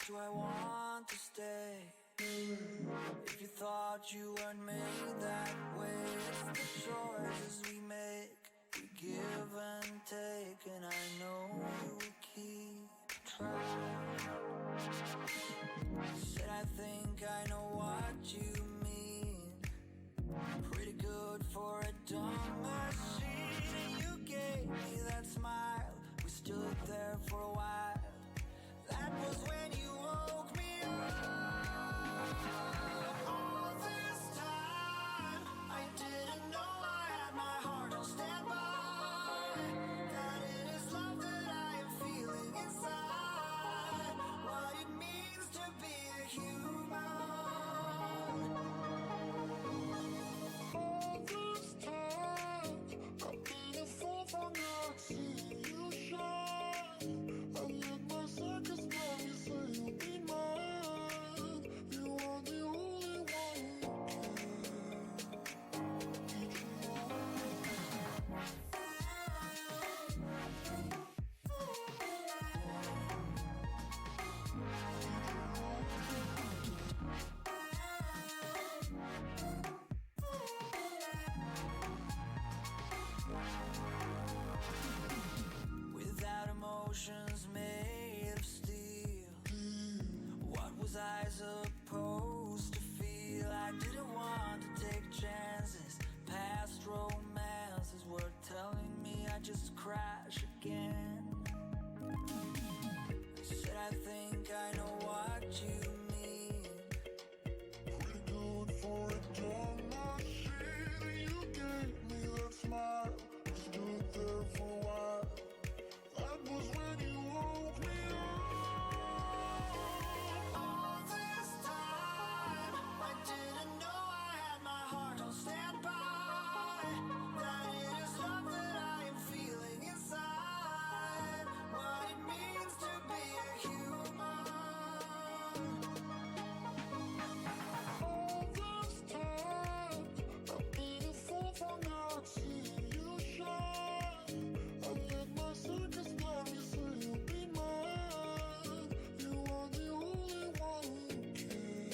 do I want to stay? If you thought you weren't made that way, it's the choices we make. We give and take, and I know you will keep trying. Said I think I know what you mean. Pretty good for a dumb machine. And you gave me that smile. We stood there for a while. That was when you woke me up. All this time I didn't know I had my heart on standby. That it is love that I am feeling inside. What it means to be a human. All this time I've been a fool for not seeing you shine. I let my circus now you say you'll be mine. You are the only one who without emotions made of steel. What was I supposed to feel? I didn't want to take chances. Past romances were telling me I'd just crash again. Said I think I know what you mean. Pretty good for a dumb machine. You gave me that smile. We stood there for a while. That was when you woke me up. All this time I didn't know I had my heart on standby. That it is love that I am feeling inside. What it means to be a human. All this time I've been a fool for not seeing you shine. I let my circus now you say you'll be mine. You are the only one who can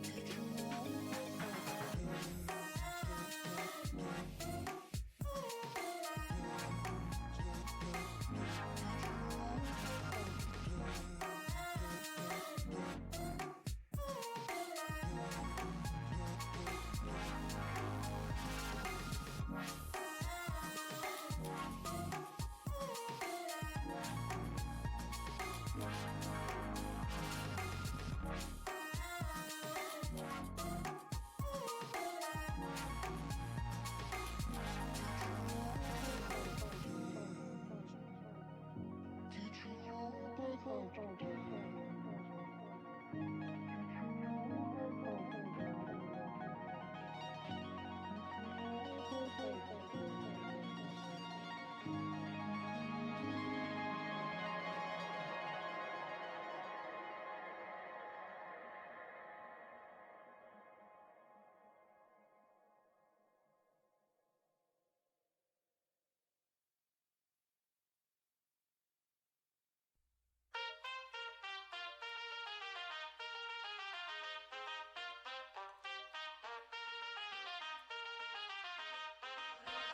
get you on. Teach you all about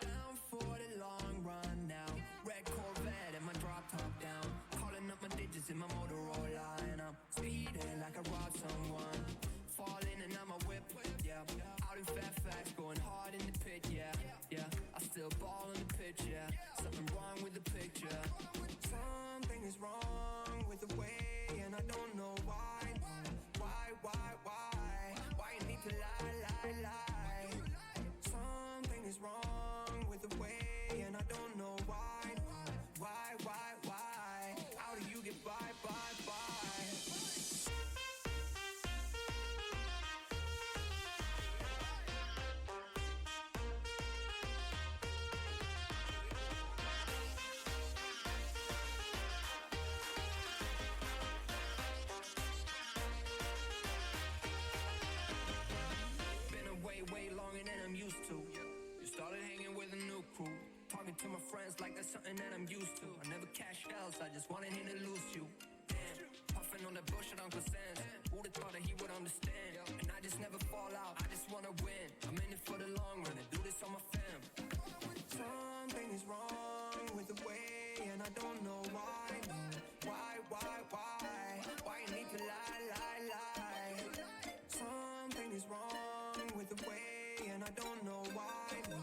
Down for the long run now. Red Corvette and my drop top down. Calling up my digits in my Motorola, and I'm speeding like I robbed someone. Falling and I'm a whip, yeah. Out in Fairfax, going hard in the pit, yeah, yeah. I still ball in the pitch, yeah. Something wrong with the picture. Something is wrong with the way, and I don't know why. Why you need to lie? Something is wrong with the way, and I don't know why. How do you get by? Way longer than I'm used to. You started hanging with a new crew. Talking to my friends like that's something that I'm used to. I never cash else, I just wanted him to lose you. Damn, wanna win. I'm in it for the long run and do this on my fam. Something is wrong with the way, and I don't know why. No. Why you need to lie? Something is wrong with the way, and I don't know why. No.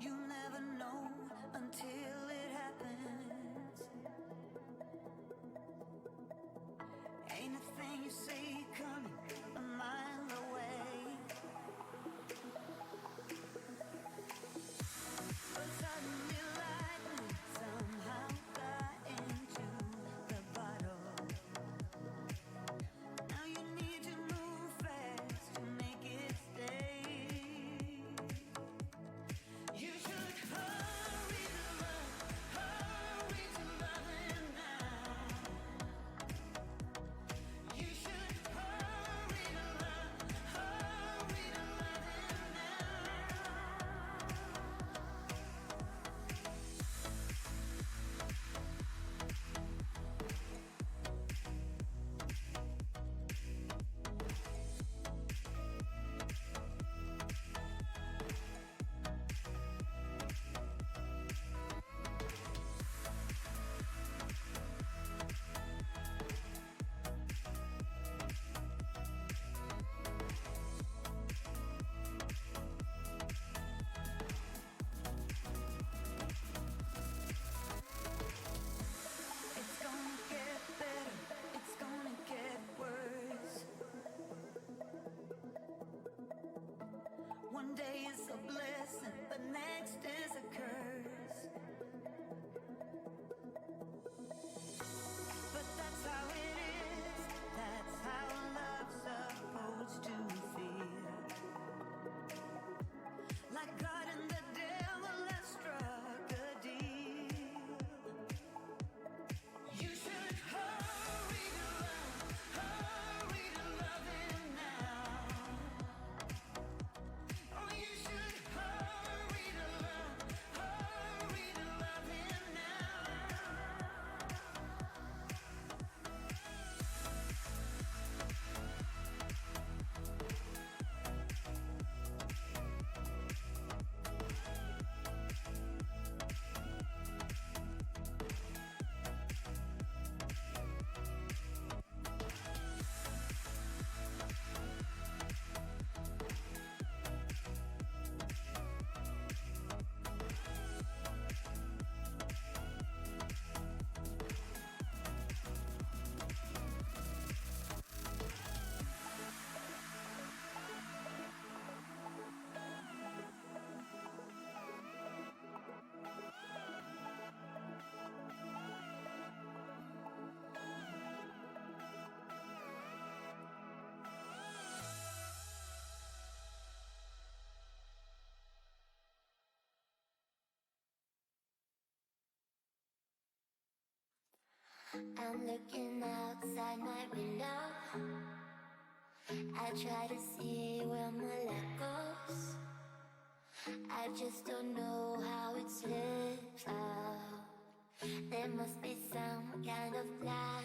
You never know until it happens. Ain't a thing you see coming a mile away. But suddenly lightning somehow got into the bottle. Now you need to move fast to make it stay. You should hurry to love it now. You should hurry I'm looking outside my window. I try to see where my life goes. I just don't know how it slips out. There must be some kind of plan.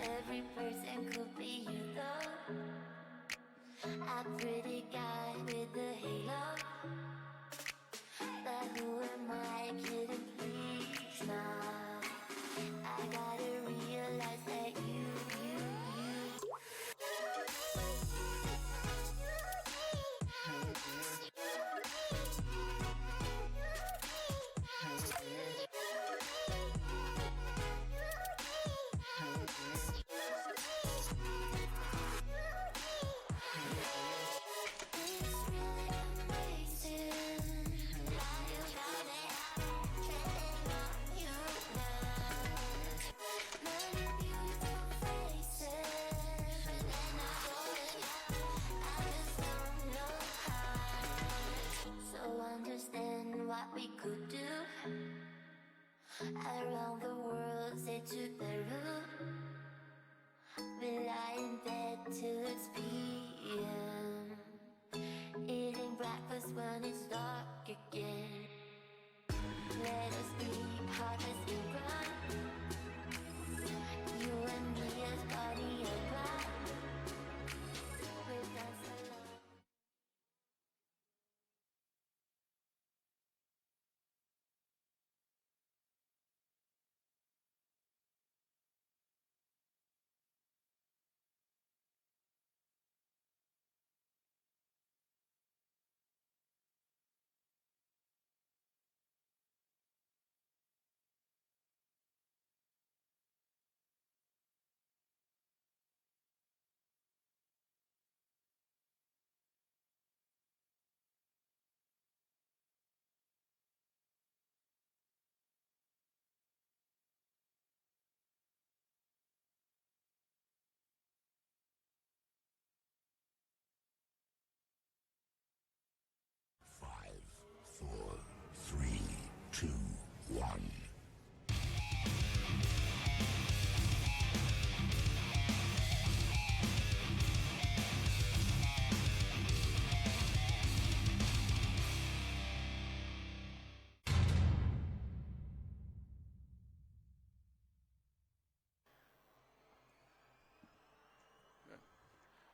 Every person could be you though. A pretty guy with a halo. But who am I kidding, please now? I gotta realize that you understand what we could do. Around the world, say to the roof. We lie in bed till it's PM. Eating breakfast when it's dark again. Let us be harvest and grind. You and me as body and mind. We dance alone.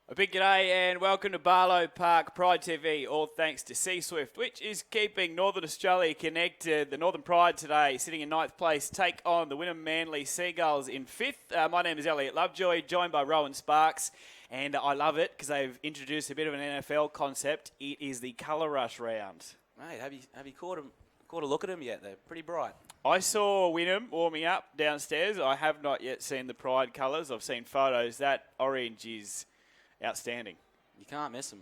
A big g'day and welcome to Barlow Park Pride TV, all thanks to C-Swift, which is keeping Northern Australia connected. The Northern Pride today, sitting in 9th place, take on the Wynnum-Manly Seagulls in 5th. My name is Elliot Lovejoy, joined by Rowan Sparks, and I love it because they've introduced a bit of an NFL concept. It is the colour rush round. Mate, have you caught a look at them yet? They're pretty bright. I saw Wynnum warming up downstairs. I have not yet seen the Pride colours. I've seen photos. That orange is outstanding. You can't miss them.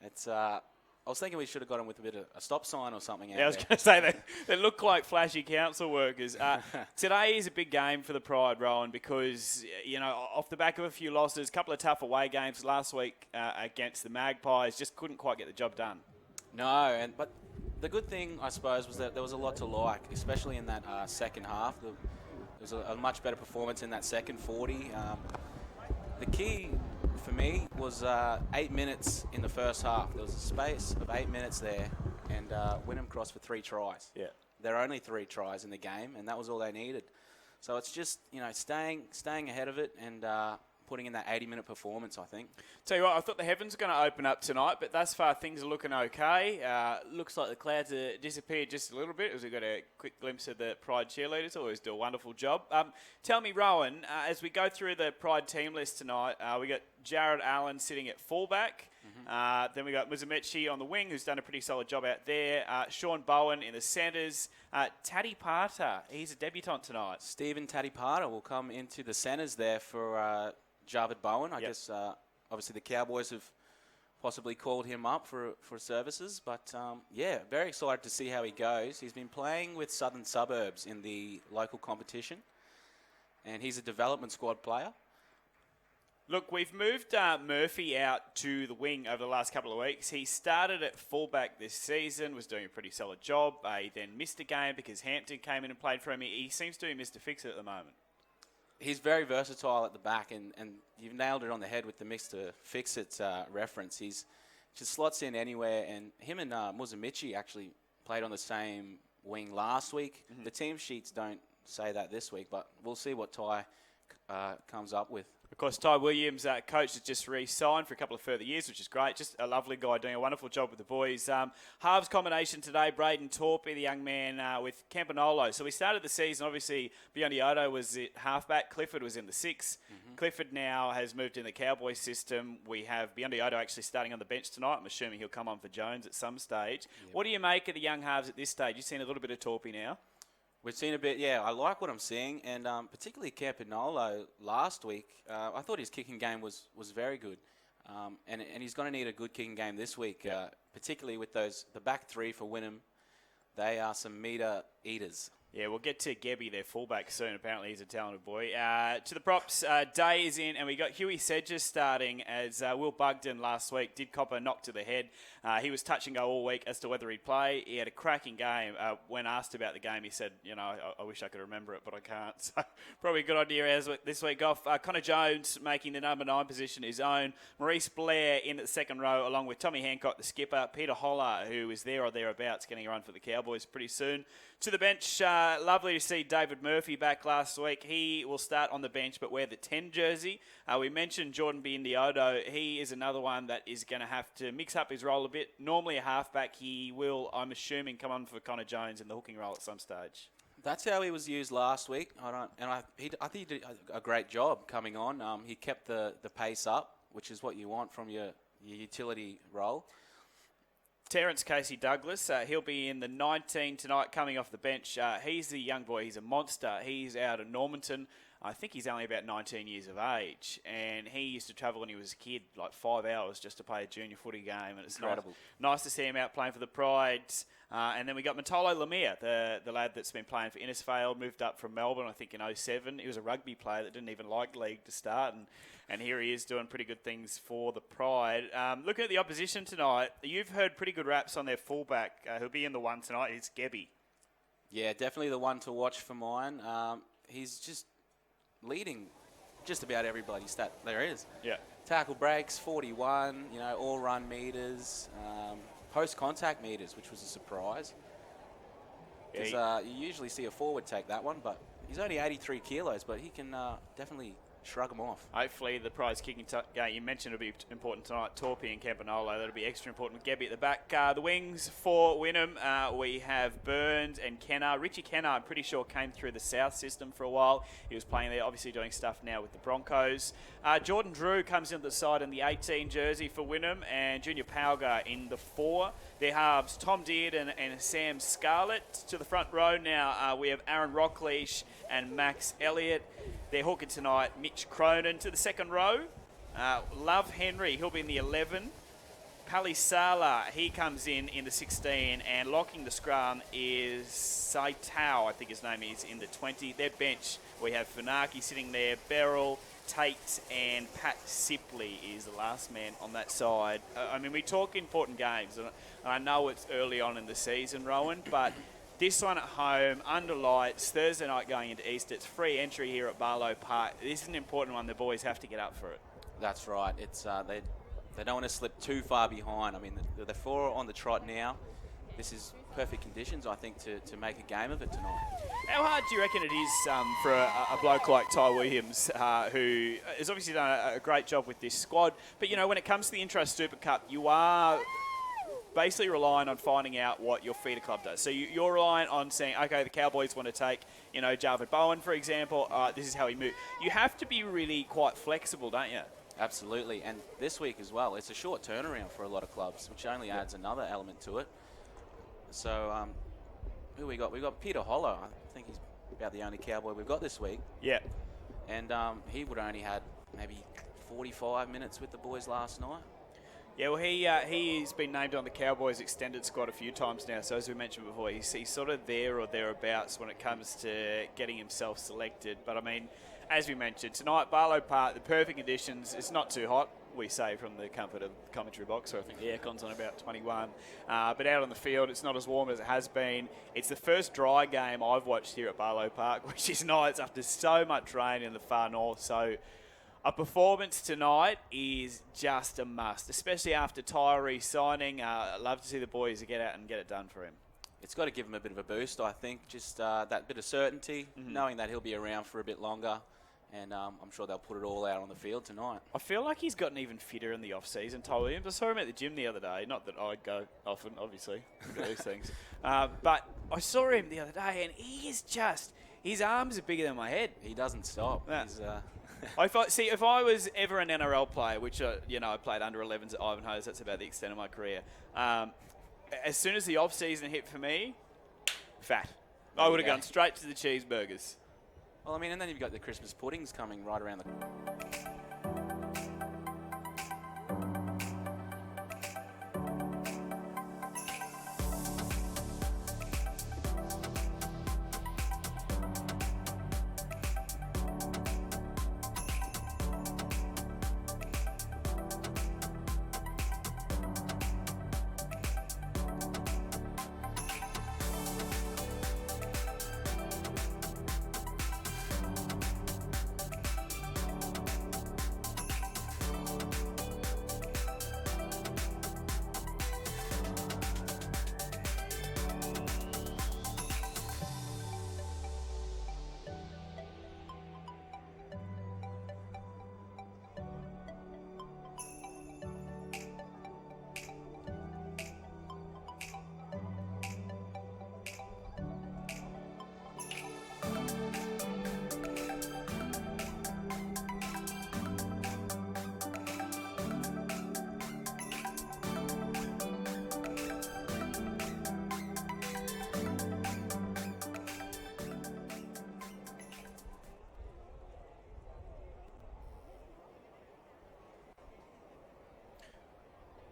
It's. I was thinking we should have got them with a bit of a stop sign or something out I was there. going to say they look like flashy council workers. Today is a big game for the Pride, Rowan, because off the back of a few losses, a couple of tough away games last week against the Magpies, just couldn't quite get the job done. No, but the good thing, I suppose, was that there was a lot to like, especially in that second half. There was a much better performance in that second 40. The key for me was 8 minutes in the first half. There was a space of 8 minutes there, and Wynnum crossed for 3 tries. Yeah. There are only 3 tries in the game, and that was all they needed. So it's just staying ahead of it and putting in that 80-minute performance, I think. Tell you what, I thought the heavens were going to open up tonight, but thus far things are looking okay. Looks like the clouds have disappeared just a little bit as we got a quick glimpse of the Pride cheerleaders. Always do a wonderful job. Tell me, Rowan, as we go through the Pride team list tonight, we got Jared Allen sitting at fullback. Then we got Muzamechi on the wing, who's done a pretty solid job out there. Sean Bowen in the centres. Taddy Parter, he's a debutant tonight. Stephen Taddy Parter will come into the centres there for Javid Bowen. I guess obviously the Cowboys have possibly called him up for services. But, very excited to see how he goes. He's been playing with Southern Suburbs in the local competition, and he's a development squad player. Look, we've moved Murphy out to the wing over the last couple of weeks. He started at fullback this season, was doing a pretty solid job. He then missed a game because Hampton came in and played for him. He seems to be Mr. Fix-It at the moment. He's very versatile at the back, and you've nailed it on the head with the Mr. Fix-It reference. He's just slots in anywhere, and him and Muzamichi actually played on the same wing last week. Mm-hmm. The team sheets don't say that this week, but we'll see what Ty comes up with. Of course, Ty Williams, coach, has just re-signed for a couple of further years, which is great. Just a lovely guy doing a wonderful job with the boys. Halves combination today, Braden Torpey, the young man, with Campanolo. So we started the season, obviously, Biondi-Odo was at halfback. Clifford was in the 6. Mm-hmm. Clifford now has moved in the Cowboys system. We have Biondi-Odo actually starting on the bench tonight. I'm assuming he'll come on for Jones at some stage. Yep. What do you make of the young halves at this stage? You've seen a little bit of Torpey now. We've seen a bit, yeah. I like what I'm seeing, and particularly Campanolo last week. I thought his kicking game was very good, and he's going to need a good kicking game this week, particularly with the back three for Wynnum. They are some meter eaters. Yeah, we'll get to Gebby, their fullback, soon. Apparently, he's a talented boy. To the props, Day is in, and we got Huey Sedges starting as Will Bugden last week did cop a knock to the head. He was touch and go all week as to whether he'd play. He had a cracking game. When asked about the game, he said, I wish I could remember it, but I can't. So probably a good idea as this week off. Connor Jones making the number 9 position his own. Maurice Blair in at the second row, along with Tommy Hancock, the skipper. Peter Holler, who is there or thereabouts, getting a run for the Cowboys pretty soon. To the bench, lovely to see David Murphy back last week. He will start on the bench but wear the 10 jersey. We mentioned Jordan Biondi-Odo. He is another one that is going to have to mix up his role a bit. Normally a halfback, he will, I'm assuming, come on for Connor Jones in the hooking role at some stage. That's how he was used last week. I think he did a great job coming on. He kept the pace up, which is what you want from your utility role. Terence Casey-Douglas, he'll be in the 19 tonight coming off the bench. He's the young boy. He's a monster. He's out of Normanton. I think he's only about 19 years of age. And he used to travel when he was a kid, like 5 hours just to play a junior footy game. And it's incredible. Nice to see him out playing for the Prides. And then we got Matolo Lemire, the lad that's been playing for Innisfail, moved up from Melbourne, I think, in 07. He was a rugby player that didn't even like league to start. And here he is doing pretty good things for the Pride. Looking at the opposition tonight, you've heard pretty good raps on their fullback. Who'll be in the 1 tonight. It's Gebby. Yeah, definitely the one to watch for mine. He's just leading just about every bloody stat there is. Yeah. Tackle breaks, 41, all run meters, post-contact meters, which was a surprise. Because you usually see a forward take that one, but he's only 83 kilos, but he can definitely shrug them off. Hopefully the prize kicking game you mentioned will be important tonight. Torpey and Campanolo, that'll be extra important with Gebby at the back. The wings for Wynnum, we have Burns and Kenner. Richie Kenner, I'm pretty sure, came through the South system for a while. He was playing there, obviously doing stuff now with the Broncos. Jordan Drew comes into the side in the 18 jersey for Wynnum, and Junior Pauga in the 4. Their halves, Tom Dearden and Sam Scarlett. To the front row now, we have Aaron Rockleash and Max Elliott. They're hooking tonight, Mitch Cronin. To the second row, Love Henry, he'll be in the 11. Pali Sala, he comes in the 16, and locking the scrum is Saitao, I think his name is, in the 20. Their bench, we have Funaki sitting there, Beryl, Tate, and Pat Sipley is the last man on that side. We talk important games, and I know it's early on in the season, Rowan, but this one at home, under lights, Thursday night going into Easter. It's free entry here at Barlow Park. This is an important one. The boys have to get up for it. That's right. It's they don't want to slip too far behind. They're 4 on the trot now. This is perfect conditions, I think, to make a game of it tonight. How hard do you reckon it is for a bloke like Ty Williams, who has obviously done a great job with this squad? But, when it comes to the Intro Super Cup, you are basically relying on finding out what your feeder club does. So you're relying on saying, okay, the Cowboys want to take, Jarvid Bowen, for example. This is how he moves. You have to be really quite flexible, don't you? Absolutely. And this week as well, it's a short turnaround for a lot of clubs, which only adds another element to it. So who we got? We got Peter Holler. I think he's about the only Cowboy we've got this week. Yeah. And he would only had maybe 45 minutes with the boys last night. Yeah, well, he's been named on the Cowboys extended squad a few times now. So as we mentioned before, he's sort of there or thereabouts when it comes to getting himself selected. But as we mentioned, tonight, Barlow Park, the perfect conditions. It's not too hot, we say, from the comfort of the commentary box. So I think the aircon's on about 21. But out on the field, it's not as warm as it has been. It's the first dry game I've watched here at Barlow Park, which is nice after so much rain in the far north. So a performance tonight is just a must, especially after Tyree signing. I'd love to see the boys get out and get it done for him. It's got to give him a bit of a boost, I think. Just that bit of certainty, knowing that he'll be around for a bit longer. And I'm sure they'll put it all out on the field tonight. I feel like he's gotten even fitter in the off-season, Ty Williams. I saw him at the gym the other day. Not that I go often, obviously, to these things. But I saw him the other day, and he is just... His arms are bigger than my head. He doesn't stop. Yeah. He's, if I was ever an NRL player, which, I played under 11s at Ivanhoe's, that's about the extent of my career. As soon as the off-season hit for me, fat. I would have gone straight to the cheeseburgers. Well, I mean, and then you've got the Christmas puddings coming right around the...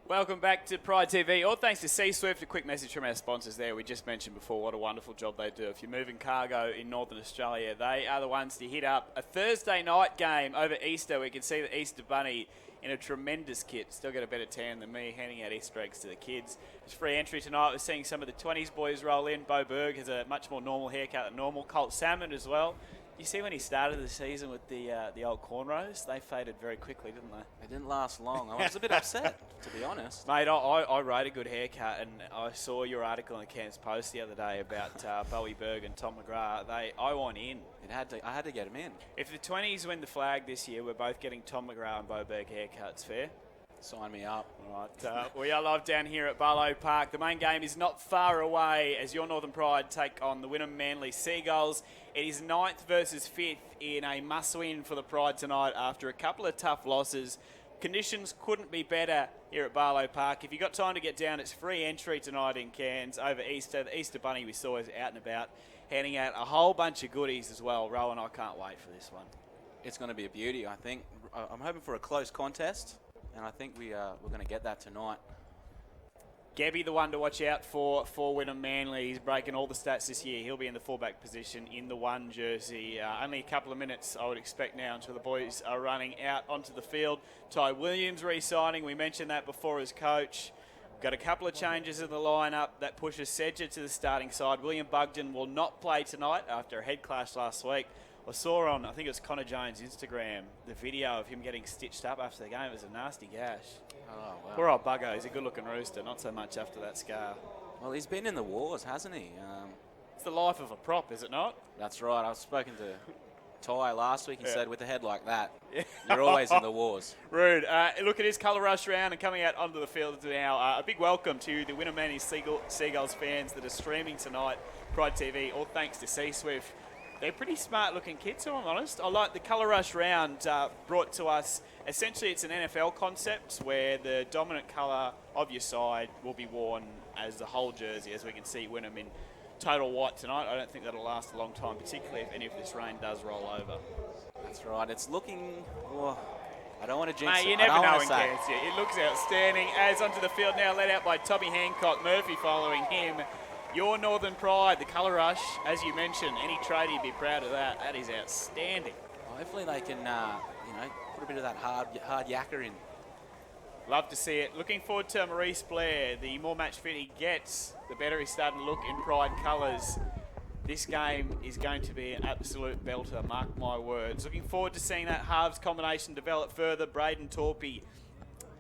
Welcome back to Pride TV. All thanks to C-Swift. A quick message from our sponsors there. We just mentioned before what a wonderful job they do. If you're moving cargo in Northern Australia, they are the ones to hit up. A Thursday night game over Easter. We can see the Easter Bunny in a tremendous kit. Still got a better tan than me, handing out Easter eggs to the kids. It's free entry tonight. We're seeing some of the 20s boys roll in. Bo Berg has a much more normal haircut than normal. Colt Salmon as well. You see when he started the season with the old cornrows, they faded very quickly, didn't they? They didn't last long. I was a bit upset, to be honest. Mate, I rate a good haircut, and I saw your article in the Cairns Post the other day about Bowie Berg and Tom McGrath. I want in. I had to get him in. If the 20s win the flag this year, we're both getting Tom McGrath and Bo Berg haircuts. Fair? Sign me up. All right. We are live down here at Barlow Park. The main game is not far away as your Northern Pride take on the Wynnum-Manly Seagulls. It is 9th versus 5th in a must-win for the Pride tonight after a couple of tough losses. Conditions couldn't be better here at Barlow Park. If you've got time to get down, it's free entry tonight in Cairns over Easter. The Easter Bunny we saw is out and about, handing out a whole bunch of goodies as well. Rowan, I can't wait for this one. It's going to be a beauty, I think. I'm hoping for a close contest, and I think we're going to get that tonight. Gebby, the one to watch out for Wynnum-Manly. He's breaking all the stats this year. He'll be in the fullback position in the 1 jersey. Only a couple of minutes, I would expect now, until the boys are running out onto the field. Ty Williams re-signing. We mentioned that before as coach. Got a couple of changes in the lineup that pushes Sedger to the starting side. William Bugden will not play tonight after a head clash last week. I saw on, I think it was Connor Jones' Instagram, the video of him getting stitched up after the game. It was a nasty gash. Oh, wow. Poor old Buggo. He's a good-looking rooster. Not so much after that scar. Well, he's been in the wars, hasn't he? It's the life of a prop, is it not? That's right. I've spoken to Ty last week. He said, with a head like that, you're always in the wars. Rude. Look, it is colour rush round and coming out onto the field now. A big welcome to the Wynnum-Manly Seagulls fans that are streaming tonight. Pride TV, all thanks to C-Swift. They're pretty smart-looking kids, if I'm honest. I like the colour rush round brought to us. Essentially, it's an NFL concept where the dominant colour of your side will be worn as the whole jersey, as we can see Wynnum in total white tonight. I don't think that'll last a long time, particularly if any of this rain does roll over. That's right. It's looking... Oh, I don't want to jinx it. You never know in Cairns. It looks outstanding. As onto the field now, led out by Tommy Hancock. Murphy following him. Your Northern Pride, the colour rush, as you mentioned, any tradie would be proud of that. That is outstanding. Hopefully they can, put a bit of that hard yakker in. Love to see it. Looking forward to Maurice Blair. The more match fit he gets, the better he's starting to look in Pride colours. This game is going to be an absolute belter, mark my words. Looking forward to seeing that halves combination develop further. Braden Torpey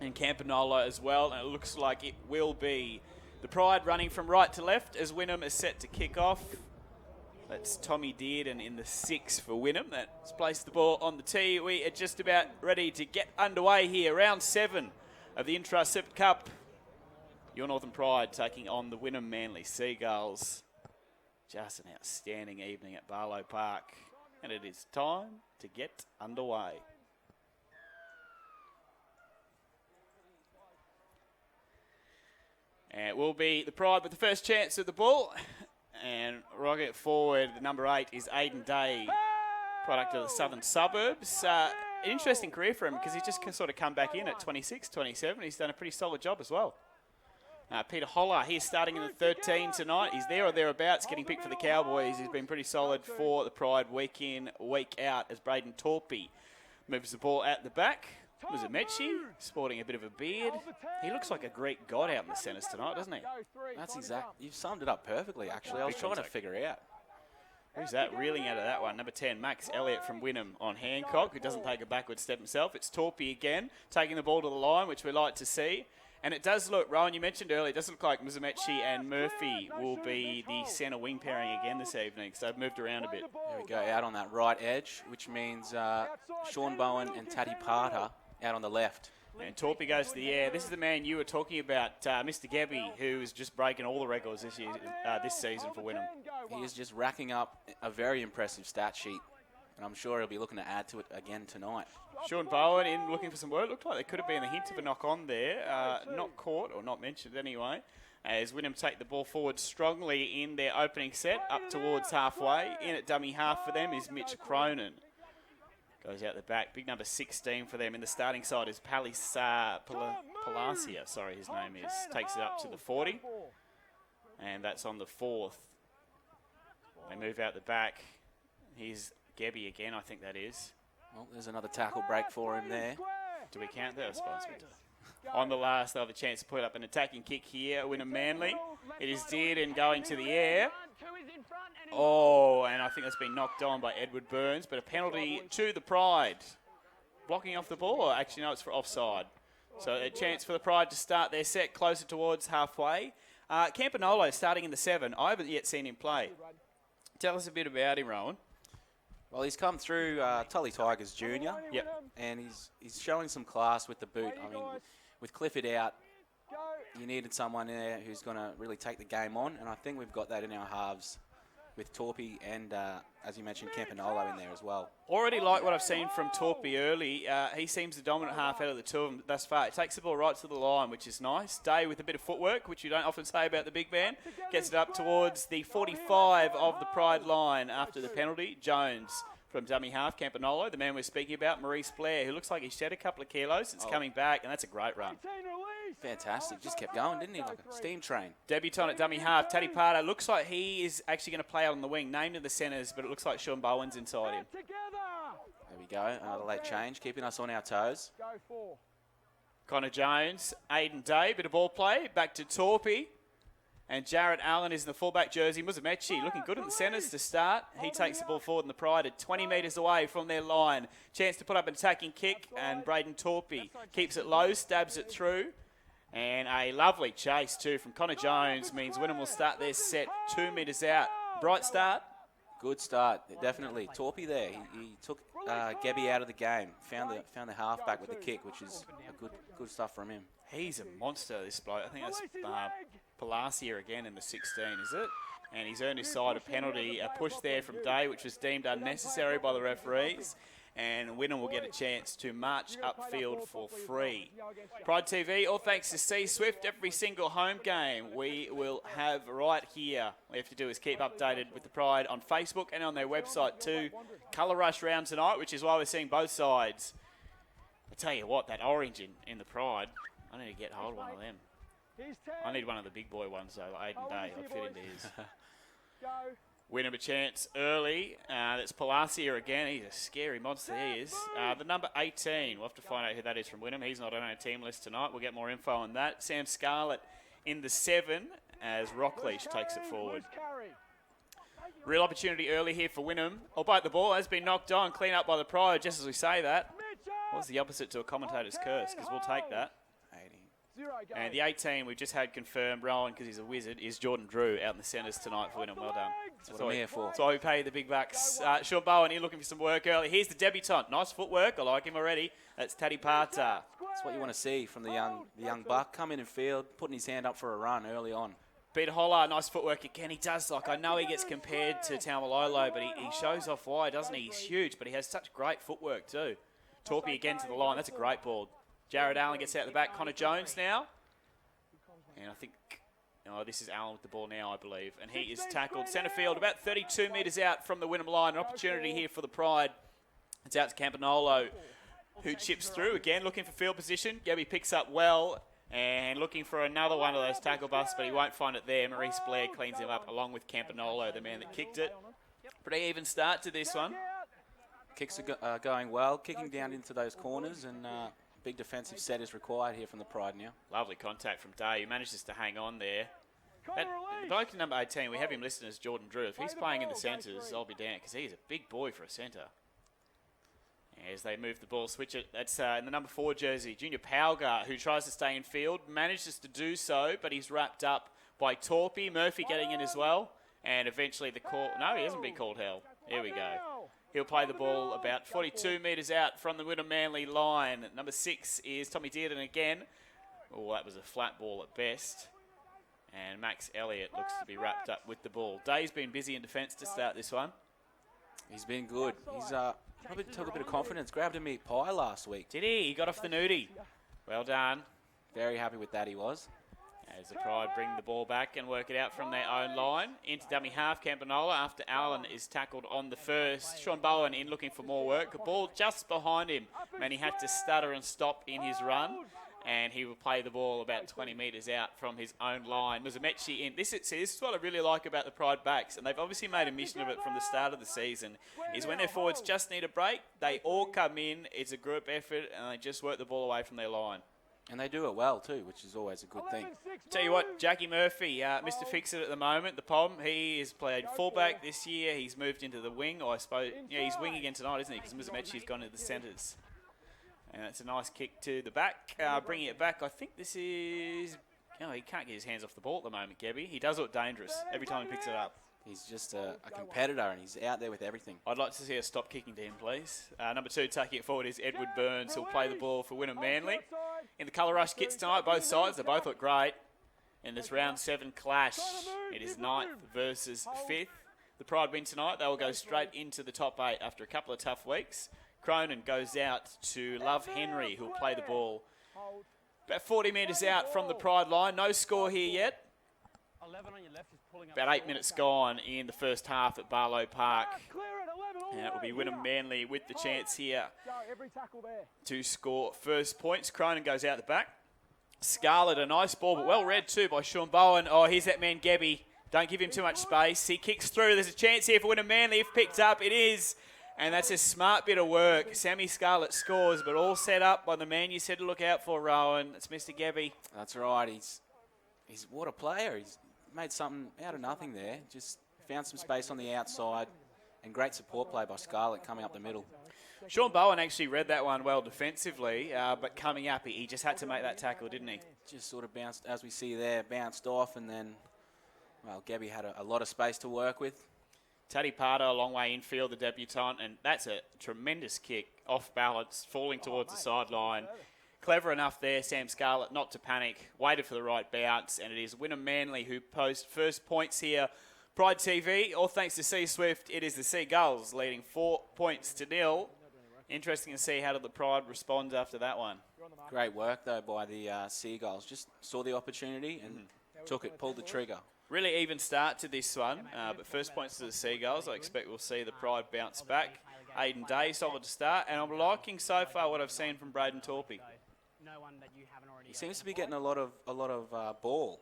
and Campanolo as well. And it looks like it will be the Pride running from right to left as Wynnum is set to kick off. That's Tommy Dearden in the 6 for Wynnum. That's placed the ball on the tee. We are just about ready to get underway here. Round 7 of the Intra-Sip Cup. Your Northern Pride taking on the Wynnum-Manly Seagulls. Just an outstanding evening at Barlow Park. And it is time to get underway. And it will be the Pride with the first chance of the ball. And rocket forward, the number 8 is Aidan Day, product of the southern suburbs. An interesting career for him because he's just sort of come back in at 26, 27. He's done a pretty solid job as well. Peter Holler, he's starting in the 13 tonight. He's there or thereabouts, getting picked for the Cowboys. He's been pretty solid for the Pride week in, week out as Braden Torpey moves the ball out the back. Muzamechi, sporting a bit of a beard. He looks like a Greek god out in the centres tonight, doesn't he? That's exact. You've summed it up perfectly, actually. I was trying to figure out. Who's that reeling out of that one? Number 10, Max Elliott from Wynnum on Hancock, who doesn't take a backward step himself. It's Torpey again, taking the ball to the line, which we like to see. And it does look, Rowan, you mentioned earlier, it does look like Muzamechi and Murphy will be the centre wing pairing again this evening. So they've moved around a bit. There we go, out on that right edge, which means Sean Bowen and Taddy Parter out on the left. And Torpey goes to the air. This is the man you were talking about, Mr. Gebby, who is just breaking all the records this season for Wynnum. He is just racking up a very impressive stat sheet, and I'm sure he'll be looking to add to it again tonight. Sean Bowen in looking for some work. Looked like there could have been a hint of a knock on there. Not caught, or not mentioned anyway, as Wynnum take the ball forward strongly in their opening set, up towards halfway. In at dummy half for them is Mitch Cronin. Goes out the back. Big number 16 for them. In the starting side is Palacia, sorry, his name is. Takes it up to the 40. And that's on the 4th. They move out the back. Here's Gebby again, I think that is. Well, there's another tackle break for him there. Do we count that? I suppose we do. On the last, they'll have a chance to put up an attacking kick here. Wynnum-Manly. It is Dearden going to the air. Oh, and I think that's been knocked on by Edward Burns, but a penalty to the Pride. Blocking off the ball. Actually, no, it's for offside. So a chance for the Pride to start their set closer towards halfway. Campanolo starting in the 7. I haven't yet seen him play. Tell us a bit about him, Rowan. Well, he's come through Tully Tigers Junior. Yep. And he's showing some class with the boot. I mean, with Clifford out, you needed someone there who's going to really take the game on, and I think we've got that in our halves with Torpey and, as you mentioned, Campanolo in there as well. Already like what I've seen from Torpey early. He seems the dominant half out of the two of them thus far. He takes the ball right to the line, which is nice. Day with a bit of footwork, which you don't often say about the big man. Gets it up towards the 45 of the Pride line after the penalty. Jones from dummy half, Campanolo, the man we're speaking about, Maurice Blair, who looks like he's shed a couple of kilos since coming back, and that's a great run. Fantastic. Just kept going, didn't he? Like a steam train. Debutant at dummy half, Taddy Parter. Looks like he is actually going to play out on the wing. Named in the centres, but it looks like Sean Bowen's inside him. There we go. Another late change, keeping us on our toes. Connor Jones, Aidan Day, bit of ball play. Back to Torpey. And Jarrett Allen is in the fullback jersey. Muzamechi looking good in the centres to start. He takes the ball forward in the Pride at 20 metres away from their line. Chance to put up an attacking kick, and Braden Torpey keeps it low, stabs it through. And a lovely chase too from Connor Jones means Wynnum will start their set 2 metres out. Bright start. Good start, definitely. Torpey there. He took Gebby out of the game. Found the halfback with the kick, which is a good stuff from him. He's a monster, this bloke. I think that's Palacia again in the 16, is it? And he's earned his side a penalty, a push there from Day, which was deemed unnecessary by the referees. And Wynnum will get a chance to march upfield for free. Pride TV, all thanks to C Swift. Every single home game we will have right here. All you have to do is keep updated with the Pride on Facebook and on their website too. Colour Rush round tonight, which is why we're seeing both sides. I tell you what, that orange in the Pride, I need to get hold of one of them. I need one of the big boy ones though, like Aidan Day. I'll fit into his. Wynnum a chance early. That's Palacia again. He's a scary monster, he is. The number 18, we'll have to find out who that is from Wynnum. He's not on our team list tonight. We'll get more info on that. Sam Scarlett in the 7 as Rockleash takes it forward. Real opportunity early here for Wynnum. Albeit the ball has been knocked on, clean up by the Pride, just as we say that. What's the opposite to a commentator's curse? Because we'll take that. 80. And the 18 we've just had confirmed, Rowan, because he's a wizard, is Jordan Drew out in the centres tonight for Wynnum. Well done. That's what I'm here for. That's why we pay the big bucks. Sean Bowen, you're looking for some work early. Here's the debutant. Nice footwork. I like him already. That's Taddy Parta. That's what you want to see from the young buck. Come in and field, putting his hand up for a run early on. Peter Holler, nice footwork again. He does, I know he gets compared to Taumalolo, but he shows off wide, doesn't he? He's huge, but he has such great footwork too. Torpy again to the line. That's a great ball. Jared Allen gets out the back. Connor Jones now. And I think, this is Allen with the ball now, I believe. And he is tackled centre field, about 32 metres out from the Wynnum line. An opportunity here for the Pride. It's out to Campanolo, who chips through again, looking for field position. Gabby picks up well. And looking for another one of those tackle busts, but he won't find it there. Maurice Blair cleans him up along with Campanolo, the man that kicked it. Pretty even start to this one. Kicks are going well, kicking down into those corners, and big defensive set is required here from the Pride now. Lovely contact from Day. He manages to hang on there. The bloke in number 18, we have him listed as Jordan Drew. If he's playing in the centres, I'll be damned, because he's a big boy for a centre. As they move the ball, switch it. That's in the number 4 jersey, Junior Pauga, who tries to stay in field, manages to do so, but he's wrapped up by Torpy. Murphy getting in as well, and eventually the call. No, he hasn't been called hell. Here we go. He'll play the ball about 42 metres out from the Wynnum-Manly line. Number 6 is Tommy Dearden again. Oh, that was a flat ball at best. And Max Elliott looks to be wrapped up with the ball. Day's been busy in defence to start this one. He's been good. He's probably took a bit of confidence. Grabbed a meat pie last week. Did he? He got off the nudie. Well done. Very happy with that he was. As the Pride bring the ball back and work it out from their own line. Into dummy half, Campanolo after Allen is tackled on the first. Sean Bowen in looking for more work. The ball just behind him. Man, he had to stutter and stop in his run. And he will play the ball about 20 metres out from his own line. Muzamechi in. This is what I really like about the Pride backs, and they've obviously made a mission of it from the start of the season, is when their forwards just need a break, they all come in, it's a group effort, and they just work the ball away from their line. And they do it well too, which is always a good thing. Tell you what, Jackie Murphy, Mr. Fix-It at the moment, the POM, he has played fullback this year. He's moved into the wing, or I suppose, yeah, he's wing again tonight, isn't he? Because Muzamechi's gone into the centres. And it's a nice kick to the back. Bringing it back, I think this is... he can't get his hands off the ball at the moment, Gebby. He does look dangerous every time he picks it up. He's just a competitor, and he's out there with everything. I'd like to see us stop kicking to him, please. Number 2 taking it forward is Edward Burns, who'll play the ball for Wynnum-Manly. In the colour rush kits tonight, both sides, they both look great. In this round 7 clash, it is 9th versus 5th. The Pride win tonight. They will go straight into the top 8 after a couple of tough weeks. Cronin goes out to Love Henry, who'll play the ball about 40 metres out from the Pride line. No score here yet. About 8 minutes gone in the first half at Barlow Park. And it will be Wynnum-Manly with the chance here to score first points. Cronin goes out the back. Scarlett, a nice ball, but well read too by Sean Bowen. Oh, here's that man, Gebby. Don't give him too much space. He kicks through. There's a chance here for Wynnum-Manly. If picked up, it is. And that's a smart bit of work. Sammy Scarlett scores, but all set up by the man you said to look out for, Rowan. It's Mr. Gebby. That's right. He's what a player. He's made something out of nothing there. Just found some space on the outside, and great support play by Scarlett coming up the middle. Sean Bowen actually read that one well defensively, but coming up, he just had to make that tackle, didn't he? Just sort of bounced, as we see there, bounced off, and then, well, Gebby had a lot of space to work with. Taddy Parta a long way infield, the debutant, and that's a tremendous kick, off balance, falling towards the sideline. Clever enough there, Sam Scarlett, not to panic, waited for the right bounce, and it is Wynnum-Manly who post first points here. Pride TV, all thanks to C Swift, it is the Seagulls leading 4-0. Interesting to see how did the Pride respond after that one. Great work, though, by the Seagulls. Just saw the opportunity and took it, pulled the trigger. Really even start to this one, but first points to the Seagulls. I expect we'll see the Pride bounce back. Aiden Day, solid to start, and I'm liking so far what I've seen from Braden Torpy. He seems to be getting a lot of ball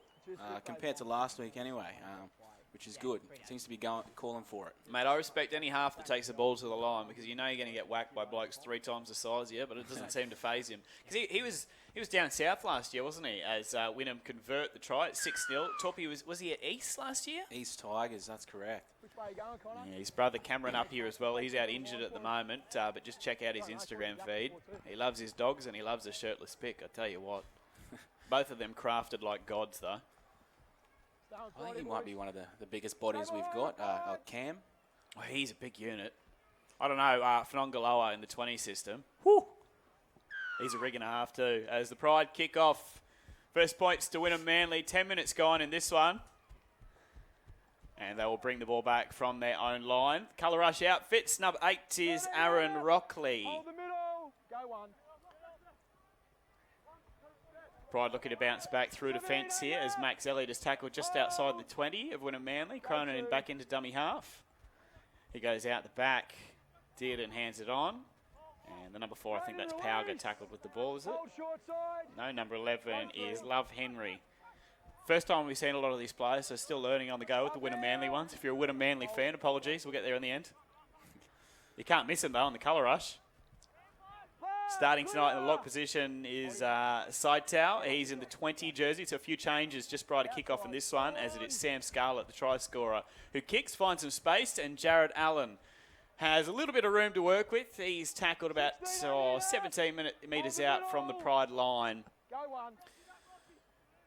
compared to last week anyway. which is good. Seems to be calling for it. Mate, I respect any half that takes the ball to the line because you know you're going to get whacked by blokes 3 times the size, but it doesn't seem to faze him. Because he was down south last year, wasn't he, as Wynnum convert the try at 6-0. Torpy, was he at East last year? East Tigers, that's correct. Which way are you going, Connor? Yeah, his brother Cameron up here as well. He's out injured at the moment, but just check out his Instagram feed. He loves his dogs and he loves a shirtless pic, I tell you what. Both of them crafted like gods, though. I think he might be one of the biggest bodies we've got, Cam. Oh, he's a big unit. I don't know, Fnongaloa in the 20 system. Whew. He's a rig and a half too. As the Pride kick off. First points to Wynnum-Manly. 10 minutes gone in this one. And they will bring the ball back from their own line. Colour Rush outfits. Number 8 is Aaron Rockley. Hold the middle. Go one. Pride looking to bounce back through defence here as Max Elliott is tackled just outside the 20 of Wynnum-Manly. Cronin back into dummy half. He goes out the back. Dearden hands it on. And the number 4, I think that's Pauga tackled with the ball, is it? No, number 11 is Love Henry. First time we've seen a lot of these players, so still learning on the go with the Wynnum-Manly ones. If you're a Wynnum-Manly fan, apologies, we'll get there in the end. You can't miss him, though, on the colour rush. Starting tonight in the lock position is Sidetow. He's in the 20 jersey, so a few changes just prior to kick-off in this one, as it is Sam Scarlett, the try scorer, who kicks, finds some space, and Jared Allen has a little bit of room to work with. He's tackled about 17 metres out from the Pride line.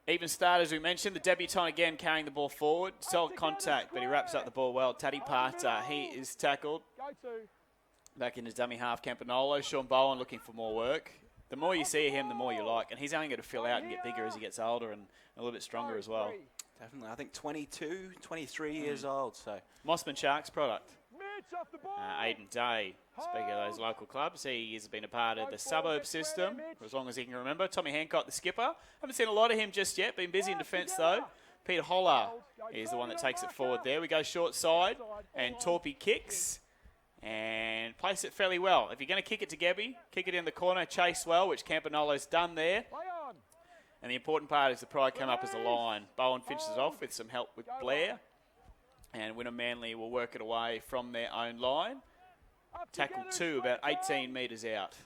Even start, as we mentioned, the debutant again carrying the ball forward. Solid contact, but he wraps up the ball well. Taddy Parter, he is tackled. Back into dummy half, Campanolo. Sean Bowen looking for more work. The more you see him, the more you like. And he's only going to fill out and get bigger as he gets older and a little bit stronger as well. Definitely. I think 22, 23 years old. So Mossman Sharks product. Aidan Day, speaking of those local clubs, he has been a part of the suburb system for as long as he can remember. Tommy Hancock, the skipper. Haven't seen a lot of him just yet. Been busy in defence, though. Peter Holler is the one that takes it forward there. We go short side, and Torpy kicks and place it fairly well. If you're going to kick it to Gebby, kick it in the corner, chase well, which Campanolo's done there. And the important part is the Pride come up as a line. Bowen finishes off with some help with Blair. And Wynnum-Manly will work it away from their own line. Tackle 2, about 18 metres out.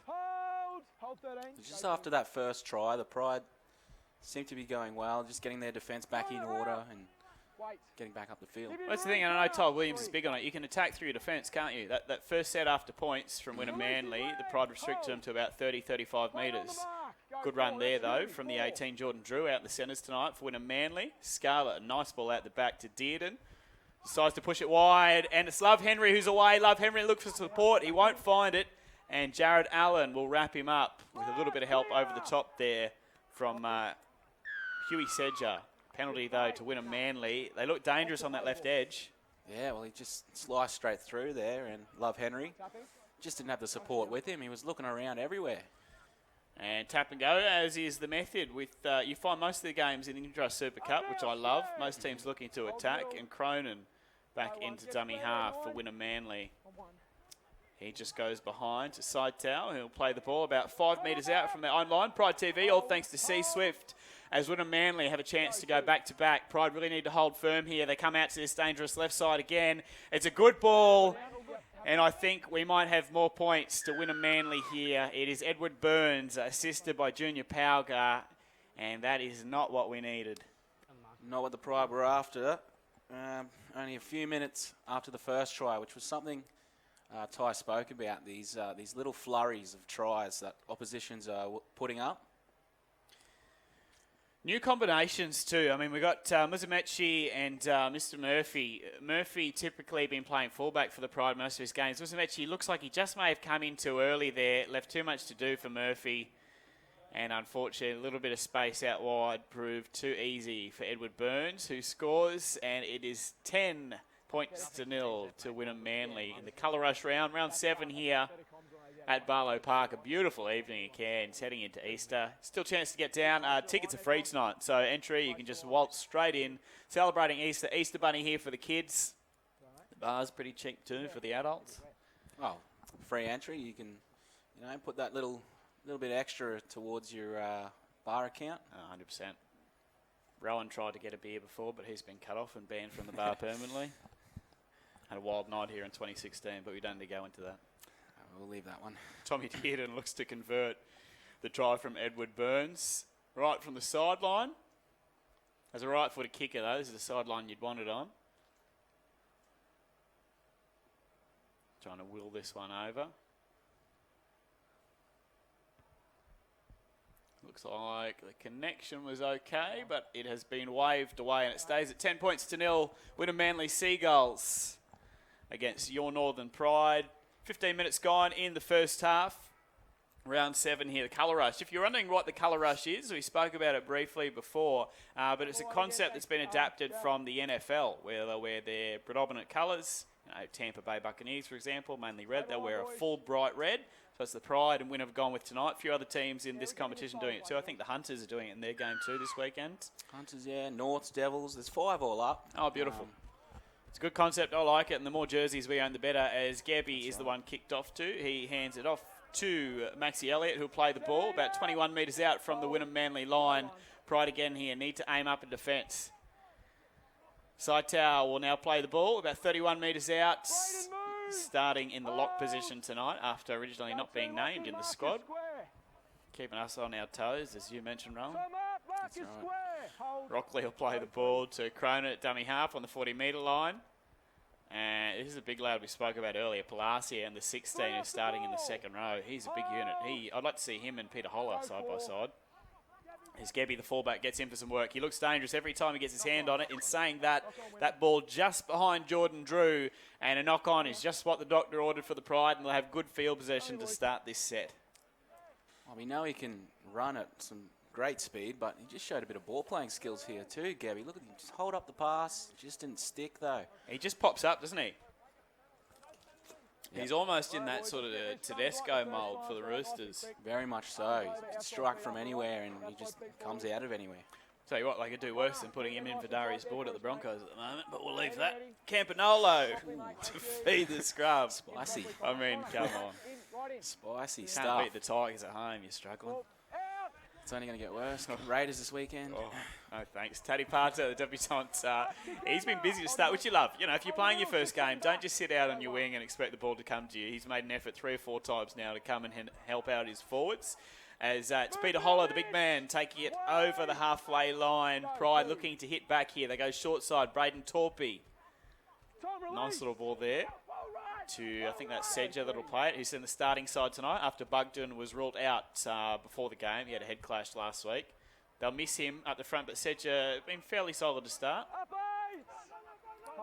Just after that first try, the Pride seemed to be going well, just getting their defence back in order and getting back up the field. That's the thing, and I know Todd Williams is big on it. You can attack through your defence, can't you? That first set after points from Wynnum-Manly, the Pride restricted them to about 30, 35 metres. Good run there, though, from the 18, Jordan Drew, out in the centres tonight for Wynnum-Manly. Scarlett, a nice ball out the back to Dearden. Decides to push it wide, and it's Love Henry who's away. Love Henry looks for support. He won't find it, and Jared Allen will wrap him up with a little bit of help over the top there from Huey Sedger. Penalty, though, to Wynnum-Manly. They look dangerous on that left edge. Yeah, well, he just sliced straight through there, and Love Henry just didn't have the support with him. He was looking around everywhere. And tap and go, as is the method. With you find most of the games in the Indra Super Cup, which I love. Most teams looking to attack, and Cronin back into dummy half for Wynnum-Manly. He just goes behind to Sidetow. He'll play the ball about 5 metres out from their own line. Pride TV, all thanks to C Swift. As Wynnum-Manly have a chance to go back-to-back. Pride really need to hold firm here. They come out to this dangerous left side again. It's a good ball. And I think we might have more points to Wynnum-Manly here. It is Edward Burns, assisted by Junior Pauga, and that is not what we needed. Not what the Pride were after. Only a few minutes after the first try, which was something Ty spoke about, these little flurries of tries that oppositions are putting up. New combinations too. I mean, we got Muzamechi and Mr. Murphy. Murphy typically been playing fullback for the Pride most of his games. Muzamechi looks like he just may have come in too early there, left too much to do for Murphy. And unfortunately, a little bit of space out wide proved too easy for Edward Burns, who scores. And it is 10 points to 0 to Wynnum-Manly in the Colour Rush round. Round 7 here at Barlow Park. A beautiful evening at Cairns, heading into Easter. Still chance to get down. Tickets are free tonight, so entry, you can just waltz straight in. Celebrating Easter. Easter Bunny here for the kids. The bar's pretty cheap too for the adults. Oh, free entry. You can, put that little bit extra towards your bar account. 100%. Rowan tried to get a beer before, but he's been cut off and banned from the bar permanently. Had a wild night here in 2016, but we don't need to go into that. We'll leave that one. Tommy Dearden looks to convert the try from Edward Burns. Right from the sideline. As a right-footed kicker, though, this is the sideline you'd want it on. Trying to will this one over. Looks like the connection was okay, but it has been waved away and it stays at 10 points to 0. Wynnum-Manly Seagulls against your Northern Pride. 15 minutes gone in the first half. Round 7 here, the colour rush. If you're wondering what the colour rush is, we spoke about it briefly before, but it's a concept that's been adapted from the NFL, where they'll wear their predominant colours. Tampa Bay Buccaneers, for example, mainly red. They'll wear a full bright red. So it's the Pride and Win have gone with tonight. A few other teams in this competition doing it too. I think the Hunters are doing it in their game too this weekend. Hunters, yeah. Norths, Devils. There's 5 all up. Oh, beautiful. It's a good concept. I like it. And the more jerseys we own, the better, as Gabby is the one kicked off to. He hands it off to Maxie Elliott, who'll play the ball about 21 metres out from the Wynnum-Manly line. Pride again here. Need to aim up in defence. Saitao will now play the ball about 31 metres out, starting in the lock position tonight after originally not being named in the squad. Keeping us on our toes, as you mentioned, Rowan. That's right. Rockley will play the ball to Cronin at dummy half on the 40-metre line. And this is a big lad we spoke about earlier, Palacia, and the 16 who's starting in the second row. He's a big unit. I'd like to see him and Peter Holler side by side. As Gebby, the fullback, gets in for some work. He looks dangerous every time he gets his hand on it. In saying that, that ball just behind Jordan Drew, and a knock-on is just what the doctor ordered for the Pride, and they'll have good field possession to start this set. Well, we know he can run at some great speed, but he just showed a bit of ball-playing skills here too, Gabby. Look at him, just hold up the pass. Just didn't stick, though. He just pops up, doesn't he? Yep. He's almost in that sort of Tedesco mould for the Roosters. Very much so. He's struck from anywhere, and he just comes out of anywhere. Tell you what, they could do worse than putting him in for Darius Board at the Broncos at the moment, but we'll leave that. Campanolo to feed the scrub. Spicy. I mean, come on. Spicy Can't stuff. beat the Tigers at home, you're struggling. It's only going to get worse. Raiders this weekend. Oh, no thanks. Taddy Parter, the debutant, he's been busy to start, which you love. You know, if you're playing your first game, don't just sit out on your wing and expect the ball to come to you. He's made an effort 3 or 4 times now to come and help out his forwards. As it's Peter Holler, the big man, taking it over the halfway line. Pride looking to hit back here. They go short side. Braden Torpy. Nice little ball there to, I think that's Sedger that'll play it. He's in the starting side tonight after Bugden was ruled out before the game. He had a head clash last week. They'll miss him at the front, but Sedger been fairly solid to start.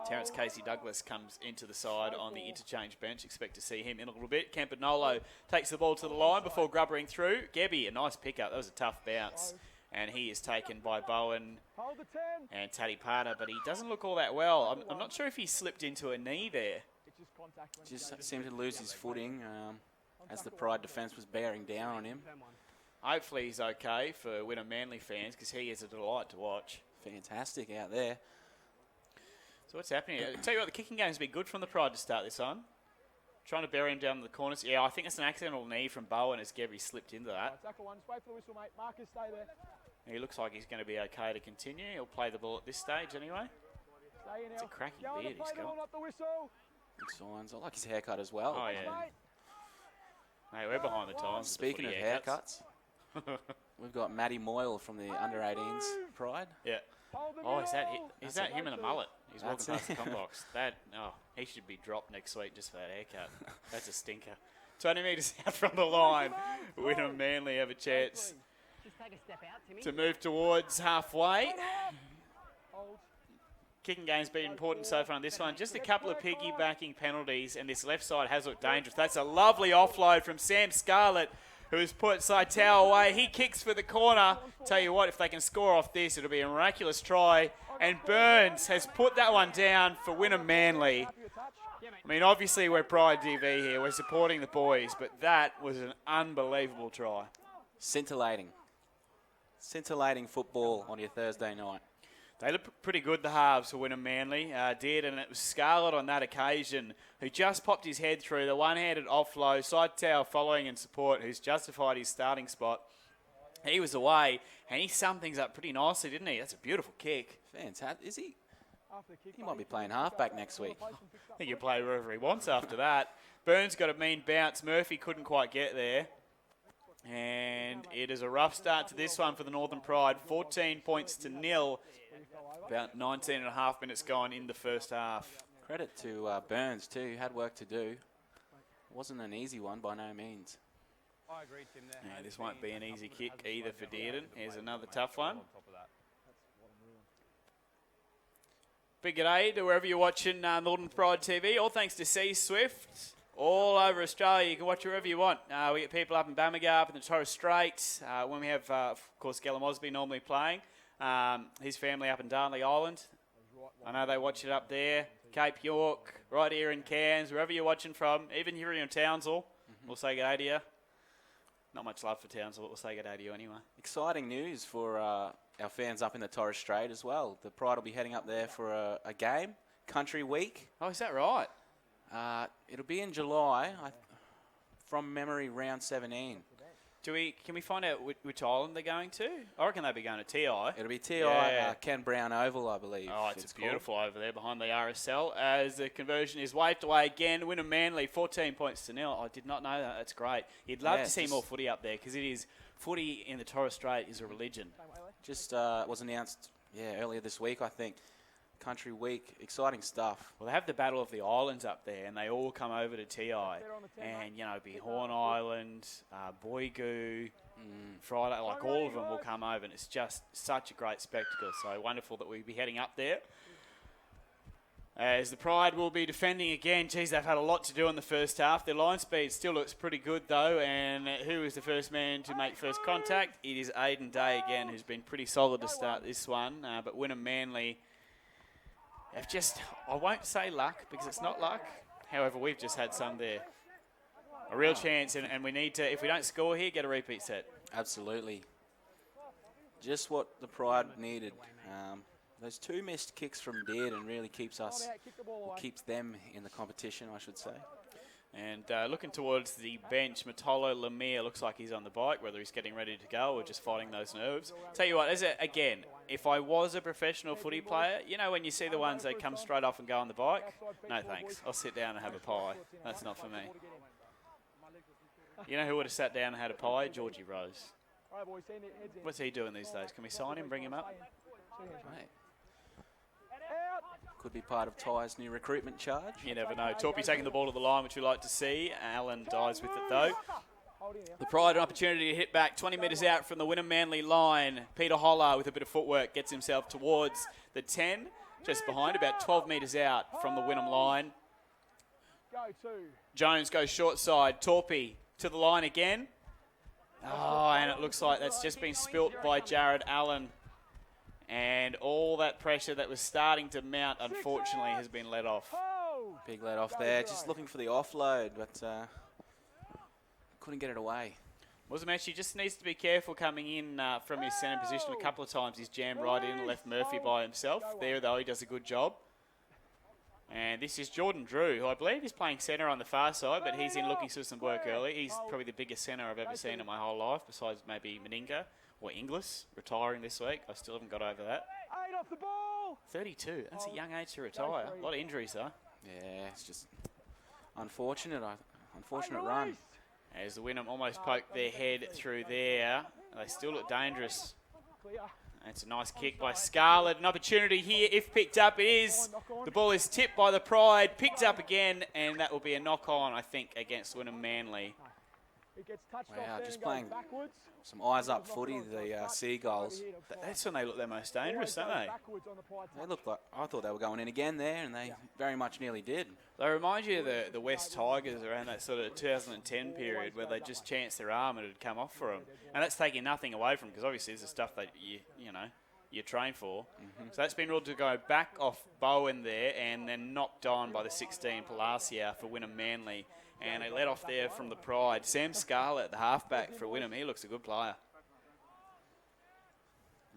Terrence Casey-Douglas comes into the side on the interchange bench. Expect to see him in a little bit. Campanolo takes the ball to the line before grubbering through. Gebby, a nice pickup. That was a tough bounce. And he is taken by Bowen and Taddy Parter, but he doesn't look all that well. I'm not sure if he slipped into a knee there. Just seemed to lose his footing as the Pride defence was bearing down on him. Hopefully he's okay for Wynnum-Manly fans, because he is a delight to watch. Fantastic out there. So what's happening here? I tell you what, the kicking game's been good from the Pride to start this on. Trying to bury him down the corners. Yeah, I think it's an accidental knee from Bowen as Gebby slipped into that. Tackle one, just wait for the whistle, mate. Marcus, stay there. He looks like he's going to be okay to continue. He'll play the ball at this stage anyway. Stay in, It's a cracking beard he's got. Not the whistle. Good signs. I like his haircut as well. Oh, yeah. Mate, we're behind the times. Speaking of haircuts, we've got Matty Moyle from the under-18s Pride. Yeah. Oh, is that him in a mullet? He's walking past the com box. He should be dropped next week just for that haircut. That's a stinker. 20 metres out from the line. Wynnum-Manly have a chance to move towards halfway. Kicking game's been important so far on this one. Just a couple of piggybacking penalties, and this left side has looked dangerous. That's a lovely offload from Sam Scarlett, who has put Saitao away. He kicks for the corner. Tell you what, if they can score off this, it'll be a miraculous try. And Burns has put that one down for Wynnum-Manly. I mean, obviously we're Pride TV here. We're supporting the boys, but that was an unbelievable try. Scintillating. Scintillating football on your Thursday night. They look pretty good, the halves, for Wynnum-Manly did, and it was Scarlett on that occasion who just popped his head through the one-handed offload. Saitao following in support, who's justified his starting spot. He was away, and he summed things up pretty nicely, didn't he? That's a beautiful kick. Fantastic. Is he? After the kick, He might be playing halfback next week. I think he'll play wherever he wants after that. Burns got a mean bounce. Murphy couldn't quite get there. And it is a rough start to this one for the Northern Pride. 14 points to 0. About 19 and a half minutes gone in the first half. Credit to Burns too. He had work to do. Wasn't an easy one by no means. I agree, Tim. Yeah, this won't be an easy kick either for Dearden. Here's another tough one. Big g'day to wherever you're watching Northern Pride TV. All thanks to C Swift. All over Australia. You can watch wherever you want. We get people up in Bamaga, up in the Torres Strait. When we have, of course, Gellum Osby normally playing. His family up in Darnley Island. I know they watch it up there. Cape York, right here in Cairns, wherever you're watching from. Even here in Townsville. We'll say g'day to you. Not much love for Townsville, but we'll say g'day to you anyway. Exciting news for our fans up in the Torres Strait as well. The Pride will be heading up there for a game, Country Week. Oh, is that right? It'll be in July, from memory, round 17. Can we find out which island they're going to? I reckon they'll be going to TI. It'll be TI, Yeah. Ken Brown Oval, I believe. Oh, it's beautiful over there behind the RSL as the conversion is waved away again. Wynnum-Manly, 14 points to 0. I did not know that. That's great. You'd love to see more footy up there because it is footy in the Torres Strait is a religion. Just was announced, earlier this week, I think. Country Week, exciting stuff. Well, they have the Battle of the Islands up there, and they all come over to TI. And, it'll be Horn Island, Boigoo, Friday, like all of them will come over, and it's just such a great spectacle. So wonderful that we'll be heading up there. As the Pride will be defending again. Geez, they've had a lot to do in the first half. Their line speed still looks pretty good, though. And who is the first man to make first contact? It is Aidan Day again, who's been pretty solid to start this one. But Wynnum-Manly have just, I won't say luck because it's not luck. However, we've just had some there. A real chance, and we need to, if we don't score here, get a repeat set. Absolutely. Just what the Pride needed. Those 2 missed kicks from Dearden really keeps them in the competition, I should say. And looking towards the bench, Matolo Lemire looks like he's on the bike, whether he's getting ready to go or just fighting those nerves. Tell you what, again, if I was a professional footy player, when you see the ones that come straight off and go on the bike, no thanks. I'll sit down and have a pie. That's not for me. You know who would have sat down and had a pie? Georgie Rose. What's he doing these days? Can we sign him, bring him up? Right. Could be part of Ty's new recruitment charge. You never know. Torpy taking the ball to the line, which we like to see. Allen dies with it, though. The Pride, an opportunity to hit back 20 metres out from the Wynnum-Manly line. Peter Holler, with a bit of footwork, gets himself towards the 10, just behind, about 12 metres out from the Wynnum line. Jones goes short side. Torpy to the line again. Oh, and it looks like that's just been spilt by Jared Allen. And all that pressure that was starting to mount, unfortunately, has been let off. Big let off there. Just looking for the offload, but couldn't get it away. Wasn't just needs to be careful coming in from his centre position. A couple of times he's jammed right in and left Murphy by himself. There, though, he does a good job. And this is Jordan Drew, who I believe is playing centre on the far side, but he's in looking for some work early. He's probably the biggest centre I've ever seen in my whole life, besides maybe Meninga. Or Inglis, retiring this week. I still haven't got over that. 32. That's a young age to retire. A lot of injuries, though. Yeah, it's just unfortunate. Unfortunate run. As the Wynnum almost poked their head through there. They still look dangerous. And it's a nice kick by Scarlett. An opportunity here, if picked up, it is. The ball is tipped by the Pride, picked up again, and that will be a knock-on, I think, against Wynnum-Manly. Wow, just playing some eyes-up footy, the Seagulls. That's when they look their most dangerous, don't they? They look like, I thought they were going in again there, and they very much nearly did. They remind you of the West Tigers around that sort of 2010 period where they just chanced their arm and it would come off for them. And that's taking nothing away from them because obviously it's the stuff that you train for. So that's been ruled to go back off Bowen there and then knocked on by the 16 Palacia for Wynnum-Manly. And they let off there from the Pride. Sam Scarlett, the halfback for Wynnum, he looks a good player.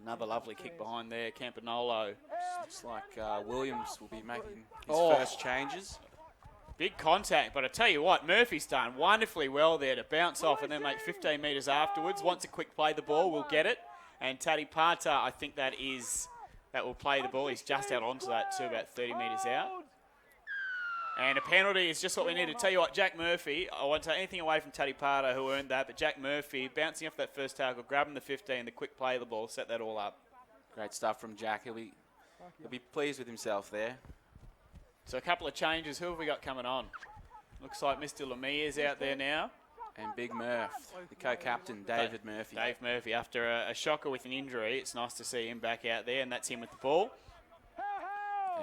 Another lovely kick behind there, Campanolo. Looks like Williams will be making his first changes. Big contact, but I tell you what, Murphy's done wonderfully well there to bounce off and then make 15 metres afterwards. Wants a quick play the ball, we'll get it. And Taddy Pata, I think that will play the ball. He's just out onto that too, about 30 metres out. And a penalty is just what we need to tell you what, Jack Murphy, I won't take anything away from Taddy Pata who earned that, but Jack Murphy bouncing off that first tackle, grabbing the 15, the quick play of the ball, set that all up. Great stuff from Jack. He'll be pleased with himself there. So a couple of changes. Who have we got coming on? Looks like Mr. Lemire is out there now. And Big Murph, the co-captain, David Murphy. Dave Murphy, after a shocker with an injury, it's nice to see him back out there, and that's him with the ball.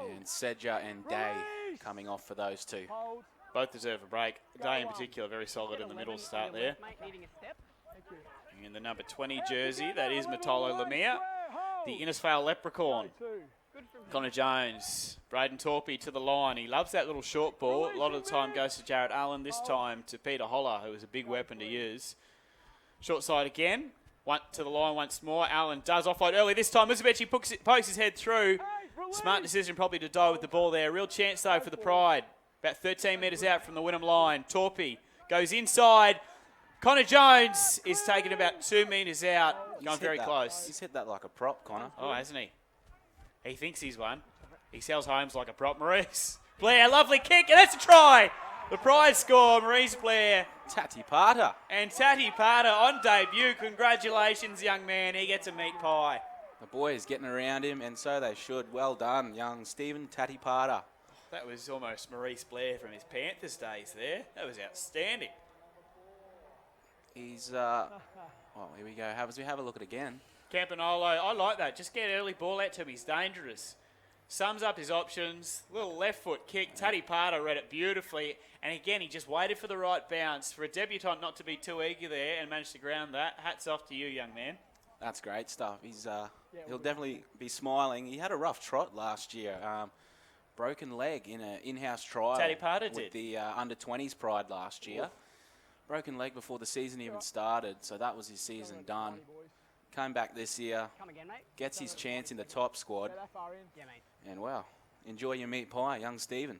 And Sedja and Day coming off for those two. Both deserve a break. Day in particular, very solid in the middle start there. In the number 20 jersey, that is Matolo Lemire, the Innisfail Leprechaun. Connor Jones, Braden Torpey to the line. He loves that little short ball. A lot of the time goes to Jarrett Allen, this time to Peter Holler, who is a big weapon to use. Short side again. To the line once more. Allen does offload early this time. Musabechi pokes his head through. Smart decision probably to dive with the ball there. Real chance though for the Pride. About 13 metres out from the Wynnum line. Torpey goes inside. Connor Jones is taken about 2 metres out. Going very close. He's hit that like a prop, Connor. Oh, hasn't he? He thinks he's won. He sells homes like a prop. Maurice Blair, lovely kick, and that's a try. The Pride score, Maurice Blair. Tati Pata. And Tati Pata on debut. Congratulations, young man. He gets a meat pie. The boys getting around him, and so they should. Well done, young Stephen Tati Pata. That was almost Maurice Blair from his Panthers days there. That was outstanding. He's, well, here we go. As we have a look at it again. Campanolo, I like that. Just get early ball out to him. He's dangerous. Sums up his options. Little left foot kick. Tati Pata read it beautifully. And again, he just waited for the right bounce. For a debutant not to be too eager there and managed to ground that. Hats off to you, young man. That's great stuff. He's he'll definitely be smiling. He had a rough trot last year. Broken leg in an in-house trial Tati Pata with the under-20s Pride last year. Broken leg before the season even started, so that was his season done. Came back this year, gets his chance in the top squad, and wow, enjoy your meat pie, young Stephen.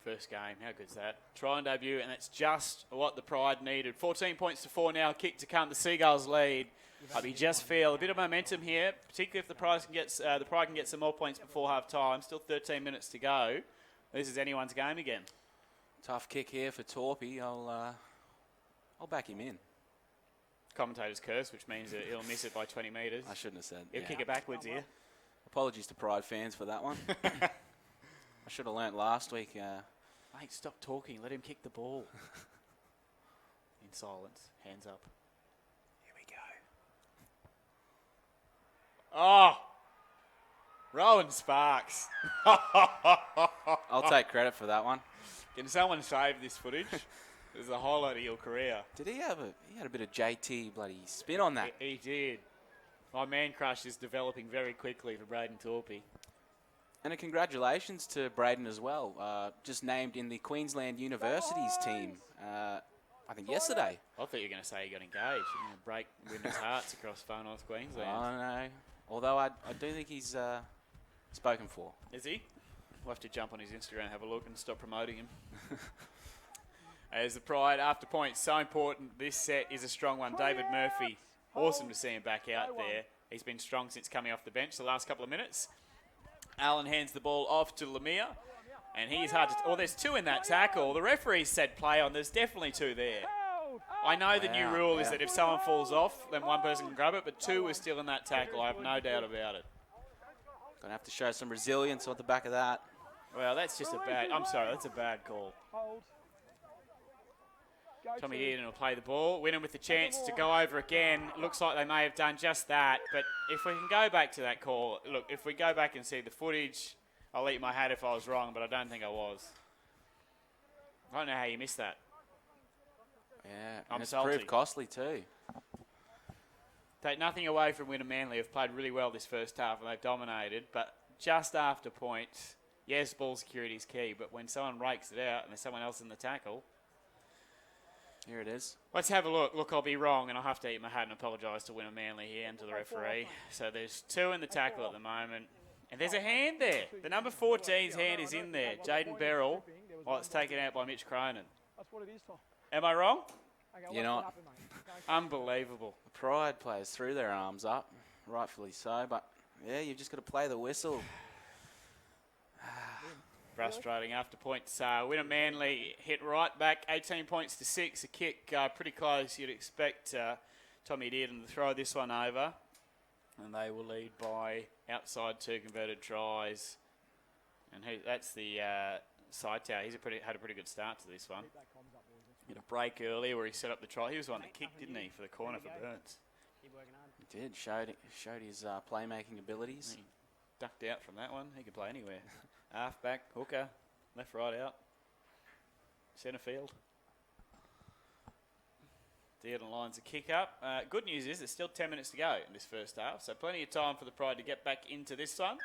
First game, how good's that? Try and debut, and that's just what the Pride needed. 14 points to 4 now, kick to come, the Seagulls lead. You just feel a bit of momentum here, particularly if the Pride can get some more points before half time. Still 13 minutes to go. This is anyone's game again. Tough kick here for Torpey. I'll back him in. Commentator's curse, which means that he'll miss it by 20 metres. I shouldn't have said. He'll kick it backwards here. Apologies to Pride fans for that one. I should have learnt last week. Mate, stop talking. Let him kick the ball. In silence. Hands up. Here we go. Oh! Rowan Sparks. I'll take credit for that one. Can someone save this footage? It was the highlight of your career. Did he have he had a bit of JT bloody spin on that. He did. My man crush is developing very quickly for Braden Torpey. And a congratulations to Braden as well. Just named in the Queensland Universities team, I think yesterday. I thought you were going to say he got engaged. You're going to break women's hearts across far north Queensland. Oh, no. Although I do think he's spoken for. Is he? We'll have to jump on his Instagram and have a look and stop promoting him. As the Pride, after points, so important. This set is a strong one. David Murphy, awesome to see him back out there. He's been strong since coming off the bench the last couple of minutes. Allen hands the ball off to Lemire, and he's hard to... Oh, there's two in that tackle. The referee said play on. There's definitely two there. I know the new rule is that if someone falls off, then one person can grab it, but two were still in that tackle. I have no doubt about it. Going to have to show some resilience on the back of that. Well, that's just a bad... I'm sorry, that's a bad call. Tommy Dearden will play the ball. Wynnum with the chance to go over again. Looks like they may have done just that. But if we can go back to that call, look, if we go back and see the footage, I'll eat my hat if I was wrong, but I don't think I was. I don't know how you missed that. Yeah, I'm it's salty. proved costly too. Take nothing away from Wynnum-Manly. Have played really well this first half and they've dominated. But just after points, yes, ball security is key. But when someone rakes it out and there's someone else in the tackle... Here it is. Let's have a look. Look, I'll be wrong, and I'll have to eat my hat and apologise to Wynnum-Manly here and to the referee. So there's two in the tackle at the moment. And there's a hand there. The number 14's hand is in there. Jaden Beryl was Well, it's taken out by Mitch Cronin. That's what it is, Tom. Am I wrong? Okay, You watch know what what? happened, mate. Okay. Unbelievable. The Pride players threw their arms up, rightfully so, but yeah, you've just got to play the whistle. Frustrating after points. Wynnum-Manly hit right back, 18 points to 6. A kick pretty close. You'd expect Tommy Dearden to throw this one over. And they will lead by outside 2 converted tries. And that's the side tower. He's had a pretty good start to this one. He had a break earlier where he set up the try. He was the one that kicked, didn't he, for the corner for Burns. He did, showed his playmaking abilities. He ducked out from that one. He could play anywhere. Half back, hooker, left, right, out. Centre field. Dearden lines a kick up. Good news is there's still 10 minutes to go in this first half, so plenty of time for the Pride to get back into this one.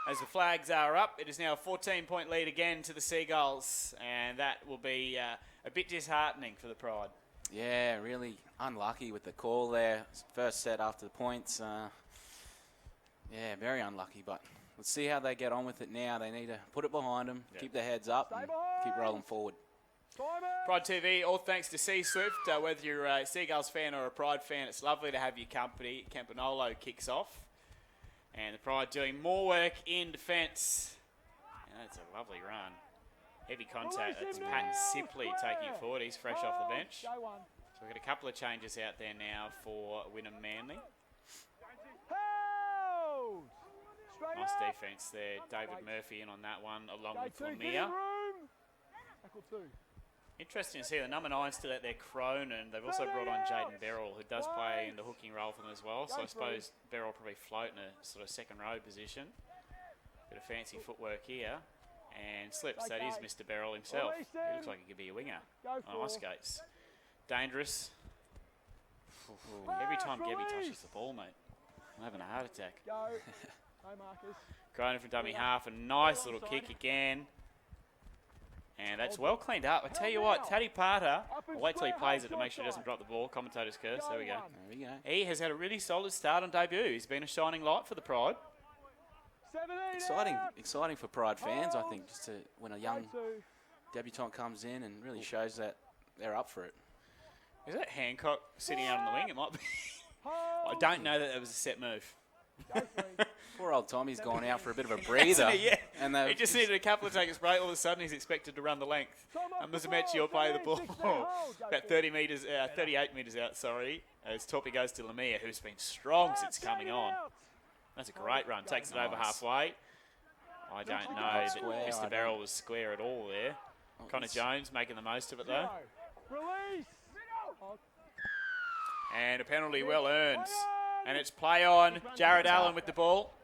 As the flags are up, it is now a 14-point lead again to the Seagulls, and that will be a bit disheartening for the Pride. Yeah, really unlucky with the call there. First set after the points. Yeah, very unlucky, but let's see how they get on with it now. They need to put it behind them, keep their heads up, and keep rolling forward. Pride TV, all thanks to Sea Swift. Whether you're a Seagulls fan or a Pride fan, it's lovely to have your company. Campanolo kicks off. And the Pride doing more work in defence. And that's a lovely run. Heavy contact. That's Pat Simply taking it forward. He's fresh off the bench. So we've got a couple of changes out there now for Wynnum-Manly. Nice defence there. David Murphy in on that one, along with Lemire. Interesting to see the number 9 still out there, Cronin. They've also brought on Jaden Beryl, who does play in the hooking role for them as well. So I suppose Beryl will probably float in a sort of second row position. Bit of fancy footwork here. And slips, that is Mr. Beryl himself. He looks like he could be a winger on ice skates. Dangerous. Every time Gebby touches the ball, mate, I'm having a heart attack. Cronin from dummy half, a nice little kick again. And that's well cleaned up. I tell you what, Taddy Parter, I'll wait till he plays it to make sure he doesn't drop the ball. Commentator's curse, there we go. There we go. He has had a really solid start on debut. He's been a shining light for the Pride. Exciting for Pride fans, I think, just to when a young debutant comes in and really shows that they're up for it. Is that Hancock sitting out on the wing? It might be. I don't know that was a set move. Poor old Tommy's gone out for a bit of a breather. Yeah, and he just needed a couple of takes break. All of a sudden, he's expected to run the length. And Muzamechi will play the ball about 38 metres out, as Torpy goes to Lemire, who's been strong since coming on. That's a great run. Takes it over halfway. I don't know that Mr. Beryl was square at all there. Connor Jones making the most of it, though. And a penalty well earned. And it's play on. Jared Allen with the ball.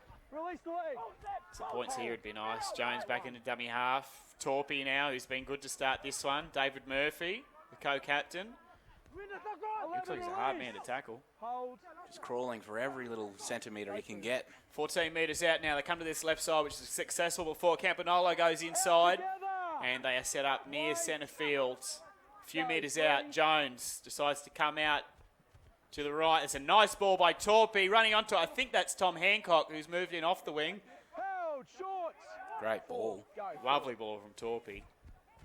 Some points here would be nice. Jones back into dummy half. Torpy now, who's been good to start this one. David Murphy, the co-captain. Looks like he's a hard man to tackle. Just crawling for every little centimetre he can get. 14 metres out now. They come to this left side, which is successful before Campanolo goes inside. And they are set up near centre field. A few metres out, Jones decides to come out to the right. It's a nice ball by Torpy. Running onto, I think that's Tom Hancock, who's moved in off the wing. Great ball. Lovely ball from Torpy,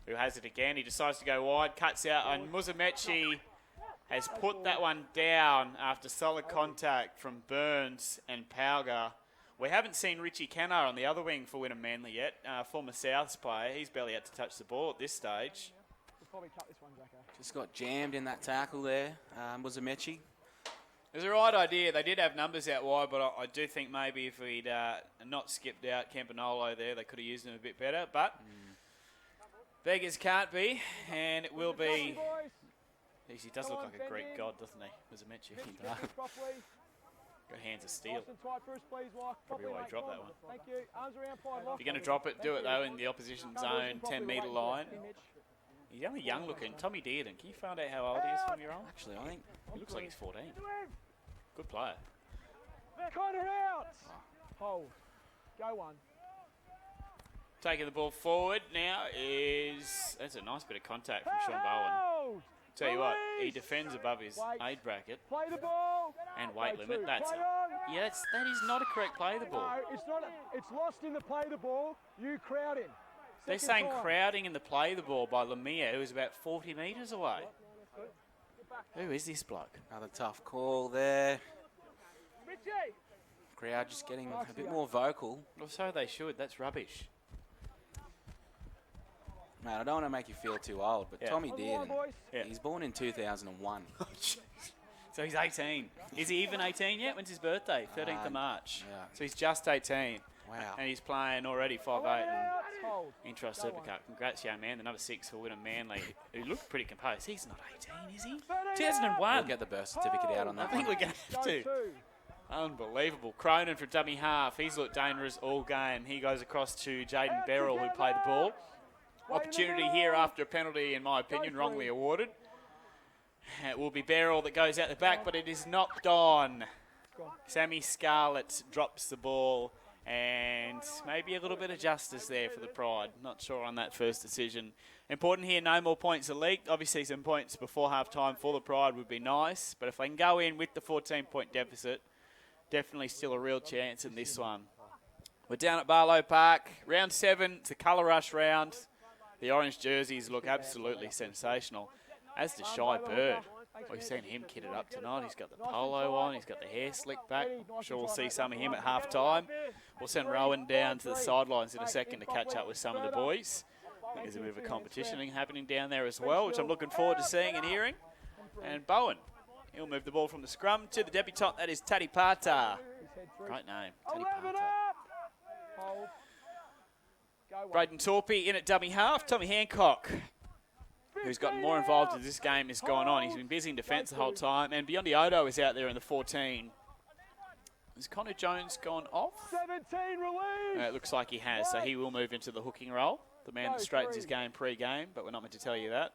who has it again. He decides to go wide, cuts out, and Muzamechi has put that one down after solid contact from Burns and Pauga. We haven't seen Richie Cannar on the other wing for Wynnum-Manly yet. Former Souths player. He's barely had to touch the ball at this stage. Just got jammed in that tackle there, Muzamechi. It was the right idea. They did have numbers out wide, but I do think maybe if we'd not skipped out Campanolo there, they could have used him a bit better. But beggars can't be, and it will be. He does look like a Greek god, doesn't he? Muzamechi. Got hands of steel. Probably why he dropped that one. If you're going to drop it, do it though in the opposition zone, 10-metre line. He's only young looking. Tommy Dearden. Can you find out how old he is from your own? Actually, I think He looks like he's 14. Good player. Hold. Go one. Taking the ball forward now is... That's a nice bit of contact from Sean Bowen. Tell you what, he defends above his aid bracket Play the ball. and weight limit. That's Play on. that is not a correct play the ball. No, it's not. It's lost in the play the ball. You crowd in. They're saying crowding in the play of the ball by Lemire, who was about 40 metres away. Who is this bloke? Another tough call there. Crowd just getting a bit more vocal. Well, so they should. That's rubbish. Man, I don't want to make you feel too old, but Yeah. Tommy Dearden, Yeah. he's born in 2001. So he's 18. Is he even 18 yet? When's his birthday? 13th of March. yeah. So he's just 18. Wow. And he's playing already 5'8" and Hold. Intra Super Cup. Congrats, young man. The number 6 for Wynnum-Manly, who looked pretty composed. He's not 18, is he? 2001. We'll get the birth certificate out on I that think one. we're going to have to. Unbelievable. Cronin for dummy half. He's looked dangerous all game. He goes across to Jaden Beryl, who played the ball. Opportunity here after a penalty, in my opinion, wrongly awarded. It will be Beryl that goes out the back, but it is knocked on. Sammy Scarlett drops the ball, and maybe a little bit of justice there for the Pride. Not sure on that first decision. Important here, no more points are leaked. Obviously, some points before half-time for the Pride would be nice, but if they can go in with the 14-point deficit, definitely still a real chance in this one. We're down at Barlow Park. Round 7, it's a colour rush round. The orange jerseys look absolutely sensational. As does Shy Bird. We've seen him kitted up tonight. He's got the polo on. He's got the hair slicked back. I'm sure we'll see some of him at half-time. We'll send Rowan down to the sidelines in a second to catch up with some of the boys. I think there's a bit of a competition happening down there as well, which I'm looking forward to seeing and hearing. And Bowen, he'll move the ball from the scrum to the debutant. That is Tati Pata. Great name, Tati Pata. Braden Torpey in at dummy half. Tommy Hancock, who's gotten more involved as this game has gone on. He's been busy in defence the whole time. And Biondi Odo is out there in the 14. Has Connor Jones gone off? 17 release. It looks like he has, so he will move into the hooking role. The man that straightens his game pre-game, but we're not meant to tell you that.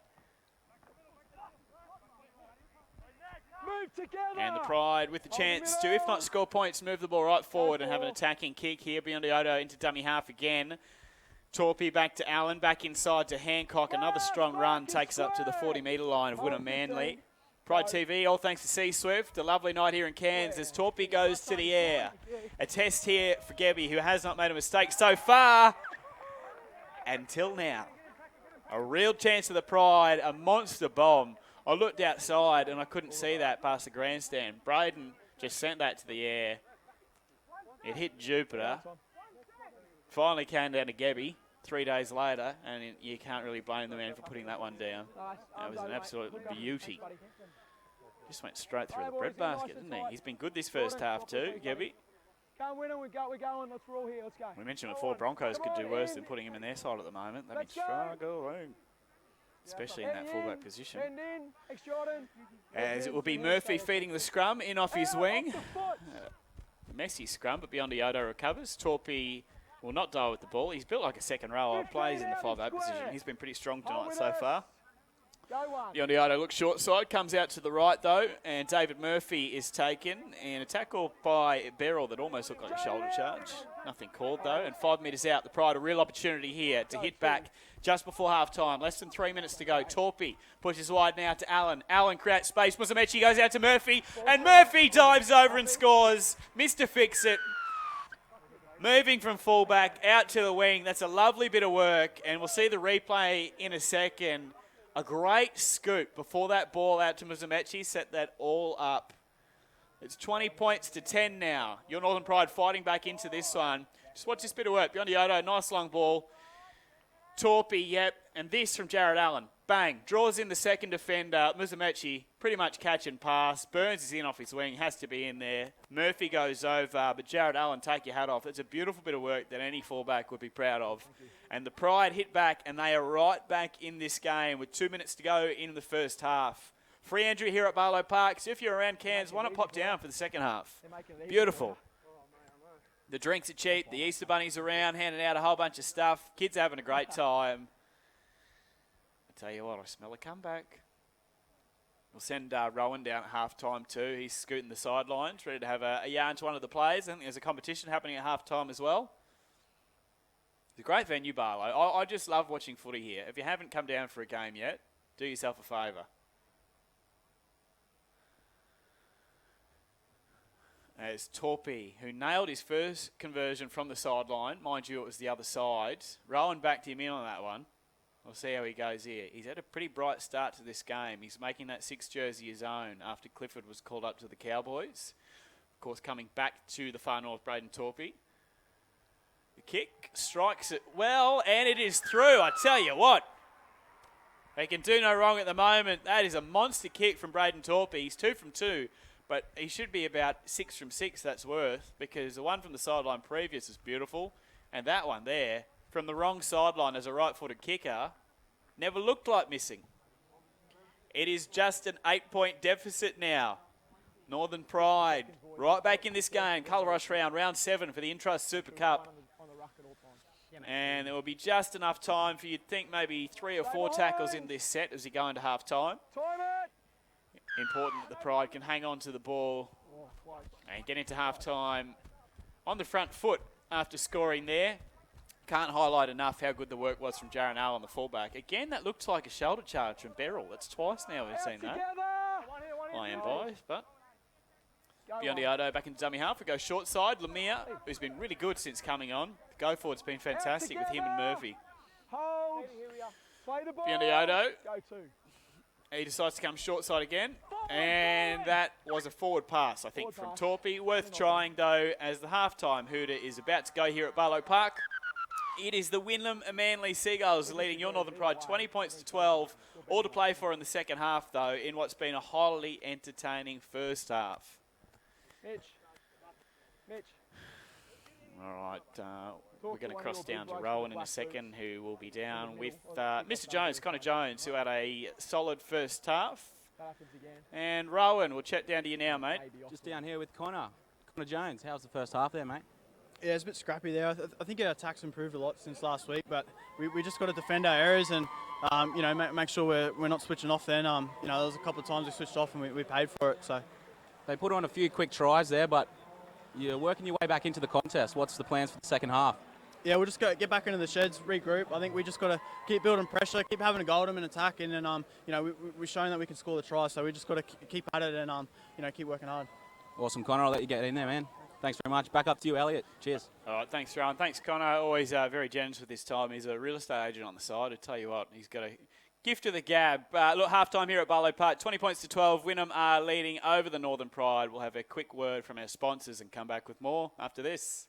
Move together. And the Pride with the chance to, if not score points, move the ball right forward and have an attacking kick here. Biondi Odo into dummy half again. Torpey back to Allen, back inside to Hancock. Another strong run takes us up to the 40-metre line of Wynnum-Manly. Pride TV, all thanks to C-Swift. A lovely night here in Cairns as Torpey goes to the air. A test here for Gebby, who has not made a mistake so far until now. A real chance of the Pride, a monster bomb. I looked outside and I couldn't see that past the grandstand. Braden just sent that to the air. It hit Jupiter. Finally came down to Gebby 3 days later, and you can't really blame the man for putting that one down. That was an absolute beauty. Just went straight through the breadbasket, didn't he? He's been good this first half too, Gebby. Can't win it, we're going, we're all here, let's go. We mentioned before Broncos could do worse than putting him in their side at the moment. They've been struggling, especially in that fullback position. As it will be Murphy feeding the scrum in off his wing. Messy scrum, but Biondi Odo recovers. Torpey will not dial with the ball. He's built like a second rower, plays in the 5'8" position. He's been pretty strong tonight so far. Biondi Odo looks short side, comes out to the right though, and David Murphy is taken. And a tackle by Beryl that almost looked like a shoulder charge. Nothing called though, and 5 metres out. The Pride a real opportunity here to hit back just before half time. Less than 3 minutes to go. Torpey pushes wide now to Allen. Allen creates space. Musamechi goes out to Murphy, and Murphy dives over and scores. Mr. Fix-It. Moving from fullback out to the wing. That's a lovely bit of work, and we'll see the replay in a second. A great scoop before that ball out to Musamechi. Set that all up. It's 20 points to 10 now. Your Northern Pride fighting back into this one. Just watch this bit of work. Biondi Odo, nice long ball. Torpey, yep. And this from Jared Allen. Bang. Draws in the second defender. Musamechi pretty much catch and pass. Burns is in off his wing. Has to be in there. Murphy goes over. But Jared Allen, take your hat off. It's a beautiful bit of work that any fullback would be proud of. And the Pride hit back, and they are right back in this game with 2 minutes to go in the first half. Free entry here at Barlow Park. So if you're around Cairns, why not pop down for the second half? Beautiful. The drinks are cheap. The Easter Bunny's around, handing out a whole bunch of stuff. Kids are having a great time. I tell you what, I smell a comeback. We'll send Rowan down at half-time too. He's scooting the sidelines, ready to have a yarn to one of the players. I think there's a competition happening at half-time as well. It's a great venue, Barlow. I just love watching footy here. If you haven't come down for a game yet, do yourself a favour. As Torpy, who nailed his first conversion from the sideline. Mind you, it was the other side. Rowan backed him in on that one. We'll see how he goes here. He's had a pretty bright start to this game. He's making that 6 jersey his own after Clifford was called up to the Cowboys. Of course, coming back to the far north, Braden Torpy. The kick strikes it well, and it is through. I tell you what, he can do no wrong at the moment. That is a monster kick from Braden Torpy. He's 2 from 2, but he should be about 6 from 6, that's worth, because the one from the sideline previous is beautiful, and that one there, from the wrong sideline as a right-footed kicker, never looked like missing. It is just an 8-point deficit now. Northern Pride right back in this game. Colour Rush round 7 for the Intrust Super Cup. And there will be just enough time for you'd think maybe 3 or 4 tackles in this set as you go into half-time. Important that the Pride can hang on to the ball and get into half-time on the front foot after scoring there. Can't highlight enough how good the work was from Jaron Al on the fullback. Again, that looks like a shoulder charge from Beryl. That's twice now we've seen that. Iron boys, but Biondi Odo back in dummy half. We go short side. Lemire, who's been really good since coming on. The go forward's been fantastic with him and Murphy. Biondi Odo. He decides to come short side again. And that was a forward pass, I think, from Torpy. Worth trying, though, as the halftime hooter is about to go here at Barlow Park. It is the Wynnum-Manly Seagulls leading your Northern Pride 20 points to 12. All to play for in the second half, though, in what's been a highly entertaining first half. Mitch. All right, we're going to cross down to Rowan in a second, who will be down with Mr. Jones, Connor Jones, who had a solid first half. And Rowan, we'll chat down to you now, mate. Just down here with Connor Jones. How's the first half there, mate? Yeah, it's a bit scrappy there. I think our attack's improved a lot since last week, but we just got to defend our areas and make sure we're not switching off. Then there was a couple of times we switched off and we paid for it. So they put on a few quick tries there, but you're working your way back into the contest. What's the plans for the second half? Yeah, we'll just get back into the sheds, regroup. I think we just got to keep building pressure, keep having a go at them and attacking, and we've shown that we can score the try. So we just got to keep at it and keep working hard. Awesome, Connor. I'll let you get in there, man. Thanks very much. Back up to you, Elliot. Cheers. All right, thanks, Rowan. Thanks, Connor. Always very generous with his time. He's a real estate agent on the side. I tell you what, he's got a gift of the gab. Look, half-time here at Barlow Park, 20 points to 12. Wynnum are leading over the Northern Pride. We'll have a quick word from our sponsors and come back with more after this.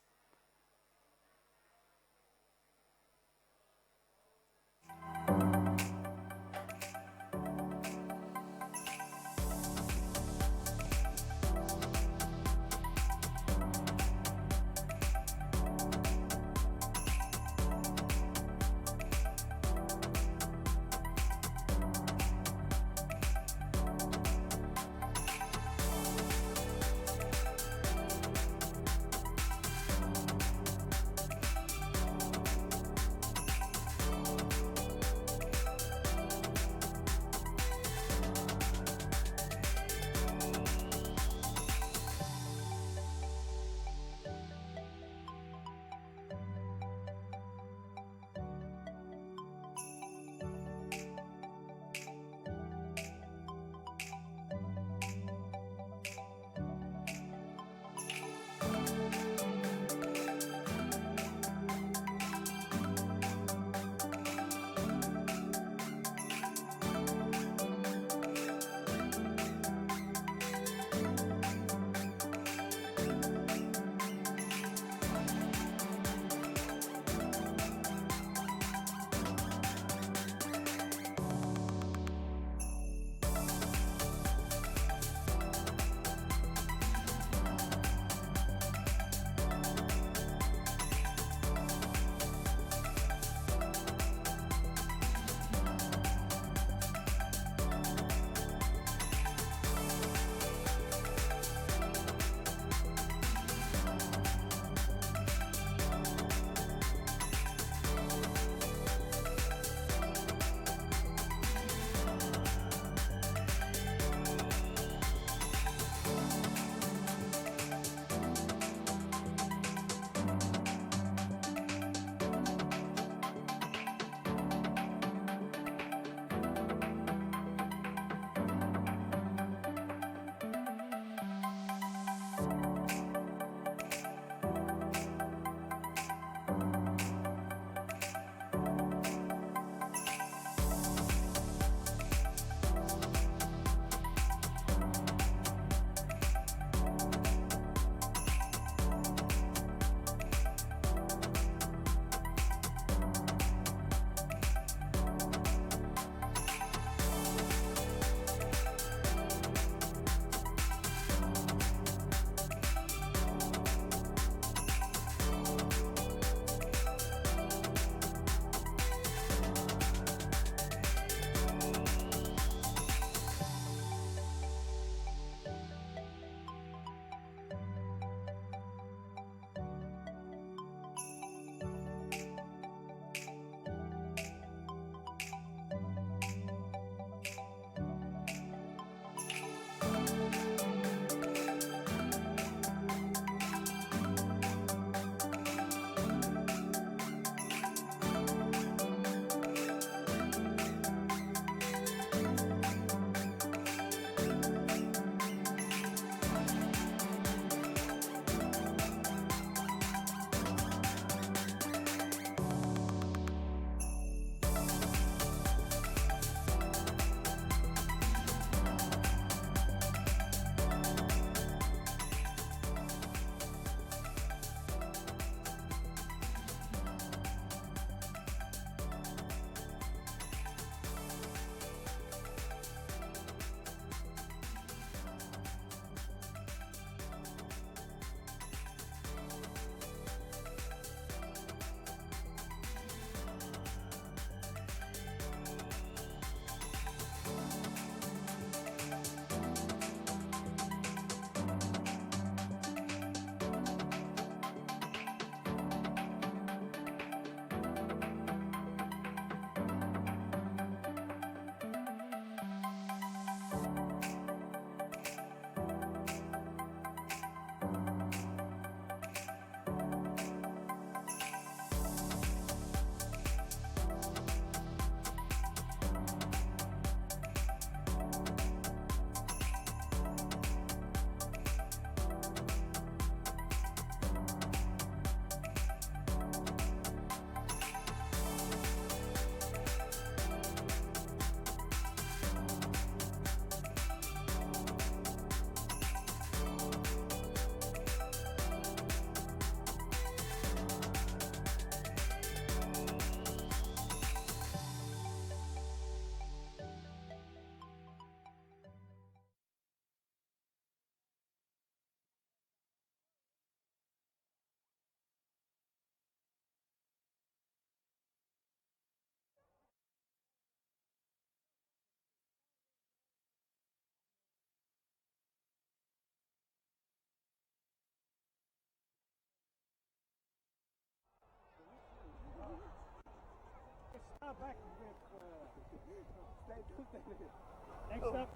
Next up.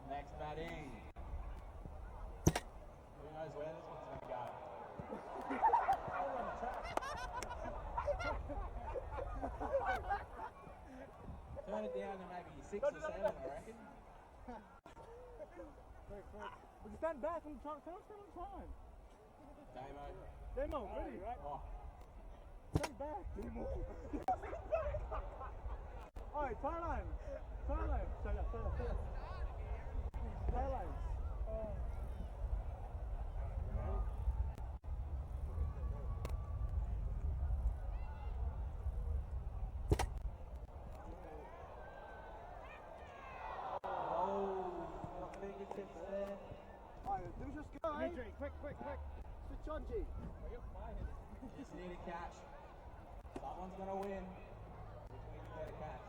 Next batting. Who knows where this one's going to go? Turn it down to maybe 6 or 7, I reckon. But stand back on time. Stand on time. Demo. Demo, ready? Right? Oh. Stand back, Demo. Alright, tie line. Tie line. Tie lines. Just go, Dimitri, quick. Switch on, G. Just need a catch. Someone's going to win. Which means you get a catch.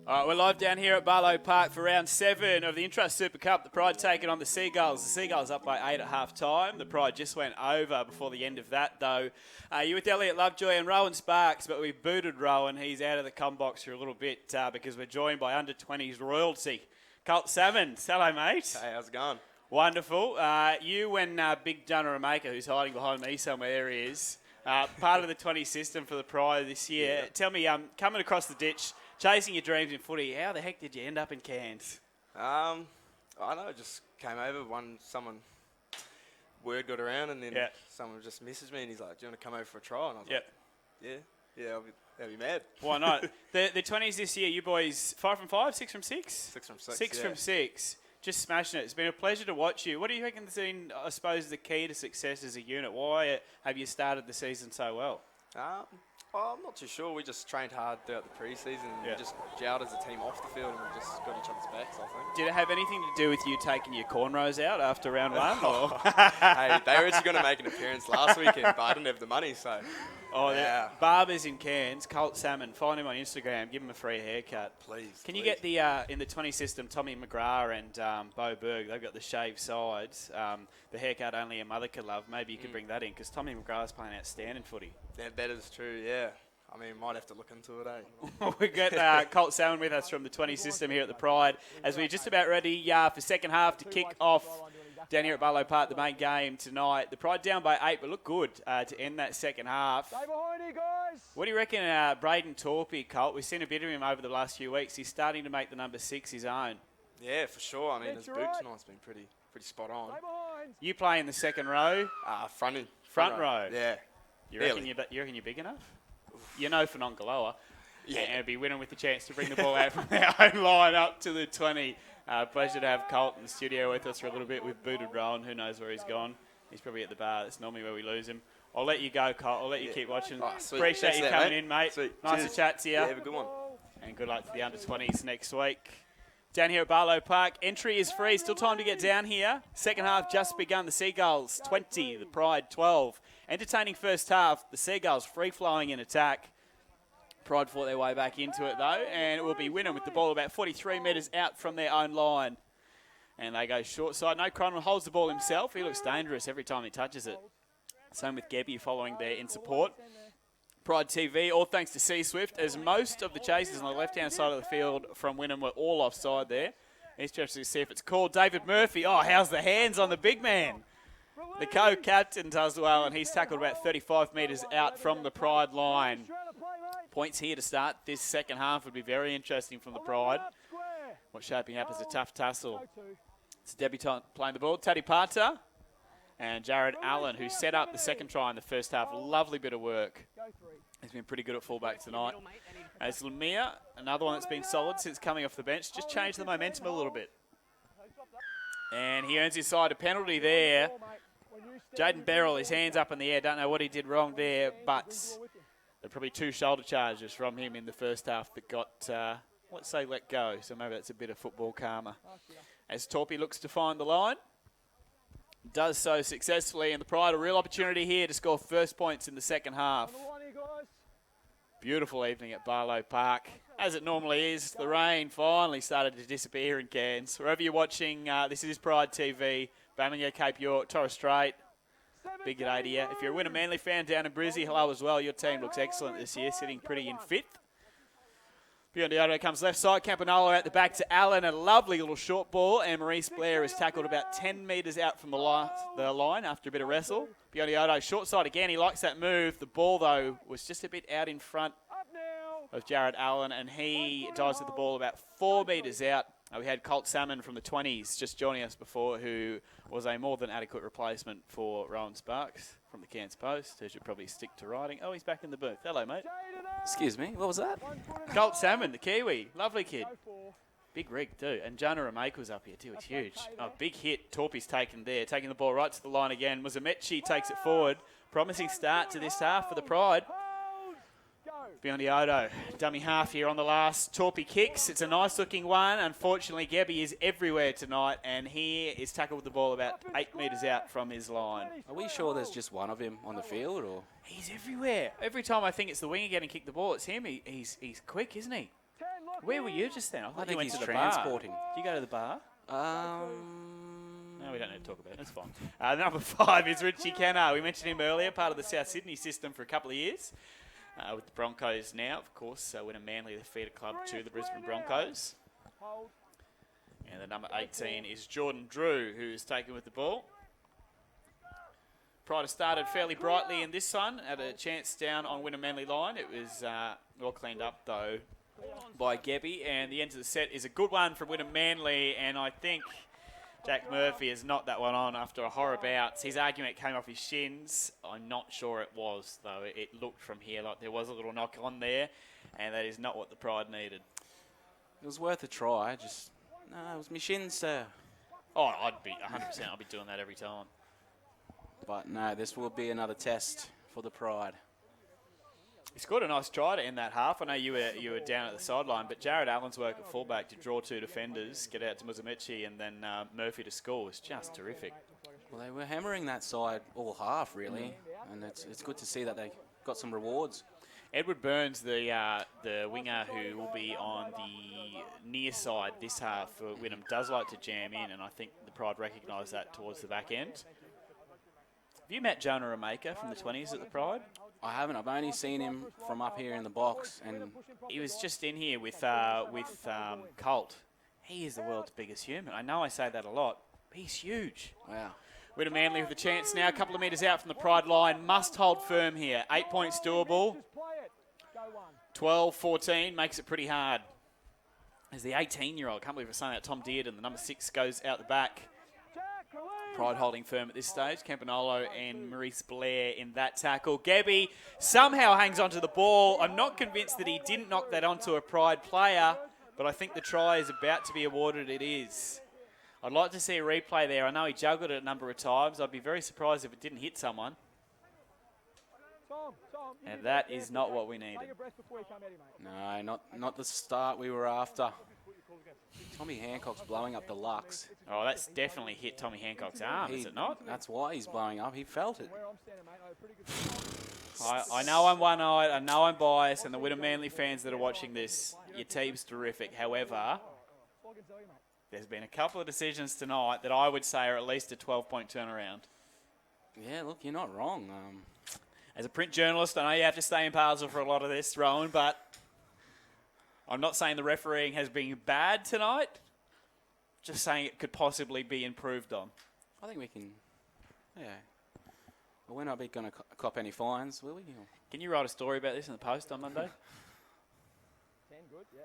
All right, we're live down here at Barlow Park for round 7 of the Intrust Super Cup. The Pride taking on the Seagulls. The Seagulls up by 8 at half time. The Pride just went over before the end of that, though. You with Elliot Lovejoy and Rowan Sparks, but we booted Rowan. He's out of the com box for a little bit because we're joined by under-20s royalty. Colt Salmons. Hello, mate. Hey, how's it going? Wonderful. You and Big Dunner Maker, who's hiding behind me somewhere, there he is, part of the 20 system for the Pride this year. Yeah. Tell me, coming across the ditch, chasing your dreams in footy, how the heck did you end up in Cairns? I don't know, just came over, word got around, and then someone just messaged me and he's like, do you want to come over for a trial? And I was like, yeah, I'll be mad. Why not? the 20s this year, you boys, 5 from 5, 6 from 6? 6 from 6, 6 from 6. Just smashing it. It's been a pleasure to watch you. What do you reckon has been, I suppose, the key to success as a unit? Why have you started the season so well? I'm not too sure. We just trained hard throughout the pre-season and we just gelled as a team off the field and we just got each other's backs, I think. Did it have anything to do with you taking your cornrows out after round 1? Or? Hey, they were actually going to make an appearance last weekend, but I didn't have the money, so... Oh, yeah. Barbers in Cairns, Colt Salmon. Find him on Instagram. Give him a free haircut. Please. Can you get the, in the 20 system, Tommy McGrath and Bo Berg, they've got the shaved sides. The haircut only a mother could love. Maybe you could bring that in because Tommy McGrath's playing outstanding footy. Yeah, that is true, yeah. I mean, might have to look into it, eh? We've got Colt Salmon with us from the 20 system here at the Pride as we're just about ready for second half to kick off down here at Barlow Park, the main game tonight. The Pride down by 8, but look good to end that second half. Stay behind you, guys. What do you reckon, Braden Torpey, Colt? We've seen a bit of him over the last few weeks. He's starting to make the number 6 his own. Yeah, for sure. I mean, his boot tonight's been pretty spot on. Stay behind. You play in the second row? Front row. Yeah. You reckon you're big enough? You know Fanongaloa. Yeah. And it'd be winning with the chance to bring the ball out from their own line up to the 20. Pleasure to have Colt in the studio with us for a little bit. We've booted Rowan. Who knows where he's gone? He's probably at the bar. That's normally where we lose him. I'll let you go, Colt. I'll let you keep watching. Oh, sweet. Appreciate Thanks you for that, coming in, mate. Sweet. Nice Cheers. to chat to you. Yeah, have a good one. And good luck to the under-20s next week. Down here at Barlow Park, entry is free. Still time to get down here. Second half just begun. The Seagulls 20, the Pride 12. Entertaining first half. The Seagulls free-flowing in attack. Pride fought their way back into it, though, and it will be Wynnum with the ball about 43 metres out from their own line. And they go short side. No, Cronwell holds the ball himself. He looks dangerous every time he touches it. Same with Gebby following there in support. Pride TV, all thanks to C-Swift, as most of the chases on the left-hand side of the field from Wynnum were all offside there. He's interested to see if it's called. David Murphy, oh, how's the hands on the big man? The co-captain does well, and he's tackled about 35 metres out from the Pride line. Points here to start this second half would be very interesting from the Pride. What's shaping up as a tough tussle. It's a debutant playing the ball, Taddy Parta and Jared Allen, who set up the second try in the first half. Lovely bit of work. He's been pretty good at fullback tonight. As Lemire, another one that's been solid since coming off the bench, just changed the momentum a little bit. And he earns his side a penalty there. Jaden Beryl, his hands up in the air. Don't know what he did wrong there, but there are probably 2 shoulder charges from him in the first half that got, let's say, let go. So maybe that's a bit of football karma. As Torpy looks to find the line. Does so successfully, and the Pride a real opportunity here to score first points in the second half. Beautiful evening at Barlow Park. As it normally is, the rain finally started to disappear in Cairns. Wherever you're watching, this is Pride TV, Bamaga, Cape York, Torres Strait. Big at 80. If you're a Wynnum-Manly fan down in Brizzy, hello as well. Your team looks excellent this year, sitting pretty in 5th. Beyond the auto comes left side. Campanolo out the back to Allen. A lovely little short ball. And Maurice Blair is tackled about 10 metres out from the line after a bit of wrestle. Beyond the auto, short side again. He likes that move. The ball, though, was just a bit out in front of Jared Allen. And he dives at the ball about 4 metres out. We had Colt Salmon from the 20s just joining us before, who was a more than adequate replacement for Rowan Sparks from the Cairns Post, who should probably stick to writing. Oh, he's back in the booth. Hello, mate. Excuse me, what was that? Colt Salmon, the Kiwi. Lovely kid. Big rig, too. And Jonah Ramake was up here, too. It's huge. Oh, big hit. Torpy's taken there. Taking the ball right to the line again. Muzamechi takes it forward. Promising start to this half for the Pride. Beyond the Odo. Dummy half here on the last. Torpy kicks. It's a nice-looking one. Unfortunately, Gebby is everywhere tonight, and he is tackled with the ball about 8 metres out from his line. Are we sure there's just one of him on the field, or? He's everywhere. Every time I think it's the winger getting kicked the ball, it's him. He's quick, isn't he? Where were you just then? I thought think you went he's to the transporting. bar. Do you go to the bar? No, we don't need to talk about it. That's fine. Number 5 is Richie Kenner. We mentioned him earlier, part of the South Sydney system for a couple of years. With the Broncos now, of course, Wynnum-Manly, the feeder club to the Brisbane Broncos. And the number 18 is Jordan Drew, who is taken with the ball. Pride started fairly brightly in this one, had a chance down on Wynnum-Manly line. It was all cleaned up, though, by Gebby. And the end of the set is a good one from Wynnum-Manly, and I think Jack Murphy has knocked that one on after a horror bout. His argument came off his shins. I'm not sure it was, though. It looked from here like there was a little knock on there, and that is not what the Pride needed. It was worth a try. It was my shins. Oh, I'd be 100%. I'd be doing that every time. But no, this will be another test for the Pride. He scored a nice try to end that half. I know you were down at the sideline, but Jared Allen's work at fullback to draw 2 defenders, get out to Muzamechi, and then Murphy to score was just terrific. Well, they were hammering that side all half, really, and it's good to see that they got some rewards. Edward Burns, the winger who will be on the near side this half for Wynnum, does like to jam in, and I think the Pride recognised that towards the back end. Have you met Jonah Ramake from the 20s at the Pride? I haven't. I've only seen him from up here in the box, and he was just in here with Colt. He is the world's biggest human. I know I say that a lot, but he's huge. Wow. Wynnum-Manly with a chance now, a couple of metres out from the Pride line. Must hold firm here. 8 points doable. 12-14 makes it pretty hard. As the 18-year-old, can't believe we're saying that, Tom Dearden, the number 6, goes out the back. Pride holding firm at this stage. Campanolo and Maurice Blair in that tackle. Gebby somehow hangs onto the ball. I'm not convinced that he didn't knock that onto a Pride player, but I think the try is about to be awarded. It is. I'd like to see a replay there. I know he juggled it a number of times. I'd be very surprised if it didn't hit someone. And that is not what we needed. No, not the start we were after. Tommy Hancock's blowing up the Lux. Oh, that's definitely hit Tommy Hancock's arm, is it not? That's why he's blowing up. He felt it. I know I'm one-eyed. I know I'm biased. And the Wynnum-Manly fans that are watching this, your team's terrific. However, there's been a couple of decisions tonight that I would say are at least a 12-point turnaround. Yeah, look, you're not wrong. As a print journalist, I know you have to stay in Basel for a lot of this, Rowan, but I'm not saying the refereeing has been bad tonight. Just saying it could possibly be improved on. I think we can, yeah. Well, we're not going to cop any fines, will we? Can you write a story about this in the Post on Monday? 10 good, yeah.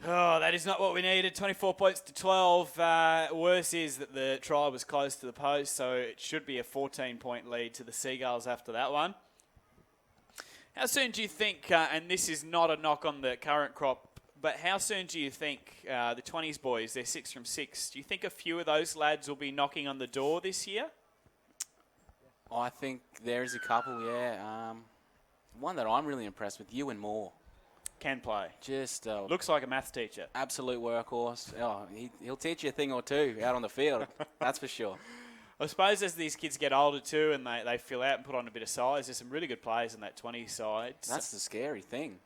Oh, that is not what we needed. 24 points to 12. Worse is that the try was close to the post, so it should be a 14-point lead to the Seagulls after that one. How soon do you think, and this is not a knock on the current crop, but how soon do you think the 20s boys, they're 6 from 6, do you think a few of those lads will be knocking on the door this year? I think there is a couple, yeah. One that I'm really impressed with, Wynnum-Manly. Can play. Just looks like a maths teacher. Absolute workhorse. Oh, he'll teach you a thing or two out on the field. That's for sure. I suppose as these kids get older too and they fill out and put on a bit of size, there's some really good players in that 20 side. That's the scary thing.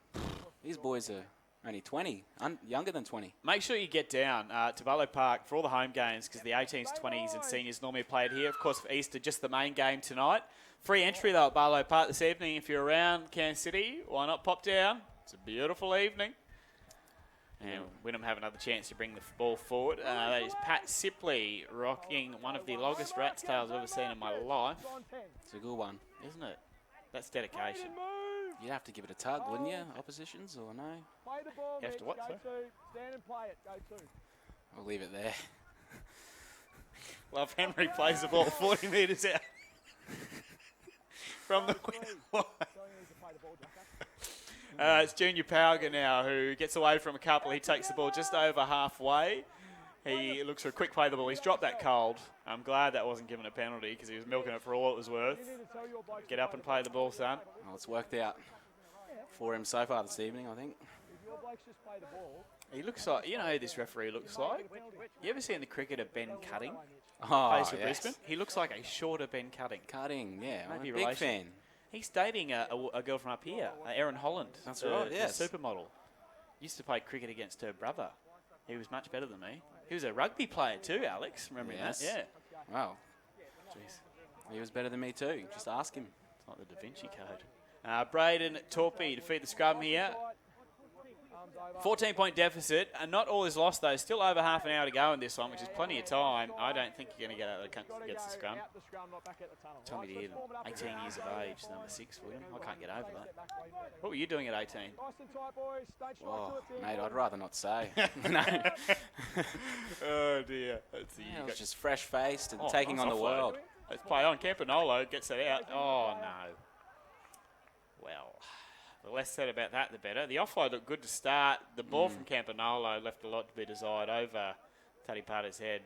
These boys are only 20, younger than 20. Make sure you get down to Barlow Park for all the home games because the 18s, 20s and seniors normally played here. Of course, for Easter, just the main game tonight. Free entry though at Barlow Park this evening if you're around Kansas City. Why not pop down? It's a beautiful evening. And Wynnum have another chance to bring the ball forward. That is Pat Sipley rocking one of the longest rat's tails I've ever seen in my life. It's a good one. Isn't it? That's dedication. You'd have to give it a tug, wouldn't you? Oppositions or no? You have to what, sir? Stand and play it. Go to. I'll leave it there. Love Henry plays the ball 40 metres out. From the it's Junior Pauga now who gets away from a couple. He takes the ball just over halfway. He looks for a quick play of the ball. He's dropped that cold. I'm glad that wasn't given a penalty because he was milking it for all it was worth. Get up and play the ball, son. Well, it's worked out for him so far this evening, I think. He looks like, you know who this referee looks like? You ever seen the cricketer Ben Cutting? Oh, plays for yes. Brisbane. He looks like a shorter Ben Cutting. Cutting, yeah. I'm a Maybe big relation. fan. He's dating a girl from up here, Erin Holland. That's right, yes. The supermodel. Used to play cricket against her brother. He was much better than me. He was a rugby player too, Alex. Remember that? Yeah. Wow. Jeez. He was better than me too. Just ask him. It's like the Da Vinci Code. Braden Torpey to feed the scrum here. 14-point deficit, and not all is lost though. Still over half an hour to go in this one, which is plenty of time. I don't think you're going to get out against the scrum. Tell me to even 18 years of age, number 6, William. I can't get over that. What were you doing at 18? Oh, mate, I'd rather not say. No. Oh dear. I was just fresh-faced and taking on the world. Let's play on. Campanolo gets it out. Oh no. Well, the less said about that, the better. The offload looked good to start. The ball from Campanolo left a lot to be desired over Taripata's head.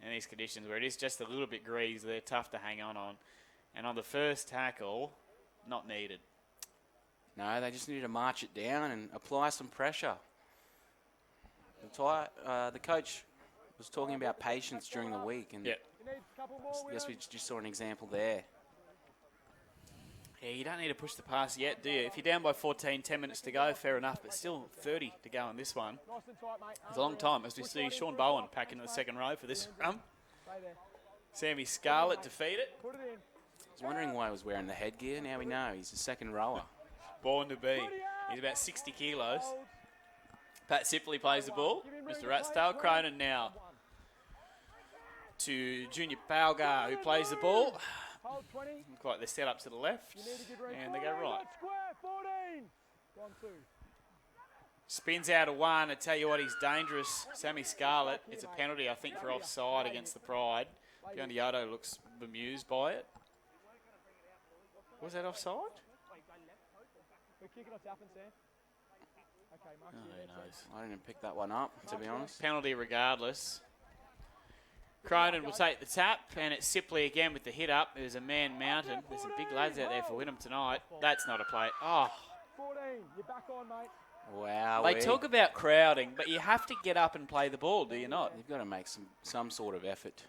In these conditions where it is just a little bit greased, they're tough to hang on. And on the first tackle, not needed. No, they just needed to march it down and apply some pressure. The coach was talking about patience during the week, and I guess we just saw an example there. Yeah, you don't need to push the pass yet, do you? If you're down by 14, 10 minutes to go, fair enough, but still 30 to go in this one. It's a long time, as we see Sean Bowen pack into the second row for this run. Sammy Scarlett defeat it. I was wondering why he was wearing the headgear. Now we know he's a second rower. Born to be. He's about 60 kilos. Pat Sipley plays the ball. Mr. Ratstail. Cronin now to Junior Pauga, who plays the ball. Look like they're set up to the left, and they go right. Spins out of one. I tell you what, he's dangerous. Sammy Scarlett. It's a penalty, I think, for offside against the Pride. Biondo looks bemused by it. Was that offside? Oh, who knows? I didn't pick that one up, to be honest. Penalty regardless. Cronin will take the tap, and it's Sipley again with the hit up. There's a man mounted. There's some big lads out there for Wynnum tonight. That's not a play. Oh. Wow. They talk about crowding, but you have to get up and play the ball, do you not? You've got to make some sort of effort.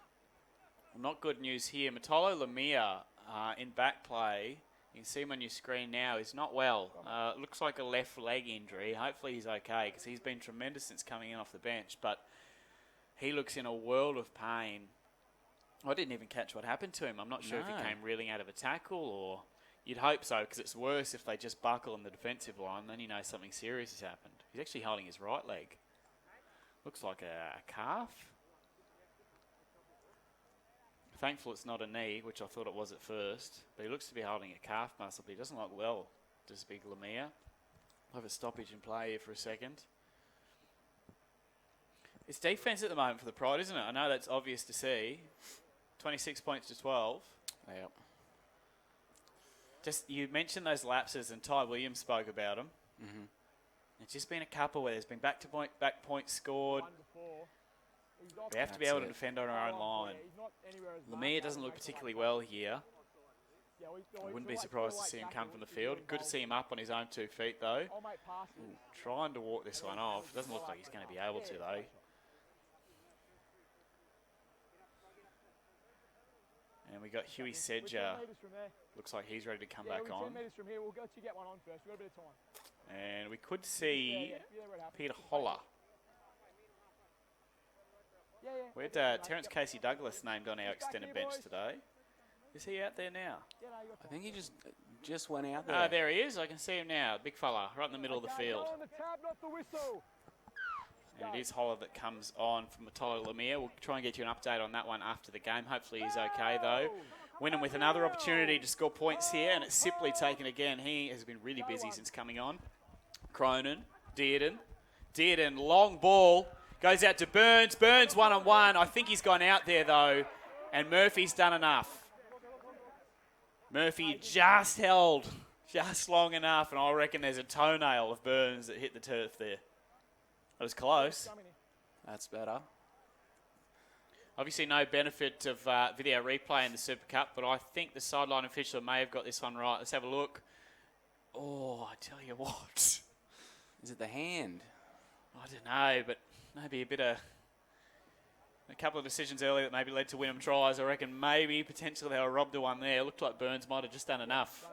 Well, not good news here. Matolo Lemire in back play. You can see him on your screen now. He's not well. Looks like a left leg injury. Hopefully he's okay because he's been tremendous since coming in off the bench. But He looks in a world of pain. I didn't even catch what happened to him. I'm not sure if he came reeling out of a tackle or... You'd hope so, because it's worse if they just buckle on the defensive line. Then you know something serious has happened. He's actually holding his right leg. Looks like a calf. Thankful it's not a knee, which I thought it was at first. But he looks to be holding a calf muscle, but he doesn't look well. Does big Lemire. We'll have a stoppage in play here for a second. It's defence at the moment for the Pride, isn't it? I know that's obvious to see. 26 points to 12. Yep. Just, you mentioned those lapses, and Ty Williams spoke about them. Mm-hmm. It's just been a couple where there's been back points scored. We have to be able to defend on our own line. Lemire doesn't look particularly well here. I wouldn't be surprised to see him come from the field. Good to see him up on his own 2 feet, though. Trying to walk this one off. Doesn't look like he's going to be able to, though. And we got Huey Sedger. Looks like he's ready to come back on. And we could see Peter Holler. We had Terence Casey Douglas named on our extended bench today. Is he out there now? I think he just went out there. There he is. I can see him now. Big fella, right in the middle of the field. And it is Holler that comes on from Matolo Lemire. We'll try and get you an update on that one after the game. Hopefully he's okay, though. Wynnum with another opportunity to score points here, and it's simply taken again. He has been really busy since coming on. Cronin, Dearden, long ball. Goes out to Burns. Burns one-on-one. I think he's gone out there, though, and Murphy's done enough. Murphy just held just long enough, and I reckon there's a toenail of Burns that hit the turf there. That was close. That's better. Obviously no benefit of video replay in the Super Cup, but I think the sideline official may have got this one right. Let's have a look. Oh, I tell you what. Is it the hand? I don't know, but maybe a couple of decisions earlier that maybe led to Wynnum tries. I reckon maybe potentially they were robbed of one there. Looked like Burns might have just done enough.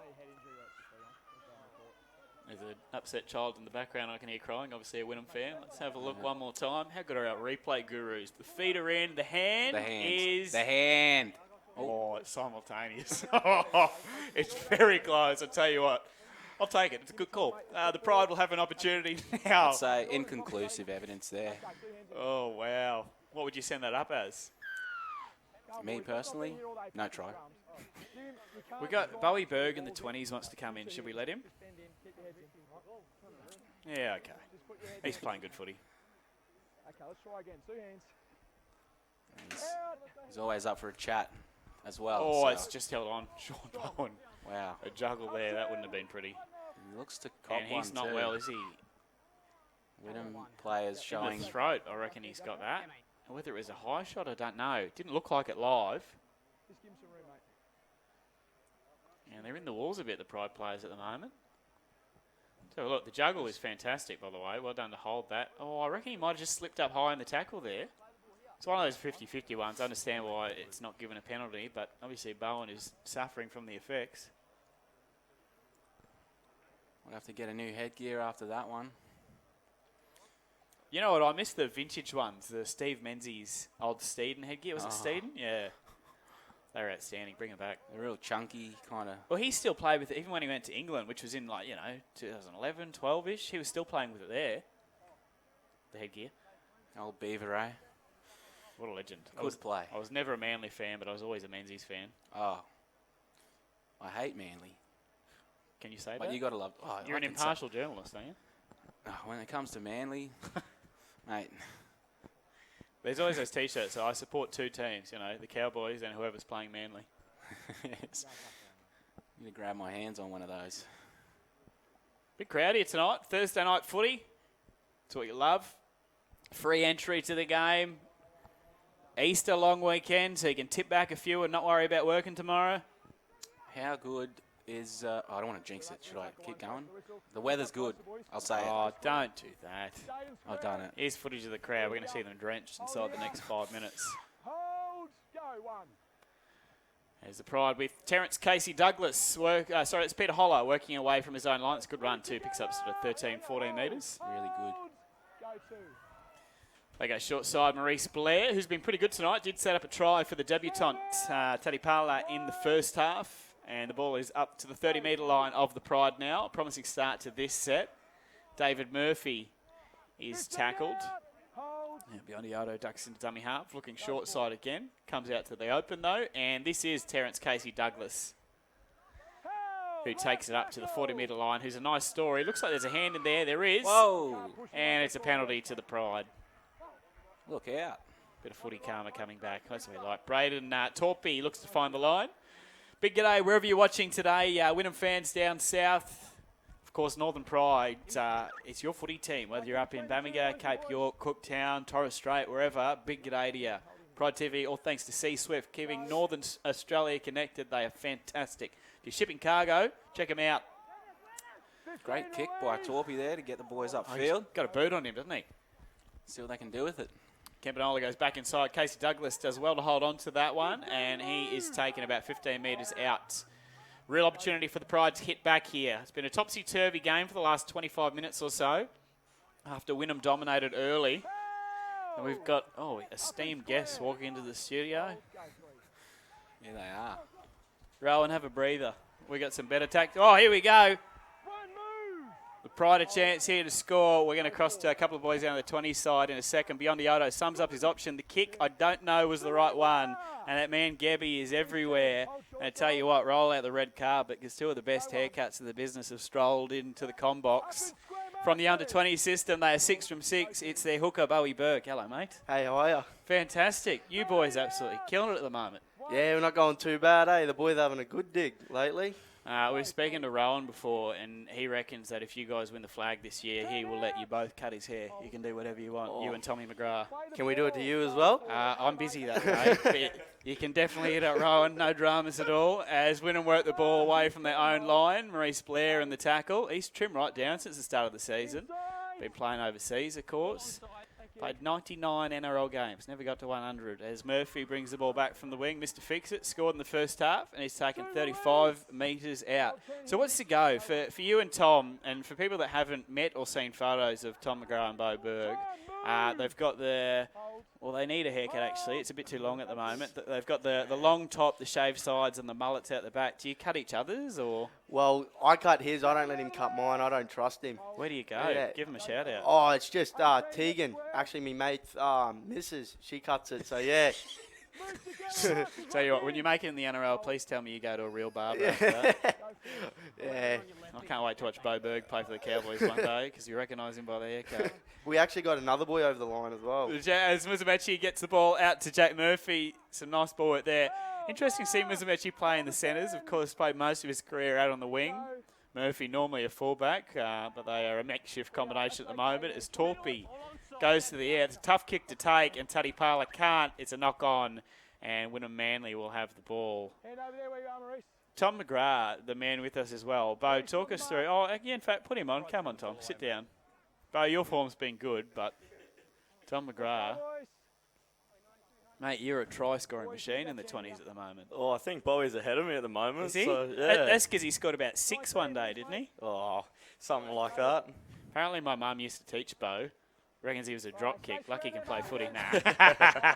There's an upset child in the background I can hear crying, obviously a Wynnum fan. Let's have a look one more time. How good are our replay gurus? The feet are in, the hand is... The hand. Oh, it's simultaneous. It's very close, I tell you what. I'll take it. It's a good call. The Pride will have an opportunity now. I'd say inconclusive evidence there. Oh, wow. What would you send that up as? Me personally, no try. We got Bowie Berg in the 20s wants to come in. Should we let him? Yeah, okay. He's playing good footy. Okay, let's try again. 2 hands. He's always up for a chat as well. Oh, so. it's just held on. Sean Bowen. Wow. A juggle there. That wouldn't have been pretty. He looks to cop and one he's not too. well, is he? Wynnum players showing... In the throat, I reckon he's got that. And whether it was a high shot, I don't know. It didn't look like it live. Just give him some room, mate. And they're in the walls a bit, the Pride players at the moment. So look, the juggle is fantastic, by the way. Well done to hold that. Oh, I reckon he might have just slipped up high in the tackle there. It's one of those 50-50 ones. I understand why it's not given a penalty, but obviously Bowen is suffering from the effects. We'll have to get a new headgear after that one. You know what? I miss the vintage ones, the Steve Menzies old Steeden headgear. Was it Steeden? Yeah. They were outstanding. Bring them back. They're real chunky, kind of. Well, he still played with it, even when he went to England, which was in, 2011, 12-ish. He was still playing with it there. The headgear. Old Beaver, eh? What a legend. Good play. I was never a Manly fan, but I was always a Menzies fan. Oh. I hate Manly. Can you say but that? You got to love... Oh, You're an impartial journalist, aren't you? When it comes to Manly, mate... There's always those T-shirts. So I support 2 teams, the Cowboys and whoever's playing Manly. Yes. I'm going to grab my hands on one of those. Big crowd here tonight. Thursday night footy. That's what you love. Free entry to the game. Easter long weekend, so you can tip back a few and not worry about working tomorrow. How good is... I don't want to jinx it. Should I keep going? The weather's good. I'll say it. Oh, don't do that. I've done it. Here's footage of the crowd. We're going to see them drenched inside the next 5 minutes. Hold, go, 1. There's the Pride with Terence Casey Douglas. It's Peter Holler working away from his own line. It's a good run too. Picks up sort of 13, 14 metres. Really good. Go 2. They go short side. Maurice Blair, who's been pretty good tonight, did set up a try for the debutant Tatipala in the first half. And the ball is up to the 30-metre line of the Pride now. A promising start to this set. David Murphy is tackled. And Biondi ducks into dummy half, looking short side again. Comes out to the open though. And this is Terrence Casey Douglas, who takes it up to the 40-metre line, who's a nice story. Looks like there's a hand in there. There is. Whoa. And it's a penalty to the Pride. Look out. Bit of footy karma coming back. That's what we like. Braden Torpy looks to find the line. Big g'day wherever you're watching today. Wynnum fans down south. Of course, Northern Pride. It's your footy team, whether you're up in Bamaga, Cape York, Cooktown, Torres Strait, wherever. Big g'day to you. Pride TV, all thanks to C-Swift, keeping Northern Australia connected. They are fantastic. If you're shipping cargo, check them out. Great kick by Torpy there to get the boys upfield. Got a boot on him, doesn't he? See what they can do with it. Campanola goes back inside. Casey Douglas does well to hold on to that one, and he is taken about 15 metres out. Real opportunity for the Pride to hit back here. It's been a topsy-turvy game for the last 25 minutes or so after Wynnum dominated early. And we've got, esteemed guests walking into the studio. Here they are. Rowan, have a breather. We got some better tactics. Oh, here we go. The Pride a chance here to score. We're going to cross to a couple of boys down the 20 side in a second. Biondi sums up his option. The kick, I don't know, was the right one. And that man, Gebby, is everywhere. And I tell you what, roll out the red carpet because two of the best haircuts in the business have strolled into the com box. From the under-20 system, they are 6 from 6. It's their hooker, Bowie Burke. Hello, mate. Hey, how are you? Fantastic. You boys absolutely killing it at the moment. Yeah, we're not going too bad, eh? The boys are having a good dig lately. We were speaking to Rowan before, and he reckons that if you guys win the flag this year, he will let you both cut his hair. You can do whatever you want, you and Tommy McGrath. Can we do it to you as well? I'm busy that day. But you can definitely hit it, Rowan. No dramas at all. As Wynnum work the ball away from their own line, Maurice Blair in the tackle. He's trimmed right down since the start of the season. Been playing overseas, of course. Played 99 NRL games, never got to 100. As Murphy brings the ball back from the wing, Mr. Fix-It scored in the first half, and he's taken 35 metres out. So what's the go for you and Tom, and for people that haven't met or seen photos of Tom McGrath and Bo Berg, they've got they need a haircut actually. It's a bit too long at the moment. They've got the long top, the shaved sides, and the mullets out the back. Do you cut each other's or? Well, I cut his. I don't let him cut mine. I don't trust him. Where do you go? Yeah. Give him a shout out. Oh, it's just Tegan. Actually, me mate, Mrs. She cuts it. So yeah. Tell you what, when you make it in the NRL, please tell me you go to a real barber after that. Yeah. I can't wait to watch Bo Berg play for the Cowboys one day because you recognise him by the haircut. We actually got another boy over the line as well. As Muzamechi gets the ball out to Jack Murphy, some nice ball work there. Interesting to see Muzamechi play in the centres. Of course, played most of his career out on the wing. Murphy normally a fullback, but they are a makeshift combination at the moment as Torpy goes to the air. It's a tough kick to take, and Tatipala can't. It's a knock-on, and Wynnum-Manly will have the ball. Tom McGrath, the man with us as well. Bo, talk us through. Oh, yeah, in fact, put him on. Come on, Tom. Sit down. Bo, your form's been good, but Tom McGrath, mate, you're a try-scoring machine in the 20s at the moment. Oh, I think Bowie's ahead of me at the moment. Is he? So, yeah. That's because he scored about 6 one day, didn't he? Oh, something like that. Apparently my mum used to teach Bo. Reckons he was a drop kick. Lucky he can play footy. Nah.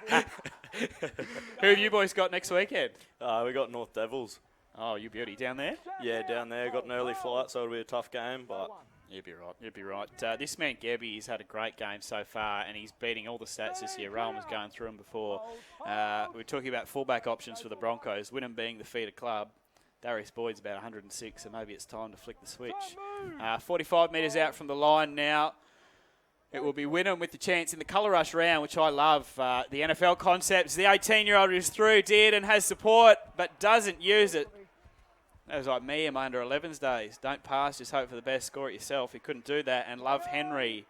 Who have you boys got next weekend? We got North Devils. Oh, you beauty. Down there? Yeah, down there. Got an early flight, so it'll be a tough game, but... You'd be right. You'd be right. This man, Gebby, he's had a great game so far, and he's beating all the stats this year. Rowan was going through them before. We were talking about fullback options for the Broncos, Wynnum being the feeder club. Darius Boyd's about 106, so maybe it's time to flick the switch. 45 metres out from the line now. It will be Wynnum with the chance in the colour rush round, which I love. The NFL concepts. The 18-year-old is through, did, and has support, but doesn't use it. That was like me in my under-11s days. Don't pass, just hope for the best, score it yourself. He couldn't do that, and Love Henry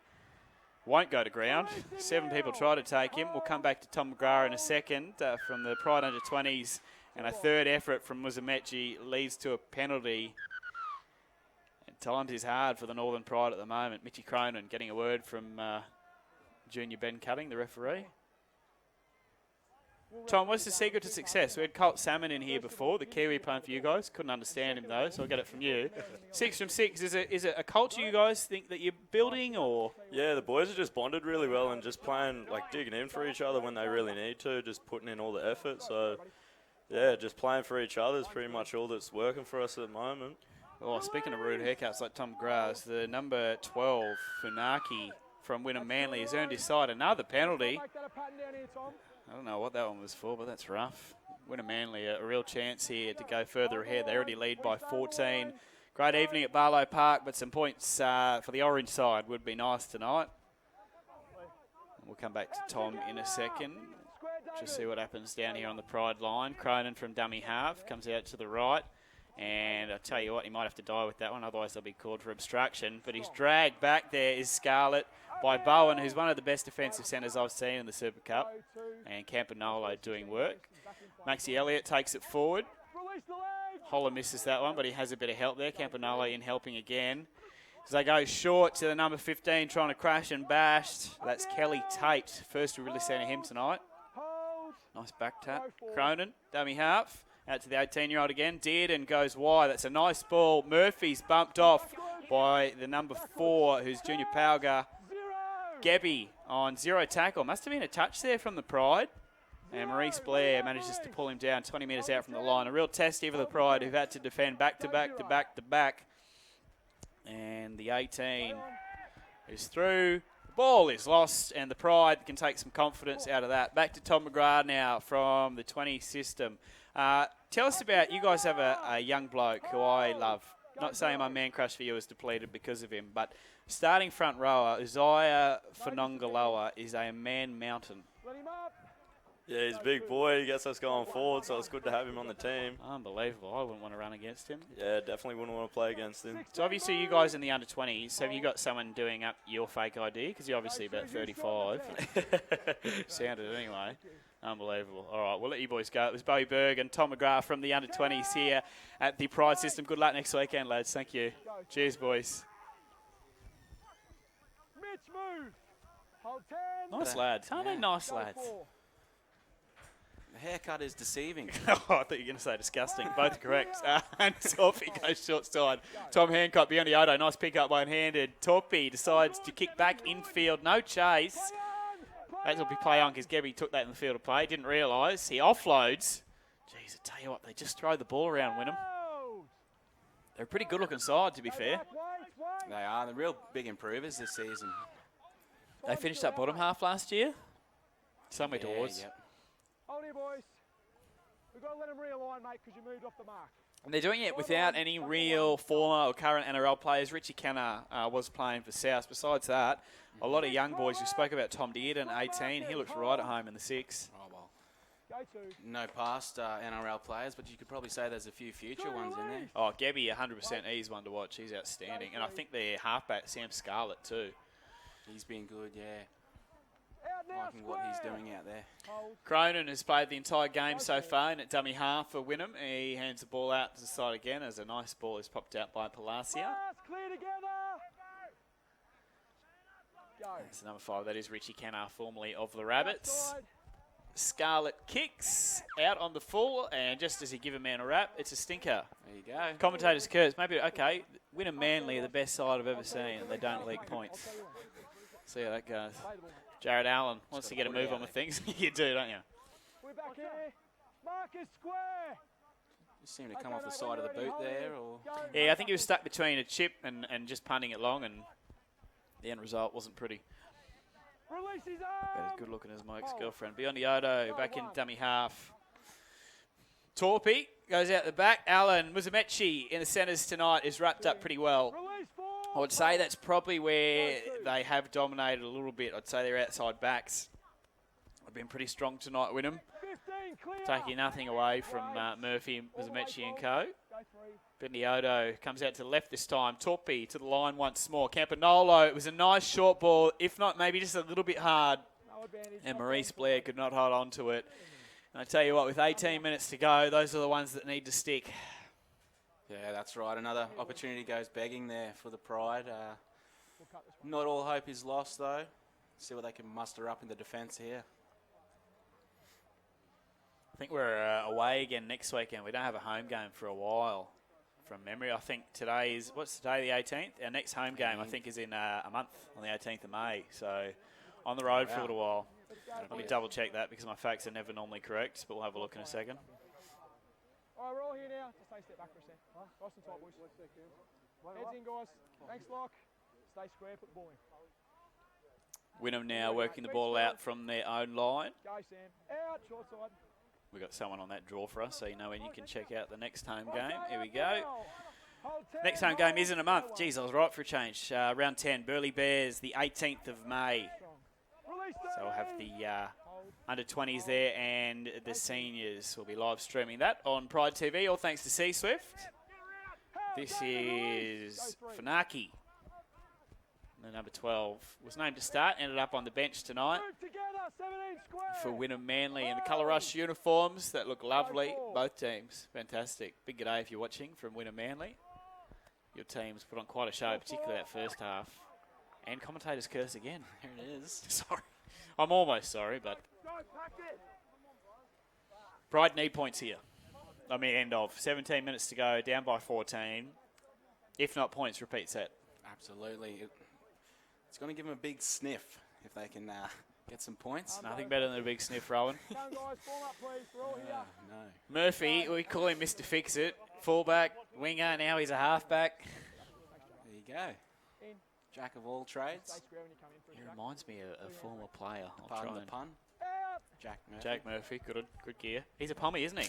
won't go to ground. 7 people try to take him. We'll come back to Tom McGrath in a second from the Pride under-20s, and a third effort from Muzamechi leads to a penalty. And times is hard for the Northern Pride at the moment. Mitchy Cronin getting a word from Junior Ben Cutting, the referee. Tom, what's the secret to success? We had Colt Salmon in here before, the Kiwi playing for you guys. Couldn't understand him though, so I'll get it from you. 6 from 6, is it a culture you guys think that you're building, or? Yeah, the boys are just bonded really well and just playing, like digging in for each other when they really need to, just putting in all the effort. So, yeah, just playing for each other is pretty much all that's working for us at the moment. Oh, speaking of rude haircuts like Tom McGrath's, the number 12, Funaki from Wynnum-Manly, has earned his side another penalty. I don't know what that one was for, but that's rough. Wynnum-Manly, a real chance here to go further ahead. They already lead by 14. Great evening at Barlow Park, but some points for the orange side would be nice tonight. We'll come back to Tom in a second. Just see what happens down here on the Pride line. Cronin from dummy half comes out to the right. And I tell you what, he might have to die with that one, otherwise they'll be called for obstruction. But he's dragged back there is Scarlett by Bowen, who's one of the best defensive centres I've seen in the Super Cup. And Campanolo doing work. Maxie Elliott takes it forward. Holler misses that one, but he has a bit of help there. Campanolo in helping again. As they go short to the number 15, trying to crash and bash. That's Kelly Tate. First we really seen him tonight. Nice back tap. Cronin, dummy half. Out to the 18-year-old again. Dearden goes wide. That's a nice ball. Murphy's bumped off by the number 4, who's Junior Pauga. Gebby on 0 tackle. Must have been a touch there from the Pride. And Maurice Blair manages to pull him down 20 metres out from the line. A real test here for the Pride, who've had to defend back to back to back to back. And the 18 is through. The ball is lost, and the Pride can take some confidence out of that. Back to Tom McGrath now from the 20 system. Tell us about, you guys have a young bloke who I love. Not saying my man crush for you is depleted because of him, but starting front rower, Uzziah Fanongaloa, is a man mountain. Yeah, he's a big boy. He gets us going forward, so it's good to have him on the team. Unbelievable. I wouldn't want to run against him. Yeah, definitely wouldn't want to play against him. So obviously you guys in the under-20s, have you got someone doing up your fake ID? Because you're obviously about 35. Sounded anyway. Unbelievable. All right, we'll let you boys go. It was Bowie Berg and Tom McGrath from the under-20s here at the Pride System. Good luck next weekend, lads. Thank you. Cheers, boys. Mitch, move. Hold 10. Nice lads. Aren't they nice lads? The haircut is deceiving. Oh, I thought you were going to say disgusting. Both correct. And Torpy goes short side. Tom Hancock beyond the Odo. Nice pick up one-handed. Torpy decides to kick back infield. No chase. That will be play on because Gebby took that in the field of play. Didn't realise. He offloads. Jeez, I tell you what, they just throw the ball around, Wynnum. They're a pretty good-looking side, to be fair. They are. They're real big improvers this season. They finished up bottom half last year. Somewhere towards. Yep. Hold here, boys. We've got to let them realign, mate, because you moved off the mark. And they're doing it without any real former or current NRL players. Richie Kenner was playing for South. Besides that, a lot of young boys. We spoke about Tom Dearden, 18. He looks right at home in the 6. Oh, well. No past NRL players, but you could probably say there's a few future ones in there. Oh, Gebby, 100%. He's one to watch. He's outstanding. And I think their halfback, Sam Scarlett, too. He's been good, yeah. Liking what he's doing out there. Cronin has played the entire game so far in at dummy half for Wynnum. He hands the ball out to the side again as a nice ball is popped out by Palacia. Clear together. That's number 5. That is Richie Kenner, formerly of the Rabbits. Scarlett kicks out on the full, and just as he give a man a rap, it's a stinker. There you go. Commentators curse. Maybe, okay, Wynnum-Manly are the best side I've ever seen, and they don't leak points. See how that goes. Jared Allen wants to get a move on with things. You do, don't you? We're back here. Marcus square. You seem to come off the side of the boot there, or? Yeah, I think he was stuck between a chip and just punting it long, and the end result wasn't pretty. Release his arm. About as good looking as Mike's girlfriend. Beyond the Odo, back in dummy half. Torpy goes out the back. Allen Muzamechi in the centres tonight is wrapped up pretty well. I would say that's probably where they have dominated a little bit. I'd say their outside backs have been pretty strong tonight, Wynnum. Taking nothing away from Murphy, Muzamechi and co. Beniodo comes out to the left this time. Torpy to the line once more. Campanolo, it was a nice short ball, if not maybe just a little bit hard. And Maurice Blair could not hold on to it. And I tell you what, with 18 minutes to go, those are the ones that need to stick. Yeah, that's right. Another opportunity goes begging there for the Pride. Not all hope is lost, though. See what they can muster up in the defence here. I think we're away again next weekend. We don't have a home game for a while. From memory, I think what's today, the 18th? Our next home game, I think, is in a month, on the 18th of May. So, on the road for a little while. Let me double check that because my facts are never normally correct, but we'll have a look in a second. All right, we're all here now. Just stay a step back for a sec. Nice and tight, boys. Heads in, guys. Thanks, Lock. Stay square, put the ball in. Wynnum now working the ball out from their own line. Go, Sam. Out, short side. We've got someone on that draw for us, so you know when you can check out the next home game. Here we go. Next home game is in a month. Jeez, I was right for a change. Round 10, Burleigh Bears, the 18th of May. So we'll have the under-20s there and the seniors. We'll be live streaming that on Pride TV, all thanks to C-Swift. This is Funaki. The number 12 was named to start, ended up on the bench tonight for Wynnum-Manly in the colour rush uniforms that look lovely. Both teams, fantastic. Big g'day if you're watching from Wynnum-Manly. Your team's put on quite a show, particularly that first half. And commentators curse again. Here it is. Sorry. I'm almost sorry, but Pride need points here. I mean, end of. 17 minutes to go, down by 14. If not points, repeat set. Absolutely. It's going to give them a big sniff if they can get some points. Nothing better than a big sniff, Rowan. Come, guys, form up, please. We're all here. No. Murphy, we call him Mr. Fix-It. Fullback, winger, now he's a halfback. There you go. Jack of all trades. He reminds me of a former player. Pardon the pun. Jack Murphy. Jack Murphy, good gear. He's a pommy, isn't he?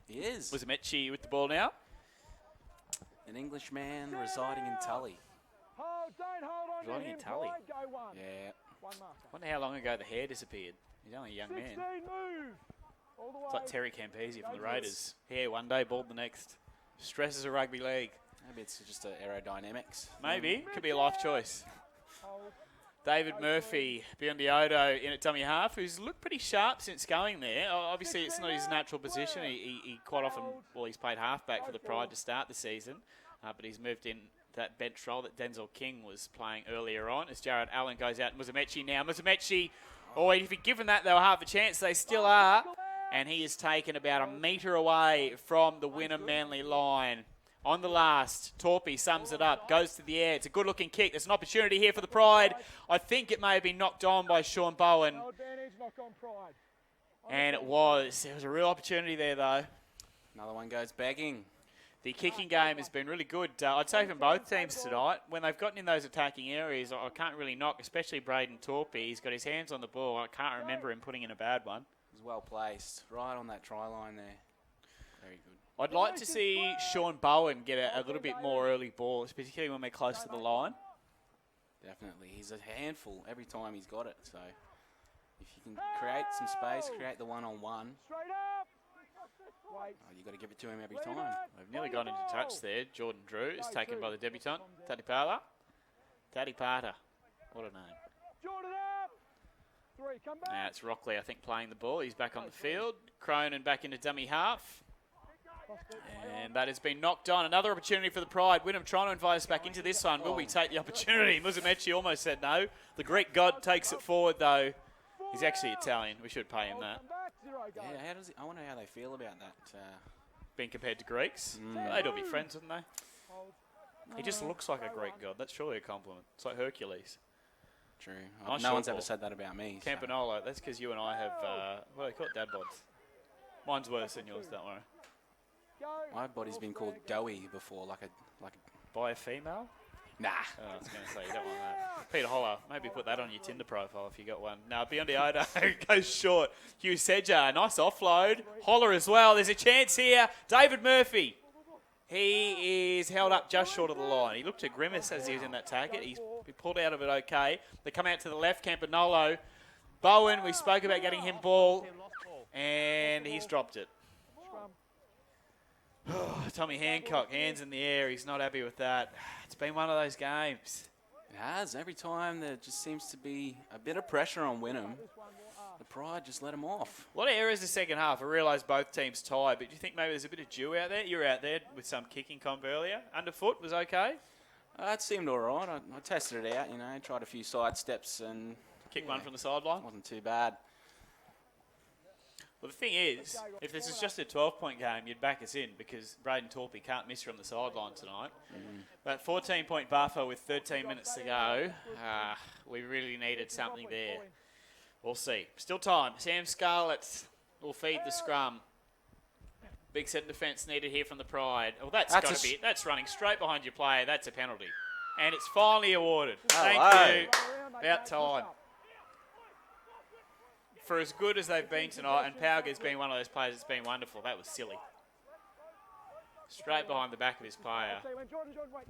He is. Was Mechi with the ball now? An Englishman residing in Tully. Don't hold on Residing to in him. Tully. Go one. Yeah. One marker. Wonder how long ago the hair disappeared. He's only a young 16, man. move. All the way. It's like Terry Campese from the Raiders. Hair one day, bald the next. Stresses of rugby league. Maybe it's just aerodynamics. Maybe. Could be a life choice. David Murphy, Biondo in at dummy half, who's looked pretty sharp since going there. Obviously, it's not his natural position. He quite often, he's played halfback for the Pride to start the season, but he's moved in that bench role that Denzel King was playing earlier on as Jared Allen goes out. Musamechi now. Musamechi, if you'd given that, they were half a chance. They still are. And he is taken about a metre away from the Wynnum-Manly line. On the last, Torpy sums it up, goes to the air. It's a good-looking kick. There's an opportunity here for the Pride. I think it may have been knocked on by Sean Bowen. And it was. There was a real opportunity there, though. Another one goes begging. The kicking game has been really good. I'd say from both teams tonight. When they've gotten in those attacking areas, I can't really knock, especially Braden Torpy. He's got his hands on the ball. I can't remember him putting in a bad one. He was well placed, right on that try line there. Very good. I'd like to see Sean Bowen get a little bit more early balls, particularly when we're close to the line. Definitely. He's a handful every time he's got it. So if you can create some space, create the one-on-one, you've got to give it to him every time. We've nearly got into touch there. Jordan Drew is taken by the debutant, Taddy Parter. Taddy Parter. What a name. Jordan up. 3, come back. Now it's Rockley, I think, playing the ball. He's back on the field. Cronin back into dummy half. And that has been knocked on. Another opportunity for the Pride. Wynnum trying to invite us back into this one. Will we take the opportunity? Musamechi almost said no. The Greek god takes it forward, though. He's actually Italian. We should pay him that. Yeah, I wonder how they feel about that. Being compared to Greeks? They'd all be friends, wouldn't they? He just looks like a Greek god. That's surely a compliment. It's like Hercules. True. No one's ever said that about me. Campanolo. So. That's because you and I have, what do they call it? Dad bods. Mine's worse than yours, don't worry. My body's been called doughy before, like a. By a female? Nah. Oh, I was going to say, you don't want that. Peter Holler, maybe put that on your Tinder profile if you got one. Now, Biondo goes short. Hugh Sedger, nice offload. Holler as well. There's a chance here. David Murphy. He is held up just short of the line. He looked a grimace as he was in that target. He pulled out of it okay. They come out to the left, Campanolo. Bowen, we spoke about getting him ball, and he's dropped it. Tommy Hancock, hands in the air. He's not happy with that. It's been one of those games. It has. Every time there just seems to be a bit of pressure on Wynnum. The Pride just let him off. A lot of errors the second half. I realise both teams tied, but do you think maybe there's a bit of dew out there? You were out there with some kicking comp earlier. Underfoot was okay? It seemed all right. I tested it out, tried a few side steps and... Kicked one from the sideline? Wasn't too bad. Well, the thing is, if this is just a 12-point game, you'd back us in because Braden Torpey can't miss from the sideline tonight. But 14-point buffer with 13 minutes to go, we really needed something there. We'll see. Still time. Sam Scarlett will feed the scrum. Big set of defence needed here from the Pride. Well, that's got to be it. That's running straight behind your player. That's a penalty. And it's finally awarded. Thank you. About time. For as good as they've been tonight, and Pauga's been one of those players that's been wonderful, that was silly. Straight behind the back of his player.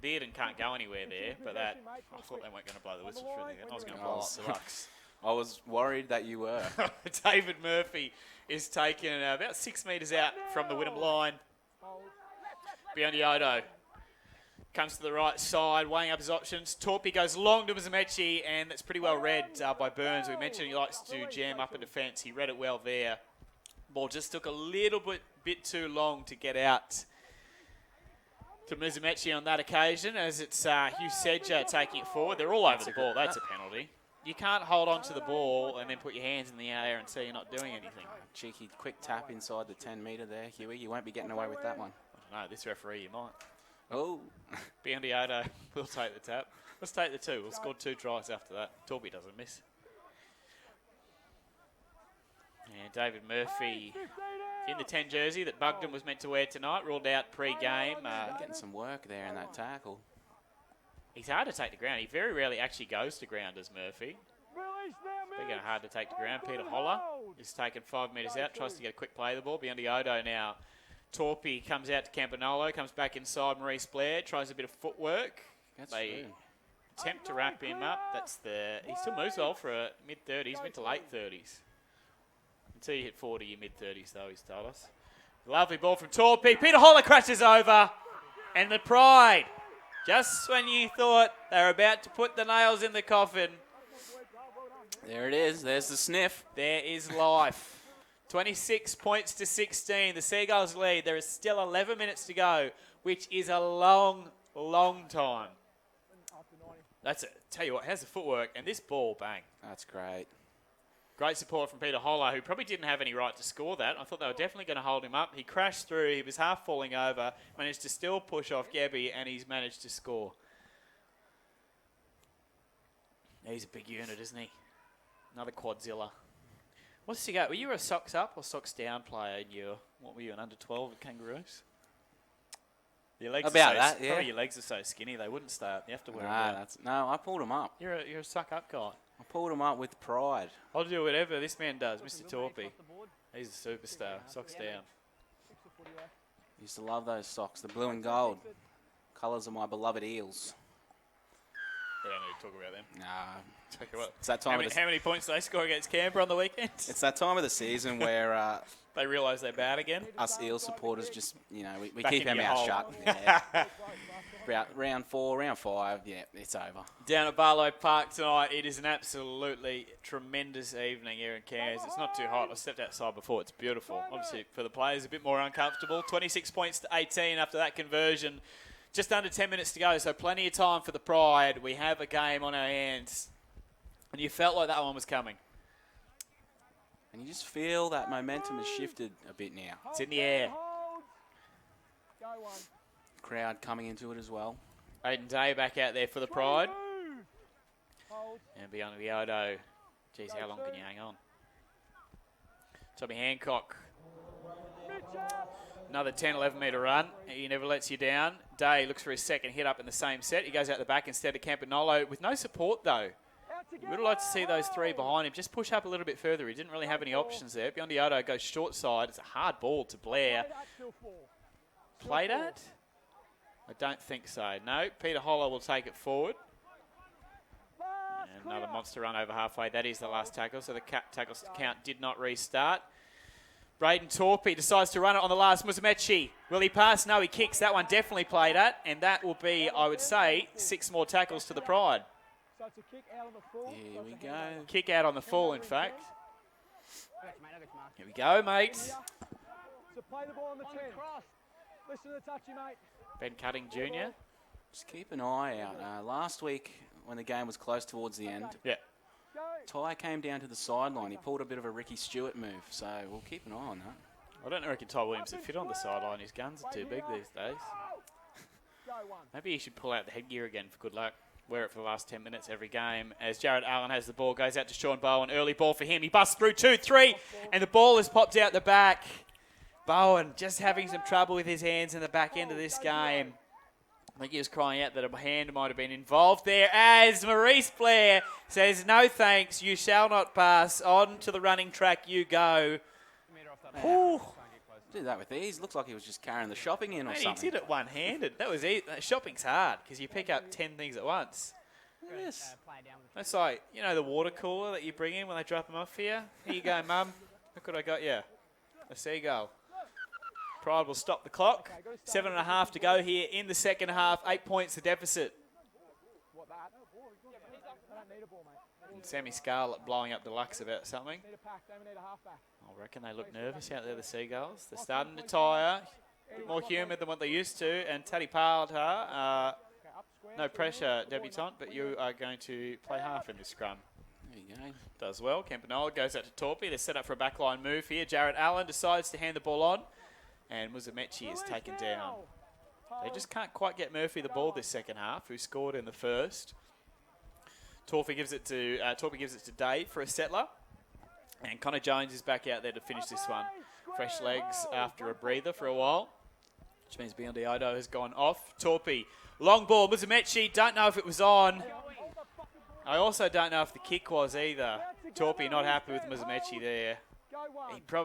Bearden can't go anywhere there, but that, I thought they weren't going to blow the whistle for anything. I was going to blow up the bucks. I was worried that you were. David Murphy is taken about 6 metres out from the Wynnum line. Biondi-Odo comes to the right side, weighing up his options. Torpey goes long to Mizumechi, and that's pretty well read by Burns. We mentioned he likes to jam up a defence. He read it well there. Ball just took a little bit too long to get out to Mizumechi on that occasion, as it's Hugh Sedger taking it forward. They're all over the ball. That's a penalty. You can't hold on to the ball and then put your hands in the air and say you're not doing anything. Cheeky quick tap inside the 10 metre there, Huey. You won't be getting away with that one. I don't know, this referee, you might. Oh. Biondi-Odo will take the tap. Let's take the 2. We'll score 2 tries after that. Torpey doesn't miss. And David Murphy in the 10 jersey that Bugden was meant to wear tonight, ruled out pre-game. Getting some work there in that tackle. He's hard to take to ground. He very rarely actually goes to ground as Murphy. They're hard to take to ground. Peter Holler is taken 5 metres out, tries to get a quick play of the ball. Biondi-Odo now. Torpey comes out to Campanolo, comes back inside Maurice Blair, tries a bit of footwork. They attempt to wrap him up. He still moves well for a mid-30s, mid to late 30s. Until you hit 40, you're mid-30s though, he's told us. Lovely ball from Torpey. Peter Holler crashes over. And the Pride, just when you thought they were about to put the nails in the coffin. There it is. There's the sniff. There is life. 26 points to 16. The Seagulls lead. There is still 11 minutes to go, which is a long, long time. That's it. Tell you what, how's the footwork? And this ball, bang. That's great. Great support from Peter Holler, who probably didn't have any right to score that. I thought they were definitely going to hold him up. He crashed through. He was half falling over, managed to still push off Gabby, and he's managed to score. He's a big unit, isn't he? Another quadzilla. What's he got? Were you a socks up or socks down player in your, what were you, an under 12 at Kangaroos? Your legs Probably your legs are so skinny they wouldn't stay up. You have to wear them. No, I pulled them up. You're a suck up guy. I pulled them up with pride. I'll do whatever this man does, Mr. Torpey. He's a superstar. Socks down. Used to love those socks, the blue and gold. Colours of my beloved Eels. We don't need to talk about them. Nah. Tell you what, it's that time how many points do they score against Canberra on the weekend? It's that time of the season where they realise they're bad again. Us Eel supporters just, we keep our mouth shut. Yeah. round 4, round 5, yeah, it's over. Down at Barlow Park tonight, it is an absolutely tremendous evening here in Cairns. It's not too hot. I stepped outside before. It's beautiful. Obviously, for the players, a bit more uncomfortable. 26 points to 18 after that conversion. Just under 10 minutes to go, so plenty of time for the Pride. We have a game on our hands. And you felt like that one was coming. And you just feel that momentum has shifted a bit now. It's in the air. Crowd coming into it as well. Aiden Day back out there for the Pride. And Biondi-Odo. Geez, how long can you hang on? Tommy Hancock. Another 10, 11 metre run. He never lets you down. Day looks for his second hit up in the same set. He goes out the back instead of Campanolo with no support though. We would like to see those 3 behind him just push up a little bit further. He didn't really have any options there. Biondi-Odo goes short side. It's a hard ball to Blair. Played at? I don't think so. No, Peter Holler will take it forward. And another monster run over halfway. That is the last tackle, so the tackles count did not restart. Braden Torpey decides to run it on the last. Mizumechi. Will he pass? No, he kicks. That one definitely played at. And that will be, I would say, 6 more tackles to the Pride. Here we go. Kick out on the full, in fact. Here we go, mate. So play the ball on the 10. Listen to the touchy, mate. Ben Cutting Jr. Just keep an eye out. Last week, when the game was close towards the end, Ty came down to the sideline. He pulled a bit of a Ricky Stewart move, so we'll keep an eye on that. I don't reckon Ty Williams would fit on the sideline. His guns are too big these days. Maybe he should pull out the headgear again for good luck. Wear it for the last 10 minutes every game. As Jared Allen has the ball, goes out to Sean Bowen. Early ball for him. He busts through 2-3, and the ball has popped out the back. Bowen just having some trouble with his hands in the back end of this game. I think he was crying out that a hand might have been involved there as Maurice Blair says, no thanks, you shall not pass. On to the running track you go. Ooh. Do that with ease. Looks like he was just carrying the shopping in or Man, something. he did it one-handed. That was easy. Shopping's hard because you pick up 10 things at once. Yes. That's like, you know, the water cooler that you bring in when they drop them off for you? Here you go, Mum. Look what I got you. A seagull. Pride will stop the clock. 7.5 to go here in the second half. 8 points the deficit. And Sammy Scarlett blowing up Deluxe about something. I reckon they look nervous out there, the Seagulls. They're starting to tire. A bit more humid than what they used to. And Taddy Parltar, no pressure, debutant, but you are going to play half in this scrum. There you go. Does well. Campanella goes out to Torpy. They're set up for a backline move here. Jared Allen decides to hand the ball on. And Muzamechi is taken down. They just can't quite get Murphy the ball this second half, who scored in the first. Torpy gives it to Dave for a settler. And Connor Jones is back out there to finish this one. Fresh legs after a breather for a while, which means Biondi Odo has gone off. Torpy, long ball. Muzamechi, don't know if it was on. I also don't know if the kick was either. Torpy not happy with Muzamechi there.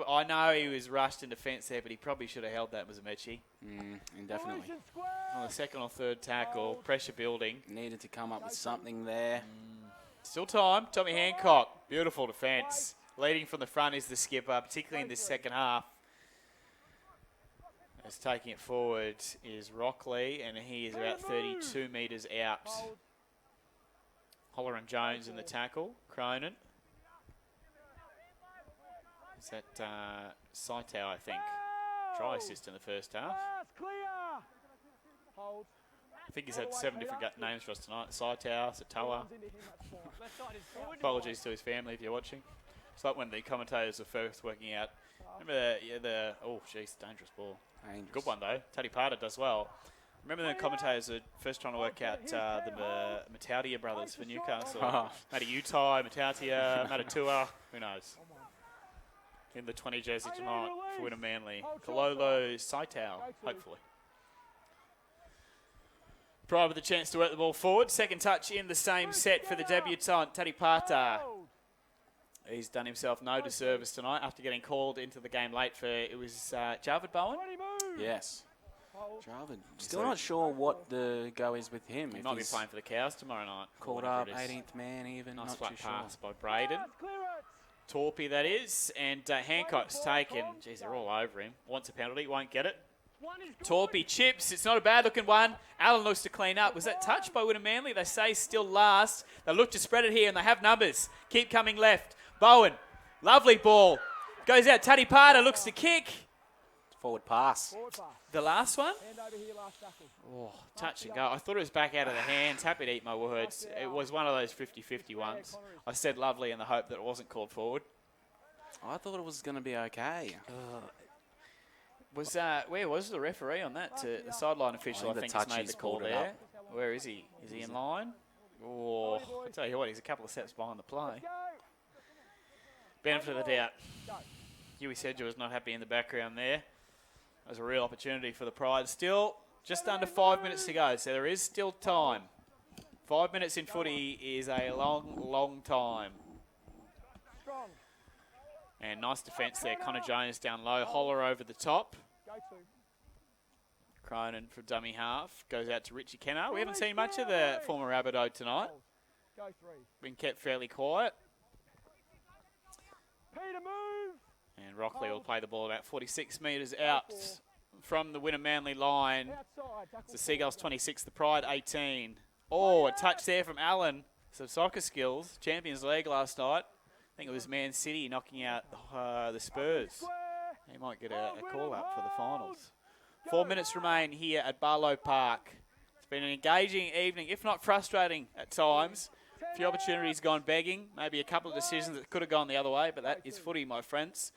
I know he was rushed in defence there, but he probably should have held that Muzamechi. Indefinitely. On the second or third tackle, pressure building. Needed to come up with something there. Still time. Tommy Hancock, beautiful defence. Leading from the front is the skipper, particularly in this second half. As taking it forward is Rockley, and he is about 32 metres out. Holler and Jones in the tackle. Cronin. Is that Saitao, I think? Try assist in the first half. I think he's had 7 different names for us tonight. Saitao, Satoa. Apologies to his family if you're watching. It's like when the commentators were first working out. Remember the oh, jeez, dangerous ball. Good one, though. Taddy Parta does well. Remember the commentators were first trying to work out the Matautia brothers for Newcastle. Matty Utai, Matautia, Matatua, who knows? In the 20 jersey tonight for Wynnum-Manly. Kalolo Saitao, hopefully. Pride with the chance to work the ball forward. Second touch in the same set for the debutant, Taddy Parta. He's done himself no disservice tonight after getting called into the game late for, it was Jarvid Bowen? Yes. Jarvid. Still not sure what the go is with him. He might be playing for the Cows tomorrow night. Called up, 18th man even. Nice not flat too sure. pass by Braden. Torpy, that is. And Hancock's taken. Jeez, they're all over him. Wants a penalty, won't get it. Torpy chips. It's not a bad looking one. Allen looks to clean up. Was that touched by Wynnum-Manly? They say still last. They look to spread it here and they have numbers. Keep coming left. Bowen. Lovely ball. Goes out. Taddy Parta looks to kick. Forward pass. The last one? Oh, touch and go. I thought it was back out of the hands. Happy to eat my words. It was one of those 50-50 ones. I said lovely in the hope that it wasn't called forward. I thought it was going to be okay. Where was the referee on that? The sideline official, I think, has made the call there. Where is he? Is he in line? Oh, I tell you what, he's a couple of steps behind the play. Benefit of the doubt. Huey Sedger was not happy in the background there. That was a real opportunity for the Pride. Still, just under 5 minutes to go, so there is still time. 5 minutes in footy is a long, long time. And nice defence there. Connor Jones down low. Holler over the top. Cronin for dummy half. Goes out to Richie Kenner. We haven't seen much of the former Rabbitoh tonight. Been kept fairly quiet. And Rockley will play the ball about 46 metres out from the Wynnum-Manly line. It's the Seagulls 26, the Pride 18. Oh, a touch there from Allen. Some soccer skills. Champions League last night. I think it was Man City knocking out the Spurs. He might get a call-up for the finals. 4 minutes remain here at Barlow Park. It's been an engaging evening, if not frustrating at times. A few opportunities gone begging. Maybe a couple of decisions that could have gone the other way, but that is footy, my friends.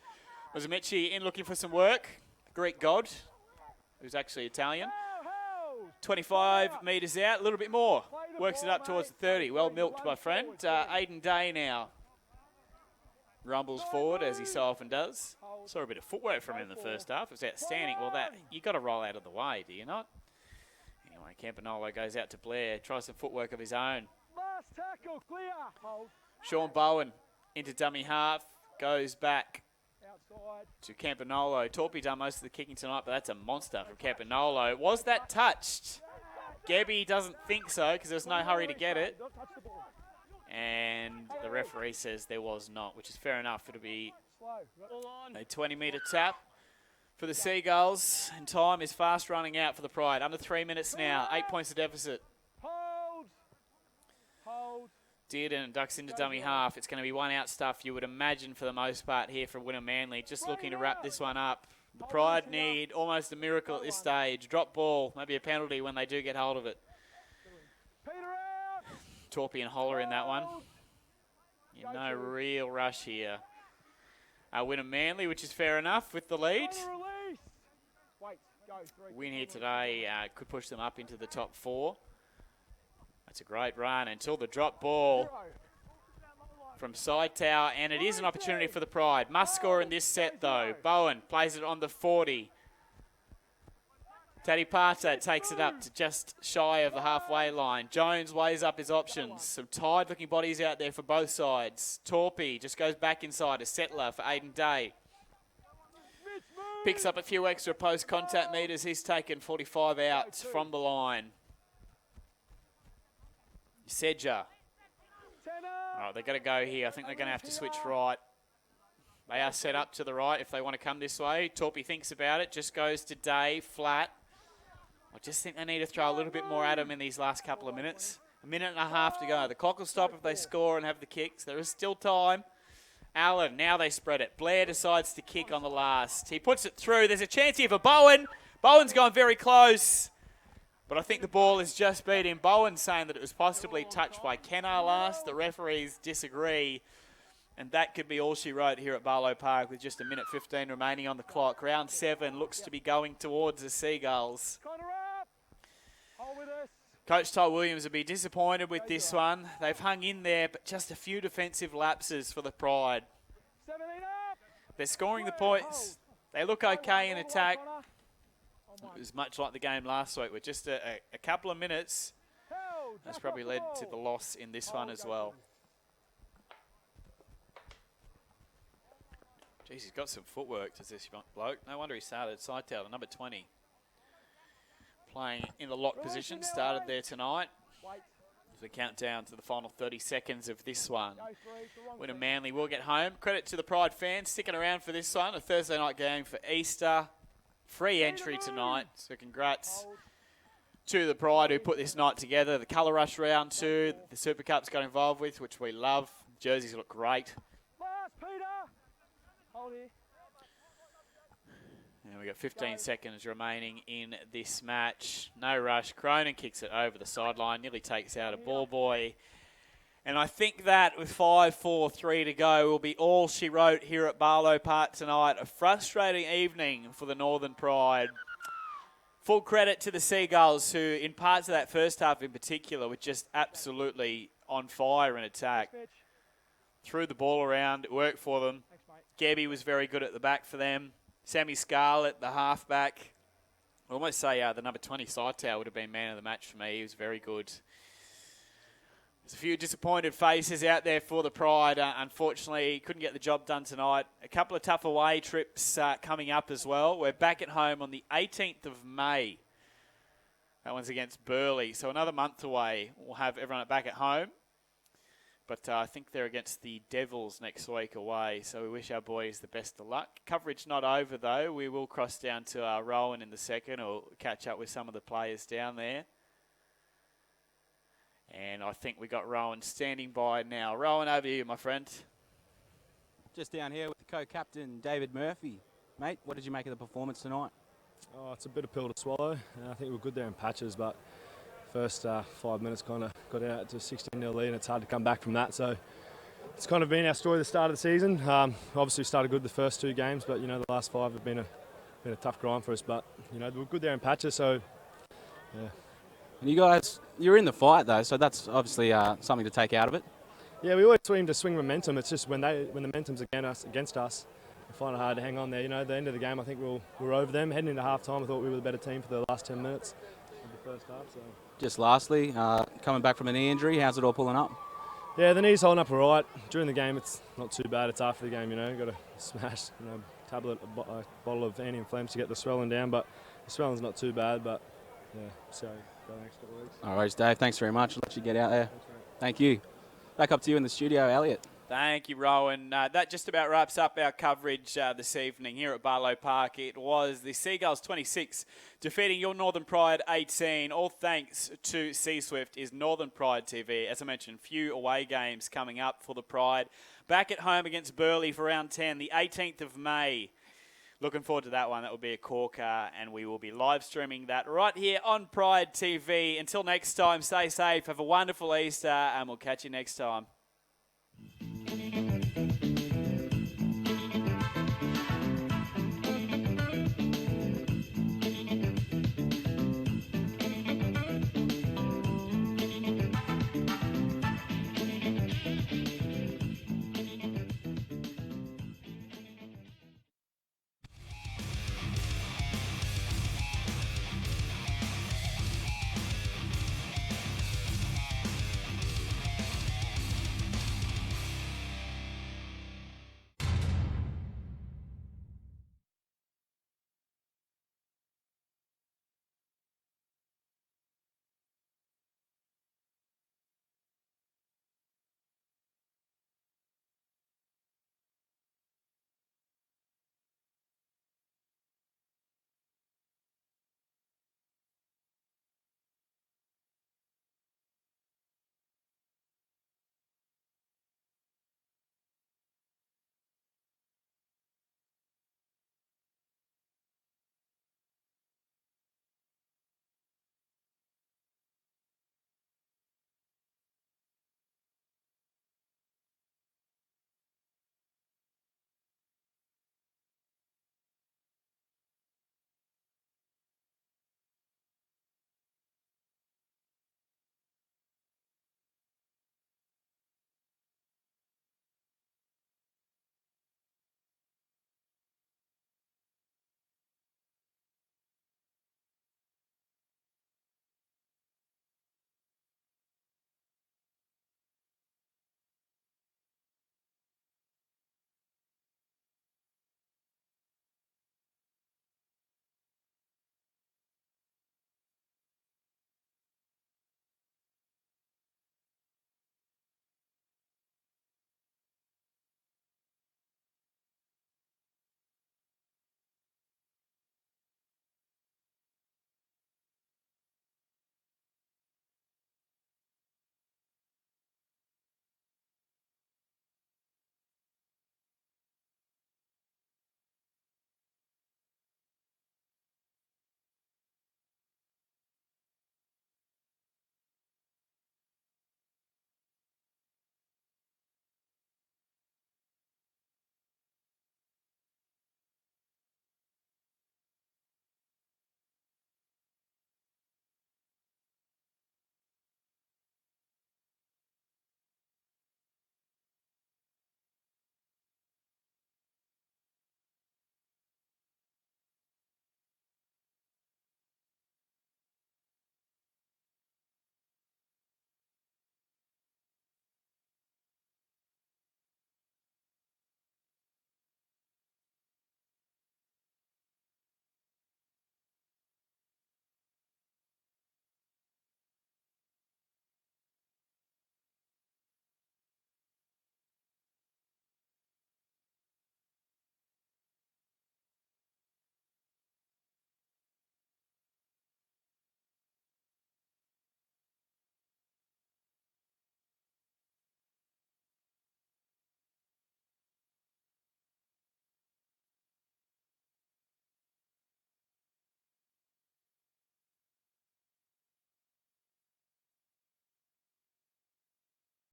Was Amici in looking for some work? Greek god, who's actually Italian. 25 metres out, a little bit more. Works it up towards the 30. Well milked, my friend. Aiden Day now rumbles forward, as he so often does. Saw a bit of footwork from him in the first half. It was outstanding. Well, that you got to roll out of the way, do you not? Anyway, Campanolo goes out to Blair, tries some footwork of his own. Sean Bowen into dummy half, goes back to Campanolo. Torpy done most of the kicking tonight, but that's a monster from Campanolo. Was that touched? Gebby doesn't think so because there's no hurry to get it. And the referee says there was not, which is fair enough. It'll be a 20-metre tap for the Seagulls. And time is fast running out for the Pride. Under 3 minutes now. 8 points of deficit. Dearden ducks into dummy half. It's going to be one out stuff, you would imagine, for the most part here from Wynnum-Manly. Just looking to wrap this one up. The Pride need almost a miracle at this stage. Drop ball, maybe a penalty when they do get hold of it. Torpy and Holler in that one. Yeah, no real rush here. Wynnum-Manly, which is fair enough with the lead. Win here today could push them up into the top 4. That's a great run until the drop ball from side tower, and it is an opportunity for the Pride. Must score in this set, though. Bowen plays it on the 40. Tadipata takes it up to just shy of the halfway line. Jones weighs up his options. Some tired-looking bodies out there for both sides. Torpy just goes back inside. A settler for Aiden Day. Picks up a few extra post-contact metres. He's taken 45 out from the line. Sedger. All right, they're going to go here. I think they're going to have to switch right. They are set up to the right if they want to come this way. Torpy thinks about it. Just goes to Day, flat. I just think they need to throw a little bit more at him in these last couple of minutes. A minute and a half to go. The clock will stop if they score and have the kicks. There is still time. Allen, now they spread it. Blair decides to kick on the last. He puts it through. There's a chance here for Bowen. Bowen's gone very close. But I think the ball has just beat him. Bowen saying that it was possibly touched by Kennar last. The referees disagree. And that could be all she wrote here at Barlow Park with just a minute 15 remaining on the clock. Round 7 looks to be going towards the Seagulls. Coach Ty Williams will be disappointed with this one. They've hung in there, but just a few defensive lapses for the Pride. They're scoring the points. They look okay in attack. It was much like the game last week with just a couple of minutes. That's probably led to the loss in this one as well. Jeez, he's got some footwork, does this bloke. No wonder he started side tail, number 20. Playing in the lock position, started there tonight. As we count down to the final 30 seconds of this one. Wynnum-Manly will get home. Credit to the Pride fans sticking around for this one. A Thursday night game for Easter. Free entry tonight, so congrats to the Pride who put this night together. The Colour Rush round 2, the Super Cups got involved with, which we love. Jerseys look great. And we've got 15 seconds remaining in this match. No rush. Cronin kicks it over the sideline, nearly takes out a ball boy. And I think that with 5:43 to go will be all she wrote here at Barlow Park tonight. A frustrating evening for the Northern Pride. Full credit to the Seagulls who, in parts of that first half in particular, were just absolutely on fire in attack. Threw the ball around, it worked for them. Gebby was very good at the back for them. Sammy Scarlett, the halfback. I almost say the number 20 side tower would have been man of the match for me. He was very good. There's a few disappointed faces out there for the Pride. Unfortunately, couldn't get the job done tonight. A couple of tough away trips coming up as well. We're back at home on the 18th of May. That one's against Burleigh. So another month away. We'll have everyone back at home. But I think they're against the Devils next week away. So we wish our boys the best of luck. Coverage not over, though. We will cross down to Rowan in the second or catch up with some of the players down there. And I think we got Rowan standing by now. Rowan, over to you, my friend. Just down here with the co-captain, David Murphy. Mate, what did you make of the performance tonight? Oh, it's a bit of pill to swallow. I think we were good there in patches, but first 5 minutes kind of got out to 16-0 lead, and it's hard to come back from that. So it's kind of been our story at the start of the season. Obviously, we started good the first 2 games, but the last 5 have been a tough grind for us. But we're good there in patches, so yeah. And you guys, you're in the fight though, so that's obviously something to take out of it. Yeah, we always seem to swing momentum. It's just when the momentum's against us, we find it hard to hang on there. At the end of the game, I think we're over them. Heading into half-time, I thought we were the better team for the last 10 minutes of the first half. So. Just lastly, coming back from a knee injury, how's it all pulling up? Yeah, the knee's holding up all right. During the game, it's not too bad. It's after the game, got to smash, a bottle of anti-inflammatory to get the swelling down. But the swelling's not too bad. But yeah, so go the next couple of weeks. All right, Dave. Thanks very much. I'll let you get out there. Thank you. Back up to you in the studio, Elliot. Thank you, Rowan. That just about wraps up our coverage this evening here at Barlow Park. It was the Seagulls 26 defeating your Northern Pride 18. All thanks to C-Swift is Northern Pride TV. As I mentioned, few away games coming up for the Pride. Back at home against Burleigh for round 10, the 18th of May. Looking forward to that one. That will be a corker, and we will be live streaming that right here on Pride TV. Until next time, stay safe, have a wonderful Easter, and we'll catch you next time.